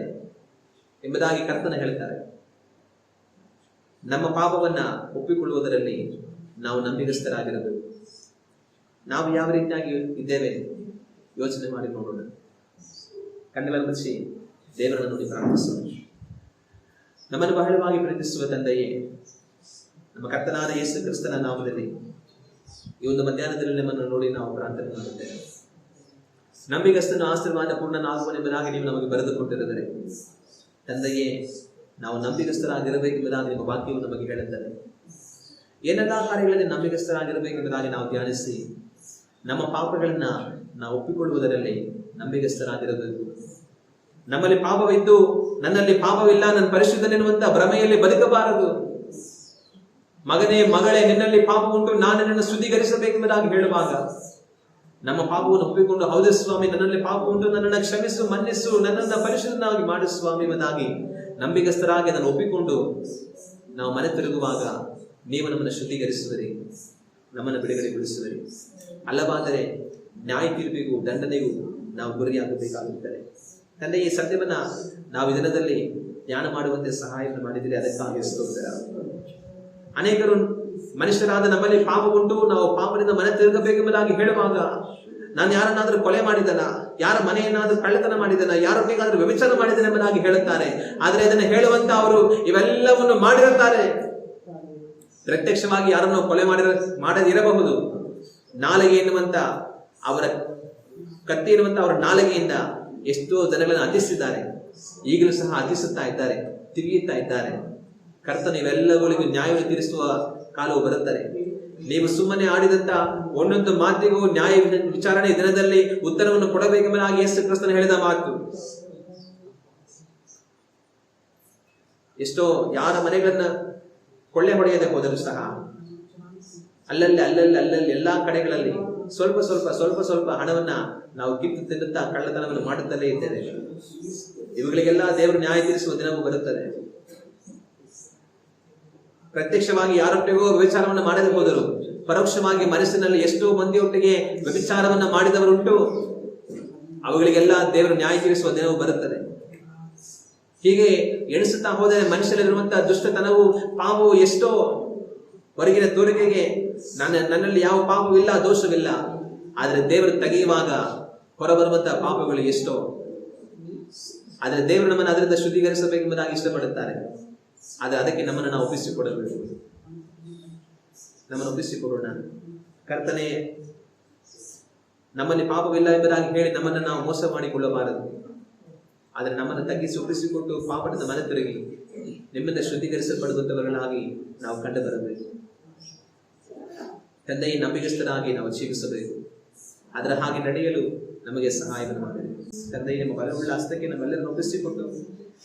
ಎಂಬುದಾಗಿ ಕರ್ತನ ಹೇಳ್ತಾರೆ. ನಮ್ಮ ಪಾಪವನ್ನ ಒಪ್ಪಿಕೊಳ್ಳುವುದರಲ್ಲಿ ನಾವು ನಂಬಿಗಸ್ತರಾಗಿರಬೇಕು. ನಾವು ಯಾವ ರೀತಿಯಾಗಿ ಇದ್ದೇವೆ ಯೋಚನೆ ಮಾಡಿ ನೋಡೋಣ. ಕಣ್ಣುಗಳನ್ನು ಮುಚ್ಚಿ ದೇವರನ್ನು ನೋಡಿ ಪ್ರಾರ್ಥಿಸೋಣ. ನಮ್ಮನ್ನು ಬಹಳವಾಗಿ ಪ್ರೀತಿಸುವ ತಂದೆಯೇ, ನಮ್ಮ ಕರ್ತನಾದ ಯೇಸು ಕ್ರಿಸ್ತನ ನಾಮದಲ್ಲಿ ಈ ಒಂದು ಮಧ್ಯಾಹ್ನದಲ್ಲಿ ನಮ್ಮನ್ನು ನೋಡಿ ನಾವು ಪ್ರಾರ್ಥನೆ ಮಾಡುತ್ತೇವೆ. ನಂಬಿಗಸ್ತನು ಆಶೀರ್ವಾದ ಪೂರ್ಣನಾಗುವನೆಂಬುದಾಗಿ ನೀವು ನಮಗೆ ಬರೆದುಕೊಟ್ಟಿರುತ್ತದೆ. ತಂದೆಯೇ, ನಾವು ನಂಬಿಗಸ್ತರಾಗಿರಬೇಕೆಂಬುದಾಗಿ ನಿಮ್ಮ ವಾಕ್ಯವು ನಮಗೆ ಹೇಳುತ್ತದೆ. ಏನೆಲ್ಲ ಕಾರ್ಯಗಳಲ್ಲಿ ನಂಬಿಗಸ್ತರಾಗಿರಬೇಕೆಂಬುದಾಗಿ ನಾವು ಧ್ಯಾನಿಸಿ ನಮ್ಮ ಪಾಪಗಳನ್ನ ನಾವು ಒಪ್ಪಿಕೊಳ್ಳುವುದರಲ್ಲಿ ನಂಬಿಗಸ್ತರಾಗಿರಬೇಕು. ನಮ್ಮಲ್ಲಿ ಪಾಪವಿದ್ದು ನನ್ನಲ್ಲಿ ಪಾಪವಿಲ್ಲ, ನನ್ನ ಪರಿಶುದ್ಧನೆನ್ನುವಂತ ಭ್ರಮೆಯಲ್ಲಿ ಬದುಕಬಾರದು. ಮಗನೇ, ಮಗಳೇ, ನಿನ್ನಲ್ಲಿ ಪಾಪ ಉಂಟು, ನಾನು ನಿನ್ನನ್ನು ಶುದ್ಧೀಕರಿಸಬೇಕೆಂಬುದಾಗಿ ಹೇಳುವಾಗ ನಮ್ಮ ಪಾಪವನ್ನು ಒಪ್ಪಿಕೊಂಡು, ಹೌದು ಸ್ವಾಮಿ, ನನ್ನಲ್ಲಿ ಪಾಪ ಉಂಟು, ನನ್ನನ್ನು ಕ್ಷಮಿಸು, ಮನ್ನಿಸು, ನನ್ನನ್ನು ಪರಿಶುದ್ಧನಾಗಿ ಮಾಡು ಸ್ವಾಮಿ ಎಂಬುದಾಗಿ ನಂಬಿಗಸ್ತರಾಗಿ ಅದನ್ನು ಒಪ್ಪಿಕೊಂಡು ನಾವು ಮನೆ ತಿರುಗುವಾಗ ನೀವು ನಮ್ಮನ್ನು ಶುದ್ಧೀಕರಿಸುವಿರಿ, ನಮ್ಮನ್ನು ಬಿಡುಗಡೆಗೊಳಿಸುವಿರಿ. ಅಲ್ಲವಾದರೆ ನ್ಯಾಯ ತೀರ್ಪಿಗೂ ದಂಡನೆಗೂ ನಾವು ಗುರಿಯಾಗಬೇಕಾಗುತ್ತದೆ. ತಂದೆ, ಈ ಸತ್ಯವನ್ನ ನಾವು ಈ ದಿನದಲ್ಲಿ ಧ್ಯಾನ ಮಾಡುವಂತೆ ಸಹಾಯವನ್ನು ಮಾಡಿದರೆ ಅದಕ್ಕಾಗಿ ಸ್ತೋತ್ರ. ಅನೇಕರು ಮನುಷ್ಯರಾದ ನಮ್ಮಲ್ಲಿ ಪಾಪ ಉಂಟು, ನಾವು ಪಾಪದಿಂದ ಮನೆ ತಿರುಗಬೇಕೆಂಬುದಾಗಿ ಹೇಳುವಾಗ ನಾನು ಯಾರನ್ನಾದ್ರೂ ಕೊಲೆ ಮಾಡಿದನ, ಯಾರ ಮನೆಯನ್ನಾದ್ರೂ ಕಳ್ಳತನ ಮಾಡಿದನ, ಯಾರೊಟ್ಟಿಗಾದ್ರೂ ವ್ಯಭಿಚಾರ ಮಾಡಿದನ ಎಂಬುದಾಗಿ ಹೇಳುತ್ತಾರೆ. ಆದರೆ ಅದನ್ನು ಹೇಳುವಂತ ಅವರು ಇವೆಲ್ಲವನ್ನು ಮಾಡಿರುತ್ತಾರೆ. ಪ್ರತ್ಯಕ್ಷವಾಗಿ ಯಾರನ್ನು ಕೊಲೆ ಮಾಡದಿರಬಹುದು. ನಾಲಿಗೆ ಎನ್ನುವಂತ ಅವರ ಕತ್ತಿ ಎನ್ನುವಂತ ಅವರ ನಾಲಿಗೆಯಿಂದ ಎಷ್ಟೋ ಜನಗಳನ್ನು ಹತಿಸಿದ್ದಾರೆ, ಈಗಲೂ ಸಹ ಹತಿಸುತ್ತಾ ಇದ್ದಾರೆ, ತಿವಿಯುತ್ತಾ ಇದ್ದಾರೆ. ಕರ್ತನ ಇವೆಲ್ಲಗಳಿಗೂ ನ್ಯಾಯವನ್ನು ತೀರಿಸುವ ಕಾಲವು ಬರುತ್ತದೆ. ನೀವು ಸುಮ್ಮನೆ ಆಡಿದಂತ ಒಂದೊಂದು ಮಾತಿಗೂ ನ್ಯಾಯ ವಿಚಾರಣೆ ದಿನದಲ್ಲಿ ಉತ್ತರವನ್ನು ಕೊಡಬೇಕೆಂಬುದಾಗಿ ಯೇಸು ಕ್ರಿಸ್ತನು ಹೇಳಿದ ಮಾತು. ಎಷ್ಟೋ ಯಾರ ಮನೆಗಳನ್ನ ಕೊಳ್ಳೆ ಹೊಡೆಯದೆ ಹೋದರೂ ಸಹ ಅಲ್ಲಲ್ಲಿ ಎಲ್ಲಾ ಕಡೆಗಳಲ್ಲಿ ಸ್ವಲ್ಪ ಹಣವನ್ನ ನಾವು ಕಿತ್ತು ತಿನ್ನುತ್ತಾ ಕಳ್ಳತನವನ್ನು ಮಾಡುತ್ತಲೇ ಇದ್ದೇವೆ. ಇವುಗಳಿಗೆಲ್ಲ ದೇವರು ನ್ಯಾಯ ತೀರಿಸುವ ದಿನವೂ ಬರುತ್ತದೆ. ಪ್ರತ್ಯಕ್ಷವಾಗಿ ಯಾರೊಟ್ಟಿಗೂ ವ್ಯಭಿಚಾರವನ್ನು ಮಾಡದೆ ಹೋದರು, ಪರೋಕ್ಷವಾಗಿ ಮನಸ್ಸಿನಲ್ಲಿ ಎಷ್ಟೋ ಮಂದಿಯೊಟ್ಟಿಗೆ ವ್ಯಭಿಚಾರವನ್ನು ಮಾಡಿದವರುಂಟು. ಅವುಗಳಿಗೆಲ್ಲ ದೇವರು ನ್ಯಾಯ ತೀರಿಸುವ ದಿನವೂ ಬರುತ್ತದೆ. ಹೀಗೆ ಎಣಿಸುತ್ತಾ ಹೋದರೆ ಮನುಷ್ಯರಲ್ಲಿರುವಂತಹ ದುಷ್ಟತನವು, ಪಾಪವು ಎಷ್ಟೋ ಹೊರಗಿನ ತೋರಿಕೆಗೆ ನನ್ನಲ್ಲಿ ಯಾವ ಪಾಪವಿಲ್ಲ, ದೋಷವಿಲ್ಲ. ಆದರೆ ದೇವರು ತೆಗೆಯುವಾಗ ಹೊರಬರುವಂತಹ ಪಾಪಗಳು ಎಷ್ಟೋ. ಆದರೆ ದೇವರು ನಮ್ಮನ್ನು ಅದರಿಂದ ಶುದ್ಧೀಕರಿಸಬೇಕೆಂಬುದಾಗಿ ಇಷ್ಟಪಡುತ್ತಾರೆ. ಆದರೆ ಅದಕ್ಕೆ ನಮ್ಮನ್ನು ನಾವು ಒಪ್ಪಿಸಿಕೊಡಬೇಕು. ನಮ್ಮನ್ನು ಒಪ್ಪಿಸಿಕೊಡೋಣ. ಕರ್ತನೆ, ನಮ್ಮಲ್ಲಿ ಪಾಪವಿಲ್ಲ ಎಂಬುದಾಗಿ ಹೇಳಿ ನಮ್ಮನ್ನು ನಾವು ಮೋಸ ಮಾಡಿಕೊಳ್ಳಬಾರದು. ಆದರೆ ನಮ್ಮನ್ನು ತಗ್ಗಿಸಿ ಒಪ್ಪಿಸಿಕೊಟ್ಟು ಪಾಪದಿಂದ ಮನೆ ತಿರುಗಿ ನಿಮ್ಮಿಂದ ಶುದ್ಧೀಕರಿಸಲ್ಪಡುವಂತವர்களಾಗಿ ನಾವು ಕಂಡು ಬರಬೇಕು. ತಂದೆಯ ನಂಬಿಗಸ್ತರಾಗಿ ನಾವು ಜೀವಿಸಬೇಕು. ಅದರ ಹಾಗೆ ನಡೆಯಲು ನಮಗೆ ಸಹಾಯವನ್ನು ಮಾಡಬೇಕು. ತಂದೆಯ ನಿಮ್ಮ ಬಲವುಳ್ಳ ಹಸ್ತಕ್ಕೆ ನಮ್ಮೆಲ್ಲರನ್ನು ಒಪ್ಪಿಸಿಕೊಟ್ಟು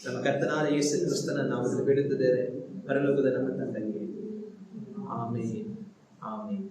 ನಮ್ಮ ಕರ್ತನಾದ ಯೇಸು ಕ್ರಿಸ್ತನ ನಾವು ಬೇಡುತ್ತಿದ್ದೇವೆ, ಪರಲೋಕದ ನಮ್ಮ ತಂದೆಯೇ. Amen, amen.